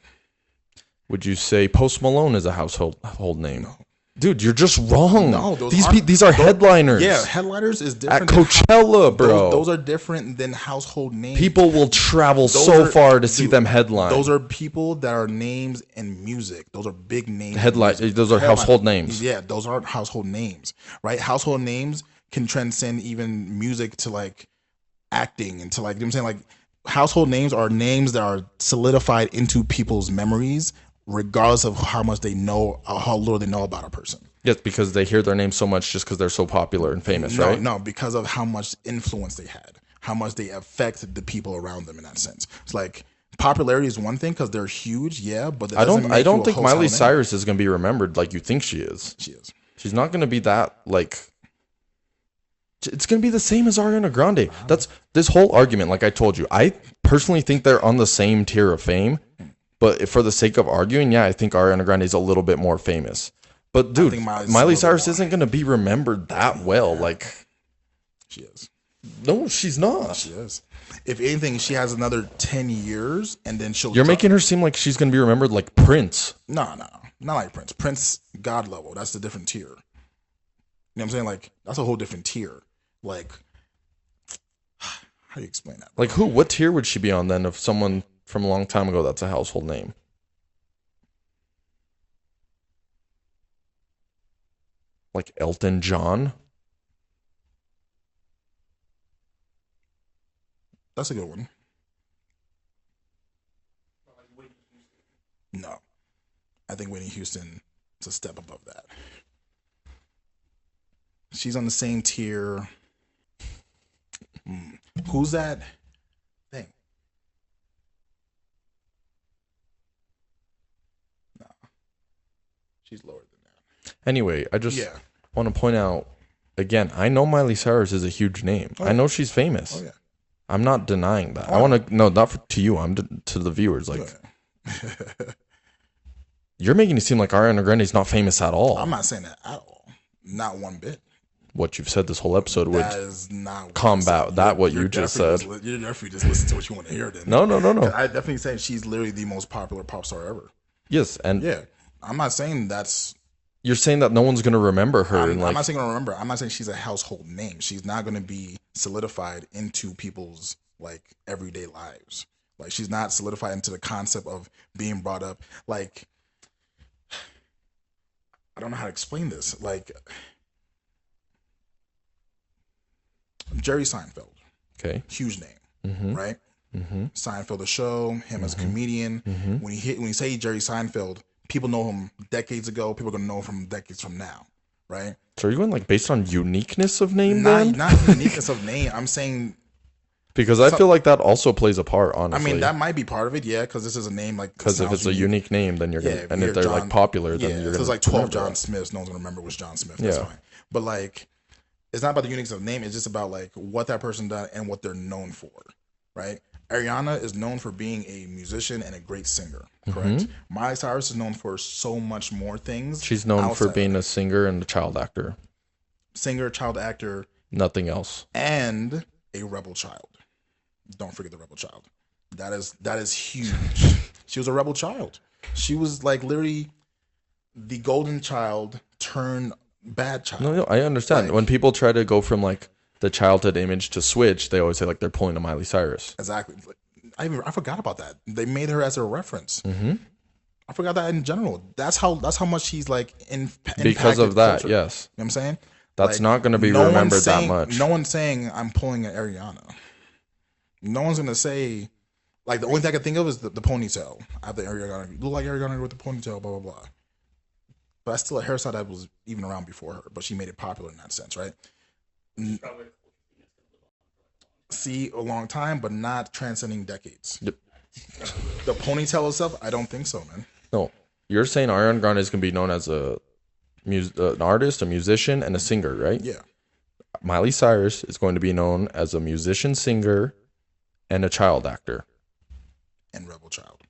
Would you say Post Malone is a household name? No. Dude, you're just wrong. No, these are headliners. Yeah, headliners is different. At Coachella, bro. Those are different than household names. People will travel so far to see them headline. Those are people that are names in music. Those are big names. Those are household names. Yeah, those aren't household names, right? Household names can transcend even music to like acting and to like, you know what I'm saying? Like household names are names that are solidified into people's memories regardless of how much they know, how little they know about a person. Yes, because they hear their name so much just because they're so popular and famous, right? No, because of how much influence they had, how much they affected the people around them in that sense. It's like popularity is one thing because they're huge, yeah. But I don't think Miley Cyrus is gonna be remembered like you think she is. She is. She's not gonna be that like. It's gonna be the same as Ariana Grande. That's this whole argument. Like I told you, I personally think they're on the same tier of fame. But for the sake of arguing, yeah, I think Ariana Grande is a little bit more famous. But dude, Miley Cyrus isn't gonna be remembered that well. Like she is. No, she's not. She is. If anything, she has another 10 years, and then she'll. You're making her seem like she's gonna be remembered like Prince. No, not like Prince. Prince, God level. That's a different tier. You know what I'm saying? Like that's a whole different tier. Like, how do you explain that? Bro? Like who? What tier would she be on then? If someone from a long time ago that's a household name. Like Elton John. That's a good one. No. I think Whitney Houston is a step above that. She's on the same tier. Who's that thing? No. She's lower than that. Anyway, I just want to point out, again, I know Miley Cyrus is a huge name. I know she's famous. Oh, yeah. I'm not denying that. I want to, no, not to you. I'm to the viewers. Like, you're making it seem like Ariana Grande is not famous at all. I'm not saying that at all. Not one bit. What you've said this whole episode would is not combat that. What you just said. You're definitely just listen to what you want to hear. Then no. I definitely say she's literally the most popular pop star ever. Yes, and yeah, I'm not saying that's. You're saying that no one's going to remember her. I'm not saying remember. I'm not saying she's a household name. She's not going to be solidified into people's like everyday lives. Like she's not solidified into the concept of being brought up. Like I don't know how to explain this. Like Jerry Seinfeld, okay, huge name, right? Mm-hmm. Seinfeld, the show, him as a comedian. When you say Jerry Seinfeld. People know him decades ago. People are gonna know him from decades from now, right? So are you going like based on uniqueness of name? Not uniqueness of name. I'm saying because I feel like that also plays a part. Honestly, I mean that might be part of it, yeah. Because this is a name like because if it's a unique name, then you're gonna and if they're like popular, then you're gonna. There's like 12 John Smiths. No one's gonna remember which John Smith. That's fine. But like, it's not about the uniqueness of name. It's just about like what that person done and what they're known for, right? Ariana is known for being a musician and a great singer, correct? Miley Cyrus is known for so much more things. She's known for being a singer and a child actor. Singer, child actor. Nothing else. And a rebel child. Don't forget the rebel child. That is huge. She was a rebel child. She was like literally the golden child turned bad child. No, I understand. Like, when people try to go from like the childhood image to switch, they always say like they're pulling a Miley Cyrus. Exactly. I forgot about that. They made her as a reference. I forgot that in general. That's how much she's like because of that. Culture. Yes, you know what I'm saying that's like, not going to be remembered that much. No one's saying I'm pulling an Ariana. No one's going to say like the only thing I can think of is the ponytail. I have the Ariana. You look like Ariana with the ponytail. Blah blah blah. But that's still a hairstyle that was even around before her. But she made it popular in that sense, right? See, a long time, but not transcending decades. Yep. The ponytail itself, I don't think so, man. No, you're saying Ariana Grande is going to be known as an artist, a musician, and a singer, right? Yeah. Miley Cyrus is going to be known as a musician, singer, and a child actor. And rebel child.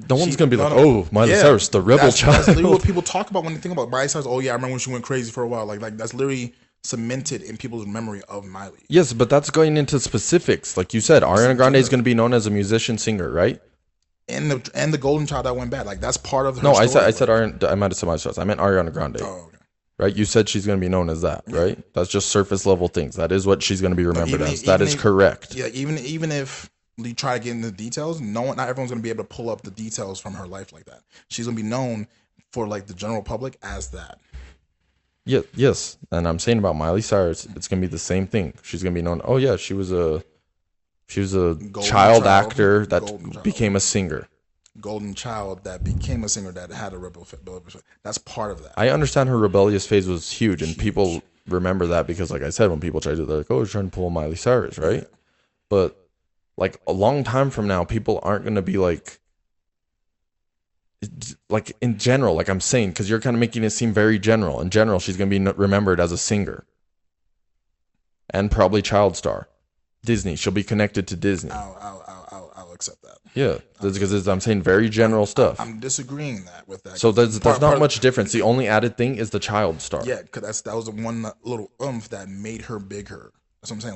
No one's going to be oh, Miley Cyrus, the rebel child. That's literally what people talk about when they think about Miley Cyrus. Oh, yeah, I remember when she went crazy for a while. Like that's literally cemented in people's memory of Miley. Yes, but that's going into specifics. Like you said, Ariana Grande is going to be known as a musician, singer, right? And the golden child that went bad. Like that's part of her story. I said Ariana. I might have said Miley Cyrus. I meant Ariana Grande. Oh, okay. Right? You said she's going to be known as that, right? That's just surface level things. That is what she's going to be remembered as. That is correct. Yeah, even if you try to get into the details, not everyone's going to be able to pull up the details from her life like that. She's going to be known for like the general public as that. Yeah, yes. And I'm saying about Miley Cyrus, it's going to be the same thing. She's going to be known, oh yeah, she was a child actor that became a singer. Golden child that became a singer that had a rebel. That's part of that. I understand her rebellious phase was huge, and people remember that because, like I said, when people try to, they're like, oh, she's trying to pull Miley Cyrus, right? Yeah. But like a long time from now, people aren't going to be like in general, like I'm saying, because you're kind of making it seem very general. In general, she's going to be remembered as a singer and probably child star. Disney, she'll be connected to Disney. I'll accept that. Yeah, because I'm saying very general stuff. I'm disagreeing with that. So there's not much difference. The only added thing is the child star. Yeah, because that was the one little oomph that made her bigger. That's what I'm saying.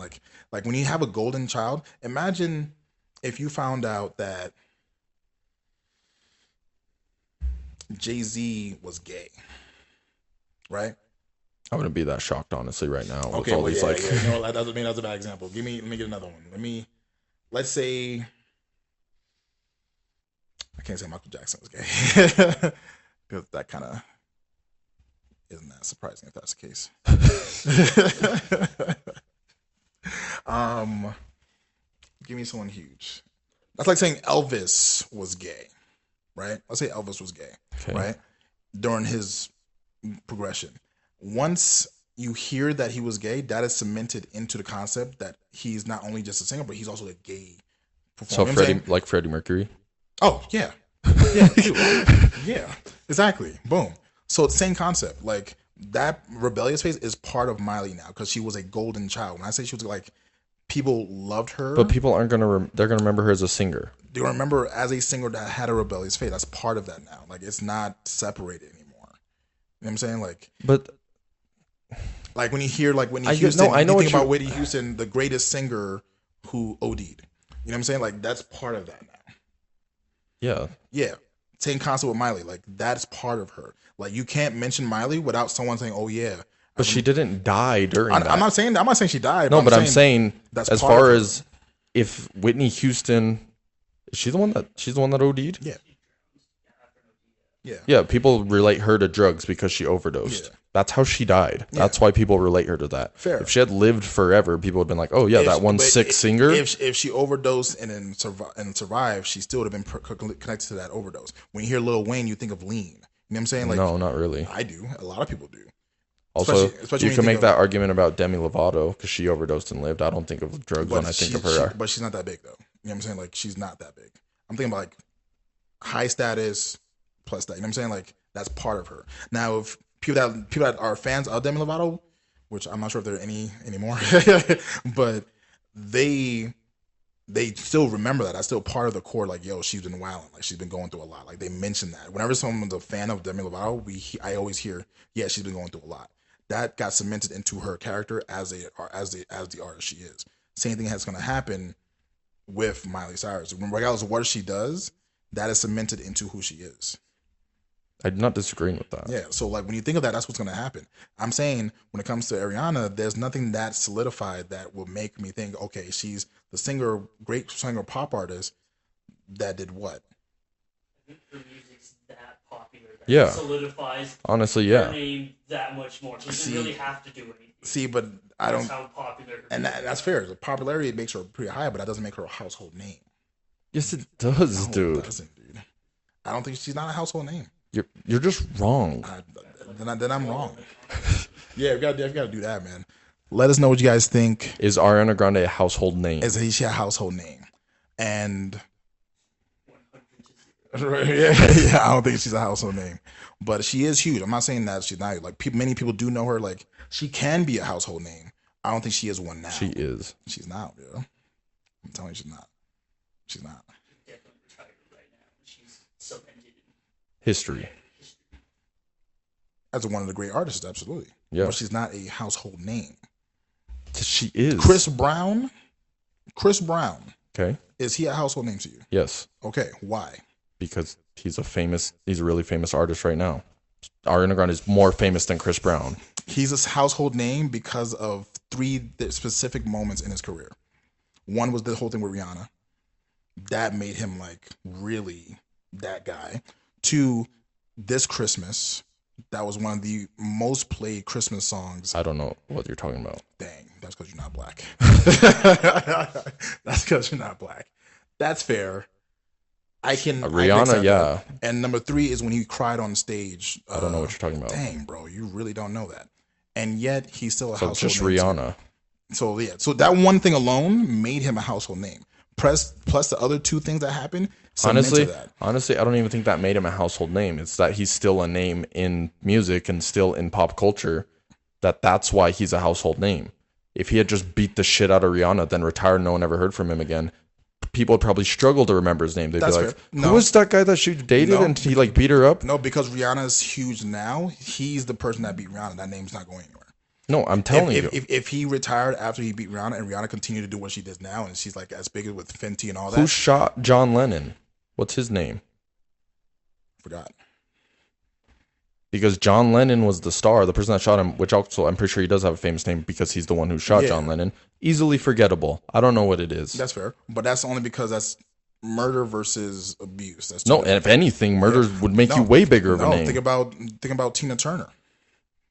Like when you have a golden child, imagine if you found out that Jay-Z was gay, right? I wouldn't be that shocked, honestly, right now. Okay, well, yeah. No, that's a bad example. Let me get another one. Let's say, I can't say Michael Jackson was gay because that kind of isn't that surprising if that's the case. Give me someone huge. That's like saying Elvis was gay, right? Let's say Elvis was gay, right? During his progression. Once you hear that he was gay, that is cemented into the concept that he's not only just a singer, but he's also a gay performer. So Freddie Mercury? Oh, yeah. Yeah, exactly. Boom. So it's the same concept. Like, that rebellious phase is part of Miley now because she was a golden child. When I say she was like, people loved her. But people aren't going to, they're going to remember her as a singer. They remember her as a singer that had a rebellious phase. That's part of that now. Like, it's not separated anymore. You know what I'm saying? Like when you hear Whitney Houston, I know you think about Whitney Houston, the greatest singer who OD'd. You know what I'm saying? Like, that's part of that now. Yeah. Yeah. Same concept with Miley. Like, that's part of her. Like, you can't mention Miley without someone saying, "Oh yeah." But she didn't die during that. I'm not saying she died. No, but I'm saying that's as far as if Whitney Houston, she's the one that OD'd? Yeah. Yeah. Yeah, people relate her to drugs because she overdosed. Yeah. That's how she died. Yeah. That's why people relate her to that. Fair. If she had lived forever, people would have been like, "Oh yeah, that one sick singer." If she overdosed and then survived, she still would have been connected to that overdose. When you hear Lil Wayne, you think of lean. You know what I'm saying? Like, no, not really. I do. A lot of people do. Also, especially you can make that argument about Demi Lovato because she overdosed and lived. I don't think of drugs when I think of her. But she's not that big though. You know what I'm saying? Like, she's not that big. I'm thinking about like high status plus that. You know what I'm saying? Like, that's part of her. Now, if people that are fans of Demi Lovato, which I'm not sure if there are any anymore, but they still remember that. That's still part of the core. Like, yo, she's been wilding. Like, she's been going through a lot. Like, they mention that. Whenever someone's a fan of Demi Lovato, I always hear, yeah, she's been going through a lot. That got cemented into her character as the artist she is. Same thing that's going to happen with Miley Cyrus. Regardless of what she does, that is cemented into who she is. I'm not disagreeing with that. Yeah, so like when you think of that, that's what's going to happen. I'm saying when it comes to Ariana, there's nothing that solidified that will make me think, okay, she's the singer, great singer, pop artist that did what? I think her music's that popular that it solidifies her name that much more. She doesn't really have to do anything. See, but I don't. That's how popular. And that's fair. The popularity makes her pretty high, but that doesn't make her a household name. Yes, it does, dude. It doesn't, dude. I don't think she's not a household name. You're just wrong. Then I'm wrong. Yeah, we gotta do that, man. Let us know what you guys think. Is Ariana Grande a household name? Is she a household name? And yeah, I don't think she's a household name, but she is huge. I'm not saying that she's not. Like, many people do know her. Like, she can be a household name. I don't think she is one now. She is. She's not, yo. I'm telling you, she's not. She's not. She's definitely retired right now. She's cemented in history. As one of the great artists, absolutely. Yeah. But she's not a household name. She is. Chris Brown. Okay. Is he a household name to you? Yes. Okay. Why? Because he's a really famous artist right now. Ariana Grande is more famous than Chris Brown. He's a household name because of 3 specific moments in his career. One was the whole thing with Rihanna. That made him like really that guy. 2, this Christmas. That was one of the most played Christmas songs. I don't know what you're talking about. Dang, that's because you're not black. That's because you're not black. That's fair. I can Rihanna, yeah. And number 3 is when he cried on stage. I don't know what you're talking about. Dang, bro, you really don't know that. And yet he's still a household name. So just Rihanna. So yeah, so that one thing alone made him a household name. plus the other two things that happened. Honestly, I don't even think that made him a household name. It's that he's still a name in music and still in pop culture. That's why he's a household name. If he had just beat the shit out of Rihanna, then retired, no one ever heard from him again, people would probably struggle to remember his name. They'd be like, who was that guy that she dated and he like beat her up? No, because Rihanna's huge now. He's the person that beat Rihanna. That name's not going anywhere. No, I'm telling you. If he retired after he beat Rihanna and Rihanna continued to do what she does now and she's like as big as with Fenty and all that. Who shot John Lennon? What's his name? Forgot. Because John Lennon was the star, the person that shot him, which also I'm pretty sure he does have a famous name because he's the one who shot John Lennon. Easily forgettable. I don't know what it is. That's fair. But that's only because that's murder versus abuse. That's no, and if anything, murder would make you way bigger of a name. Think about Tina Turner.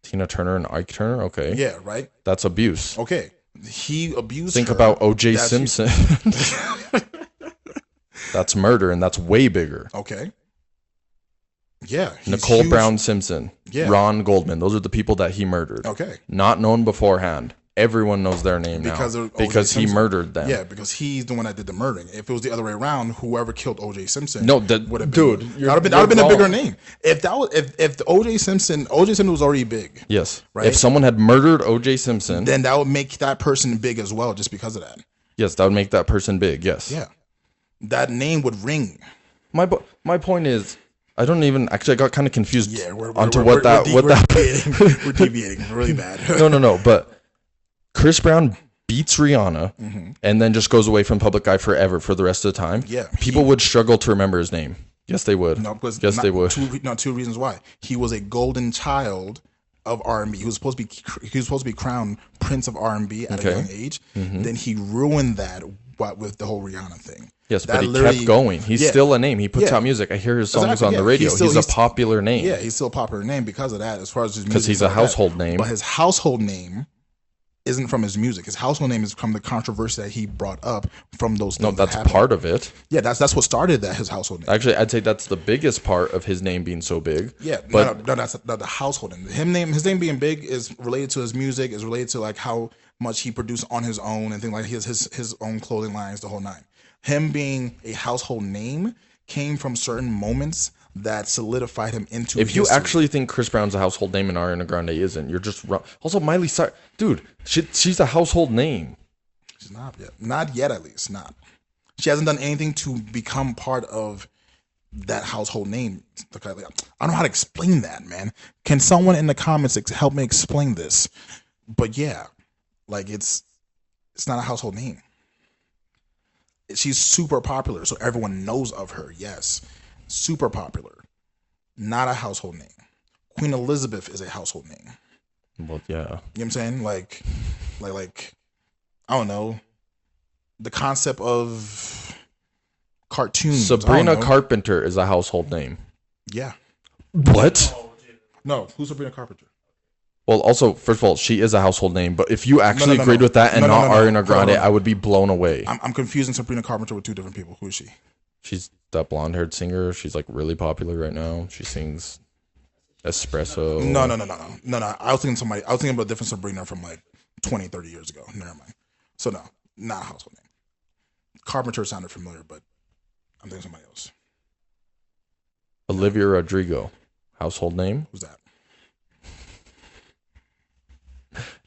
Tina Turner and Ike Turner? Okay. Yeah, right? That's abuse. Okay. He abused Think her. about O.J. Simpson. That's murder, and that's way bigger. Okay. Yeah. Nicole Brown Simpson. Yeah. Ron Goldman. Those are the people that he murdered. Okay. Not known beforehand. Everyone knows their name because he murdered them. Yeah, because he's the one that did the murdering. If it was the other way around, whoever killed O.J. Simpson, would have been, dude, that would have been a bigger name. If the O.J. Simpson was already big. Yes, right. If someone had murdered O.J. Simpson, then that would make that person big as well, just because of that. Yes, that would make that person big. Yes. Yeah, that name would ring. My point is, I don't even actually. I got kind of confused. Yeah, we're deviating really bad. No, but. Chris Brown beats Rihanna and then just goes away from public eye forever for the rest of the time. Yeah, people would struggle to remember his name. Yes, they would. No, because they would. Two reasons why. He was a golden child of R&B. He was supposed to be crowned Prince of R&B at a young age. Mm-hmm. Then he ruined that with the whole Rihanna thing. Yes, but he kept going. He's still a name. He puts out music. I hear his songs on the radio. He's a popular name. Yeah, he's still a popular name because of that. As far as his music, because he's a household name. But his household name isn't from his music. His household name is from the controversy that he brought up from those things. No, that's part of it. Yeah, that's what started his household name. Actually, I'd say that's the biggest part of his name being so big. Yeah, but no, that's the household name. His name being big is related to his music, is related to like how much he produced on his own and things like his own clothing lines, the whole nine. Him being a household name came from certain moments that solidified him into If you actually think Chris Brown's a household name and Ariana Grande isn't, you're just wrong. Also, Miley Cyrus, dude, she's a household name. She's not yet. Not yet, at least. Not. She hasn't done anything to become part of that household name. I don't know how to explain that, man. Can someone in the comments help me explain this? But yeah, like it's not a household name. She's super popular, so everyone knows of her, yes. Super popular. Not a household name. Queen Elizabeth is a household name. Well, yeah. You know what I'm saying? Like I don't know. The concept of cartoons. Sabrina Carpenter is a household name. Yeah. What? No, who's Sabrina Carpenter? Well, also, first of all, she is a household name, but if you actually agreed with that and not Ariana Grande, I would be blown away. I'm confusing Sabrina Carpenter with two different people. Who is she? She's that blonde-haired singer. She's like really popular right now. She sings Espresso. No. I was thinking about a different Sabrina from like 20, 30 years ago. Never mind. So no, not a household name. Carpenter sounded familiar, but I'm thinking somebody else. Olivia Rodrigo, household name. Who's that?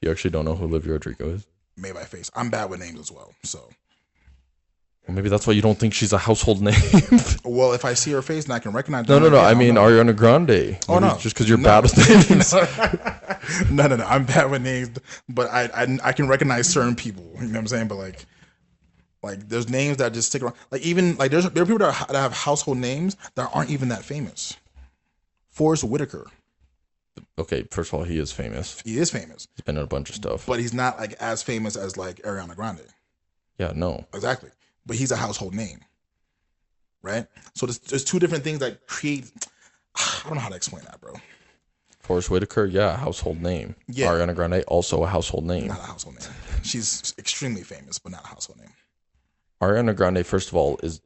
You actually don't know who Olivia Rodrigo is? Made by face. I'm bad with names as well, so. Well, maybe that's why you don't think she's a household name. Well, if I see her face and I can recognize her. No. I mean Ariana Grande. Oh, no. Just because you're bad with names. No. I'm bad with names, but I can recognize certain people. You know what I'm saying? But like there's names that just stick around. Like even like there are people that have household names that aren't even that famous. Forrest Whitaker. Okay, first of all, he is famous. He is famous. He's been in a bunch of stuff. But he's not like as famous as like Ariana Grande. Yeah, no. Exactly. But he's a household name. Right? So there's two different things that create I don't know how to explain that, bro. Forrest Whitaker, yeah, household name. Yeah. Ariana Grande, also a household name. Not a household name. She's extremely famous, but not a household name. Ariana Grande, first of all, is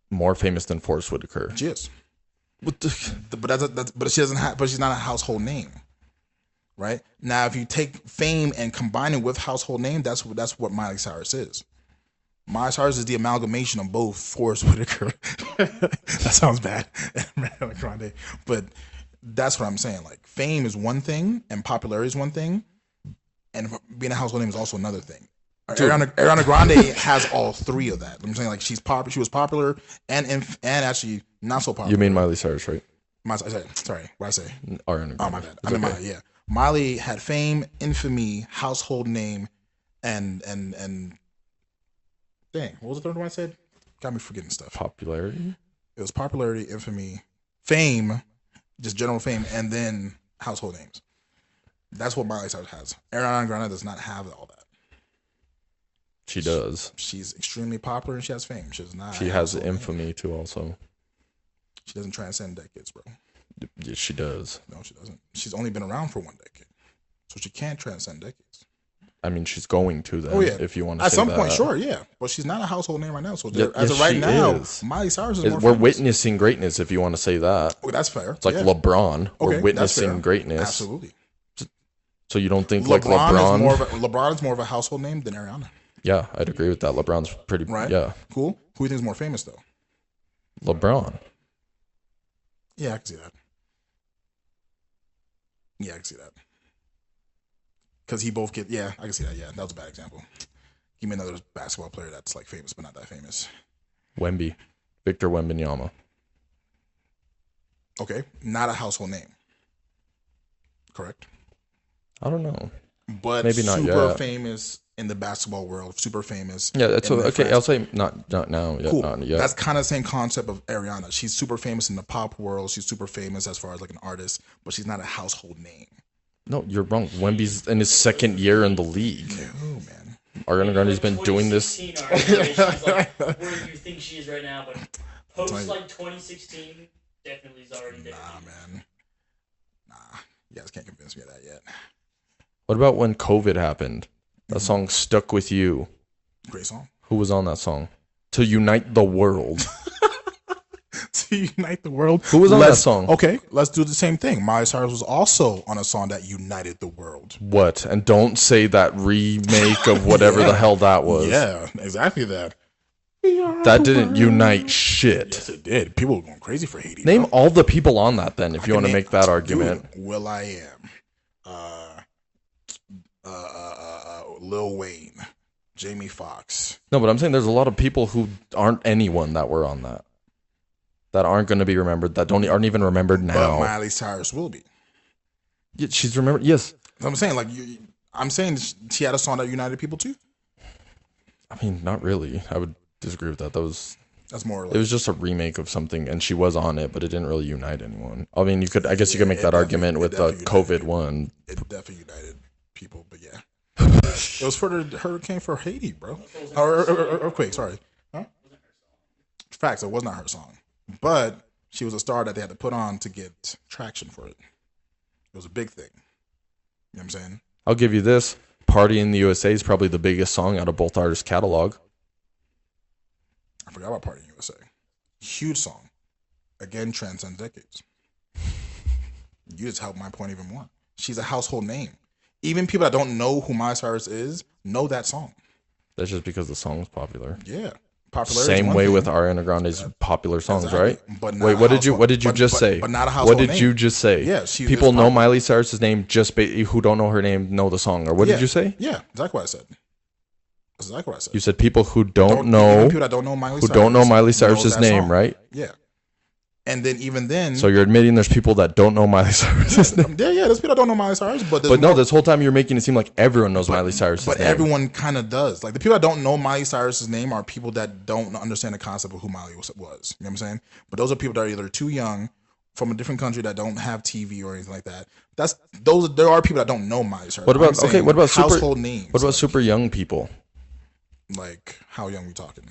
more famous than Forrest Whitaker. She is. But she doesn't have. But she's not a household name, right? Now, if you take fame and combine it with household name, that's what Miley Cyrus is. Miley Cyrus is the amalgamation of both Forrest Whitaker. That sounds bad. Ariana Grande. But that's what I'm saying. Like, fame is one thing and popularity is one thing. And being a household name is also another thing. Ariana Grande has all three of that. I'm saying, like, she was popular and actually not so popular. You mean Miley Cyrus, right? Sorry, what did I say? Ariana Grande. Oh, my bad. I mean, okay. Miley, yeah. Miley had fame, infamy, household name, and dang, what was the third one I said? Got me forgetting stuff. Popularity? It was popularity, infamy, fame, just general fame, and then household names. That's what Miley Cyrus has. Ariana Grande does not have all that. She does. She's extremely popular and she has fame. She does not. She has infamy too, also. She doesn't transcend decades, bro. Yes, she does. No, she doesn't. She's only been around for 1 decade, so she can't transcend decades. I mean, she's going to then. Oh, yeah. If you want to at say some that. point, sure, yeah. But she's not a household name right now. So as of right now, Miley Cyrus is more We're famous. witnessing greatness, if you want to say that. Okay, that's fair. It's like LeBron. We're witnessing greatness. Absolutely. So you don't think LeBron is more of a household name than Ariana? Yeah, I'd agree with that. LeBron's pretty right. Yeah, cool. Who do you think is more famous though? LeBron. Yeah, I can see that. Yeah, I can see that. Because he both get. Yeah, I can see that. Yeah, that was a bad example. Give me another basketball player that's like famous but not that famous. Victor Wembanyama. Okay, not a household name. Correct. I don't know, but maybe not super yet. famous in the basketball world. Super famous. Yeah, that's okay. I'll say not now. Yet, cool. Not yet. That's kind of the same concept of Ariana. She's super famous in the pop world. She's super famous as far as like an artist, but she's not a household name. No, you're wrong. Wemby's in his second year in the league. No, man. Ariana Grande's been doing this. She's like where you think she is right now, but post like 2016, definitely is already there. Nah, man. Nah, you guys can't convince me of that yet. What about when COVID happened? That song "Stuck with You." Great song. Who was on that song? To unite the world. To unite the world. Who was on that song? Okay, let's do the same thing. Miley Cyrus was also on a song that united the world. What? And don't say that remake of whatever the hell that was. Yeah, exactly that. That didn't unite shit. Yes, it did. People were going crazy for Haiti. Name all the people on that then, if you want to make that argument. Will I Am, Lil Wayne, Jamie Foxx. No, but I'm saying there's a lot of people who aren't anyone that were on that aren't going to be remembered, that aren't even remembered now. But Miley Cyrus will be. Yeah, she's remembered. Yes, I'm saying I'm saying she had a song that united people too. I mean, not really. I would disagree with that. That's more. Like, it was just a remake of something, and she was on it, but it didn't really unite anyone. I mean, I guess you could make that argument with the COVID one. It definitely united people, but yeah, it was for the hurricane for Haiti, bro. Or earthquake. Sorry. Huh? Facts. It was not her song, but she was a star that they had to put on to get traction for it. It was a big thing. You know what I'm saying? I'll give you this. Party in the USA is probably the biggest song out of both artists' catalog. I forgot about Party in the USA. Huge song. Again, transcends decades. You just helped my point even more. She's a household name. Even people that don't know who Miley Cyrus is know that song. That's just because the song's popular. Yeah. Same way with Ariana Grande's popular songs, right? But wait, what did you just say? But not a household name. What did you just say? Yeah, people know Miley Cyrus's name who don't know her name know the song. Or what did you say? Yeah, exactly what I said. That's exactly what I said. You said people who don't know people that don't know Miley Cyrus's name, right? Yeah. And then even then, so you're admitting there's people that don't know Miley Cyrus's name. Yeah, there's people that don't know Miley Cyrus, but no, this whole time you're making it seem like everyone knows Miley Cyrus's name. But everyone kind of does. Like the people that don't know Miley Cyrus's name are people that don't understand the concept of who Miley was. You know what I'm saying? But those are people that are either too young, from a different country that don't have TV or anything like that. There are people that don't know Miley Cyrus. What about household names? What about super young people? Like how young are we talking?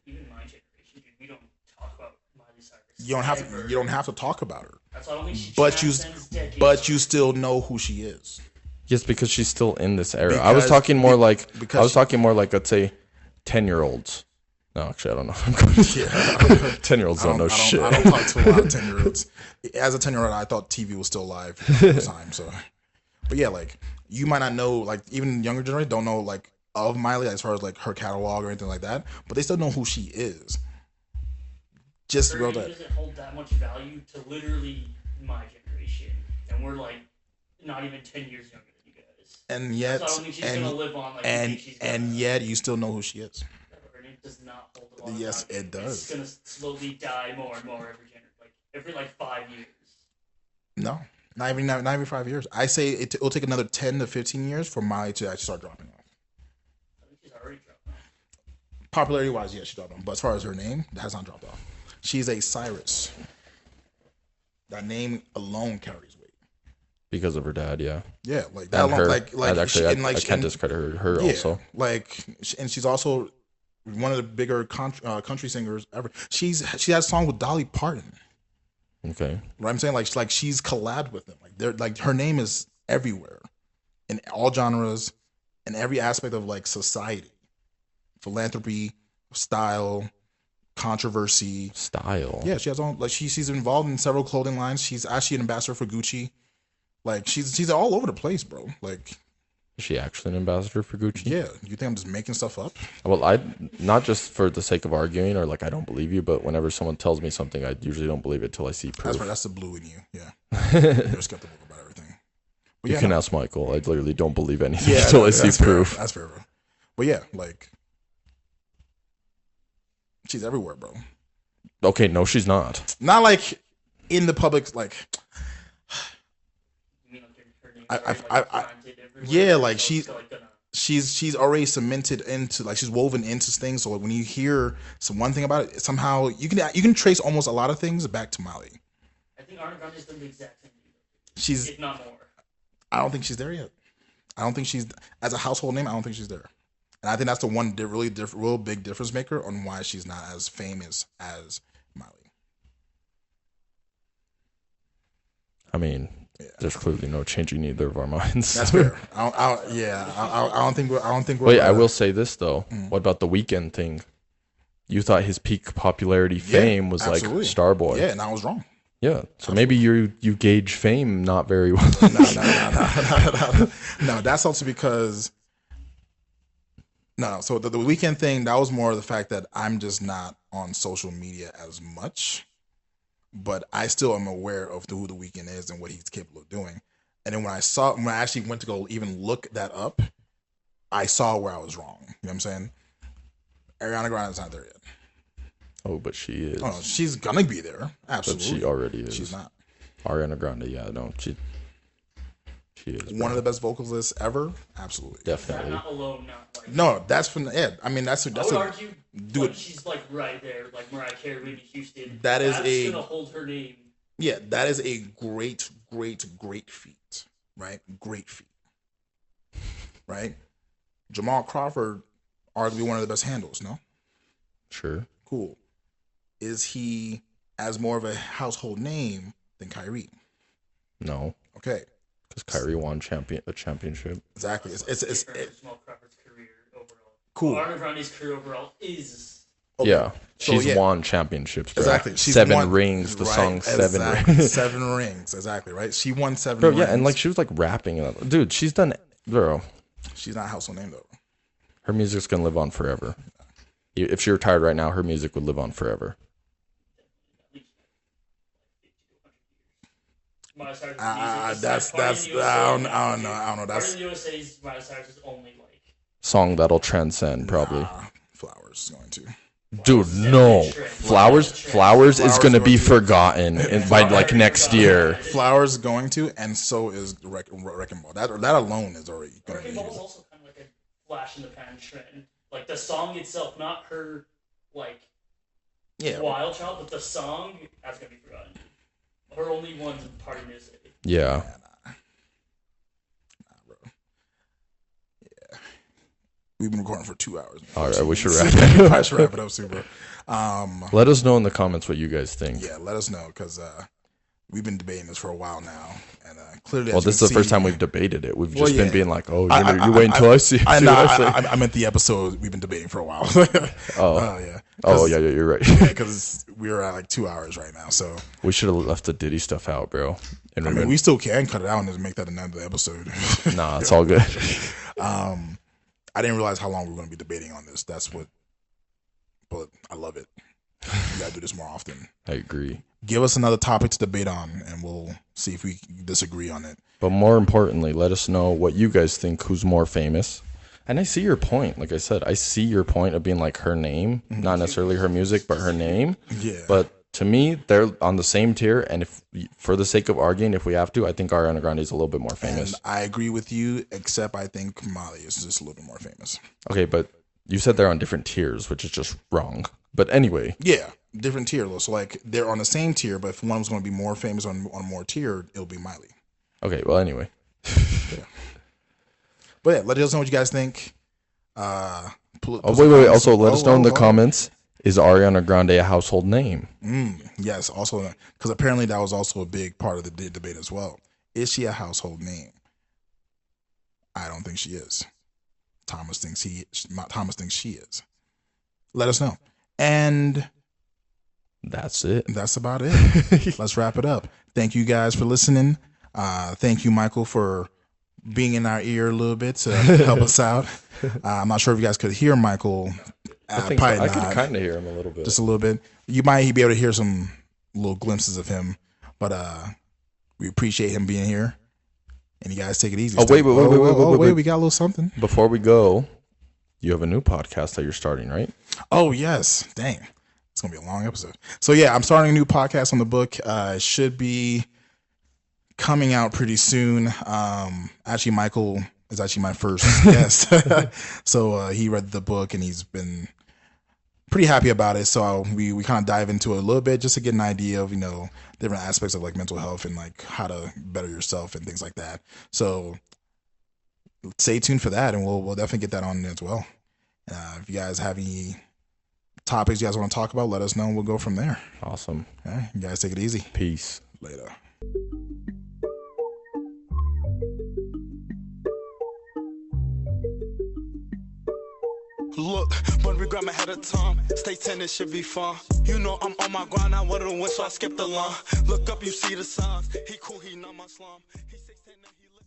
Even my generation, we don't talk about Miley Cyrus. You don't have to talk about her. That's why I don't think she but you still know who she is. Yes, because she's still in this era. I was talking more like let's say 10-year-olds. No, actually, I don't know. 10-year-olds don't know shit. I don't talk to a lot of 10-year-olds. As a 10-year-old, I thought TV was still live at the time. So, but yeah, like you might not know, like even younger generation don't know like of Miley as far as like her catalog or anything like that, but they still know who she is. Just her name doesn't hold that much value to literally my generation, and we're like not even 10 years younger than you guys. And yet, so I don't think she's gonna live on like and yet you still know who she is. Her name does not hold a lot of yes, value. It does. It's gonna slowly die more and more every 5 years. No, not even 5 years. I say it'll take another 10 to 15 years for Miley to actually start dropping off. I think she's already dropped off. Popularity wise, yeah, she dropped off. But as far as her name, that has not dropped off. She's a Cyrus. That name alone carries weight because of her dad. Yeah, like that. Alone, like actually, I can't discredit her also. Like, and she's also one of the bigger country singers ever. She has songs with Dolly Parton. Okay, what I'm saying, like she's collabed with them. Like they're like her name is everywhere, in all genres, in every aspect of like society, philanthropy, style, controversy, style. Yeah, she has all like she's involved in several clothing lines. She's actually an ambassador for Gucci. Like she's all over the place, bro. Like, is she actually an ambassador for Gucci? Yeah. You think I'm just making stuff up? Well, I not just for the sake of arguing or like I don't believe you, but whenever someone tells me something, I usually don't believe it till I see proof. That's the blue in you. Yeah, you're skeptical about everything. But you can ask Michael. I literally don't believe anything until I see proof. That's fair, bro. But yeah, like she's everywhere, bro. Okay, no, she's not. Not like in the public, like. Yeah, like she's already cemented into like she's woven into things. So like when you hear one thing about it, somehow you can trace almost a lot of things back to Miley. I think Ariana Grande is doing the exact same thing. She's, if not more. I don't think she's there yet. I don't think she's as a household name. I don't think she's there, and I think that's the one real big difference maker on why she's not as famous as Miley. I mean. Yeah. There's clearly no changing either of our minds. That's fair. I don't think we're. Wait, I will say this though. What about the Weeknd thing? You thought his peak popularity fame was absolutely. Like Starboy. Yeah, and I was wrong. Yeah, so absolutely. Maybe you gauge fame not very well. No, that's also because. No, so the Weeknd thing, that was more of the fact that I'm just not on social media as much. But I still am aware of who the Weeknd is and what he's capable of doing. And then when I actually went to go even look that up, I saw where I was wrong. You know what I'm saying? Ariana Grande is not there yet. Oh, but she is. Oh, no, she's gonna be there. Absolutely. But she already is. She's not. Ariana Grande, yeah, no, she is. One of the best vocalists ever. Absolutely. Definitely. Not alone, not like. No, that's from I mean, that's I would argue. Dude, she's like right there, like Mariah Carey, Whitney Houston. That's gonna hold her name. Yeah, that is a great feat, right? Great feat, right? Jamal Crawford, arguably one of the best handles. No, sure, cool. Is he as more of a household name than Kyrie? No. Okay, because Kyrie won a championship. Exactly. It's Jamal Crawford's career overall. Cool. Ariana Grande's career overall is. Okay. Yeah, she's won championships. Bro. Exactly. She's 7 rings. The song 7 rings. 7 rings. Exactly. Right. She won 7 bro, rings. Yeah, and like she was like rapping. Dude, she's done. Bro, she's not a household name though. Her music's gonna live on forever. If she retired right now, her music would live on forever. That's I don't know. That's part of the USA's Miley Cyrus is only like song that'll transcend probably. Flowers is going to. Dude, no. Flowers is going to be forgotten by like next year. Flowers is going to, and so is Wrecking Ball. That alone is already going to be. Wrecking Ball is also kind of like a flash in the pan trend. Like the song itself, not her like wild child, but the song that's going to be forgotten. Her only one party music. Yeah. Nah, bro. Yeah. We've been recording for 2 hours. All right, we should wrap it up. I should wrap it up soon, bro. Let us know in the comments what you guys think. Yeah, let us know, because we've been debating this for a while now. And clearly, well, this is the first time we've debated it. We've just been being like, oh, you wait until I see. I meant the episode we've been debating for a while. Yeah. Oh, yeah, you're right. Because we're at like 2 hours right now. So we should have left the Diddy stuff out, bro. And I mean, we still can cut it out and just make that another episode. Nah, it's all good. I didn't realize how long we were going to be debating on this. But I love it. We gotta do this more often. I agree. Give us another topic to debate on, and we'll see if we disagree on it. But more importantly, let us know what you guys think. Who's more famous? And I see your point. Like I said, I see your point of being like her name, not necessarily her music, but her name. Yeah. But to me, they're on the same tier. And if, for the sake of arguing, if we have to, I think Ariana Grande is a little bit more famous. And I agree with you, except I think Miley is just a little bit more famous. Okay, but you said they're on different tiers, which is just wrong. But anyway. Yeah, different tier. So like they're on the same tier, but if one was going to be more famous on more tier, it'll be Miley. Okay, well, anyway. Yeah. But yeah, let us know what you guys think. Wait. Also, let us know in the comments, is Ariana Grande a household name? Yes, also, because apparently that was also a big part of the debate as well. Is she a household name? I don't think she is. Thomas thinks she is. Let us know. And that's it. That's about it. Let's wrap it up. Thank you guys for listening. Thank you, Michael, for being in our ear a little bit to help us out. I'm not sure if you guys could hear Michael. I think so. I could kind of hear him a little bit. Just a little bit. You might be able to hear some little glimpses of him, but we appreciate him being here. And you guys take it easy. Wait, we got a little something. Before we go, you have a new podcast that you're starting, right? Oh, yes. Dang. It's going to be a long episode. So, yeah, I'm starting a new podcast on the book. It should be coming out pretty soon. Actually, Michael is actually my first guest. So he read the book and he's been pretty happy about it. So we kind of dive into it a little bit just to get an idea of, different aspects of like mental health and like how to better yourself and things like that. So stay tuned for that, and we'll definitely get that on as well. If you guys have any topics you guys want to talk about, let us know and we'll go from there. Awesome. All right, you guys take it easy. Peace. Later. Look, when we grab ahead of time, stay 10, it should be fun. I'm on my grind, I wanna win, so I skip the line. Look up, you see the signs. He cool, he not my slum. He 6'10", now he live.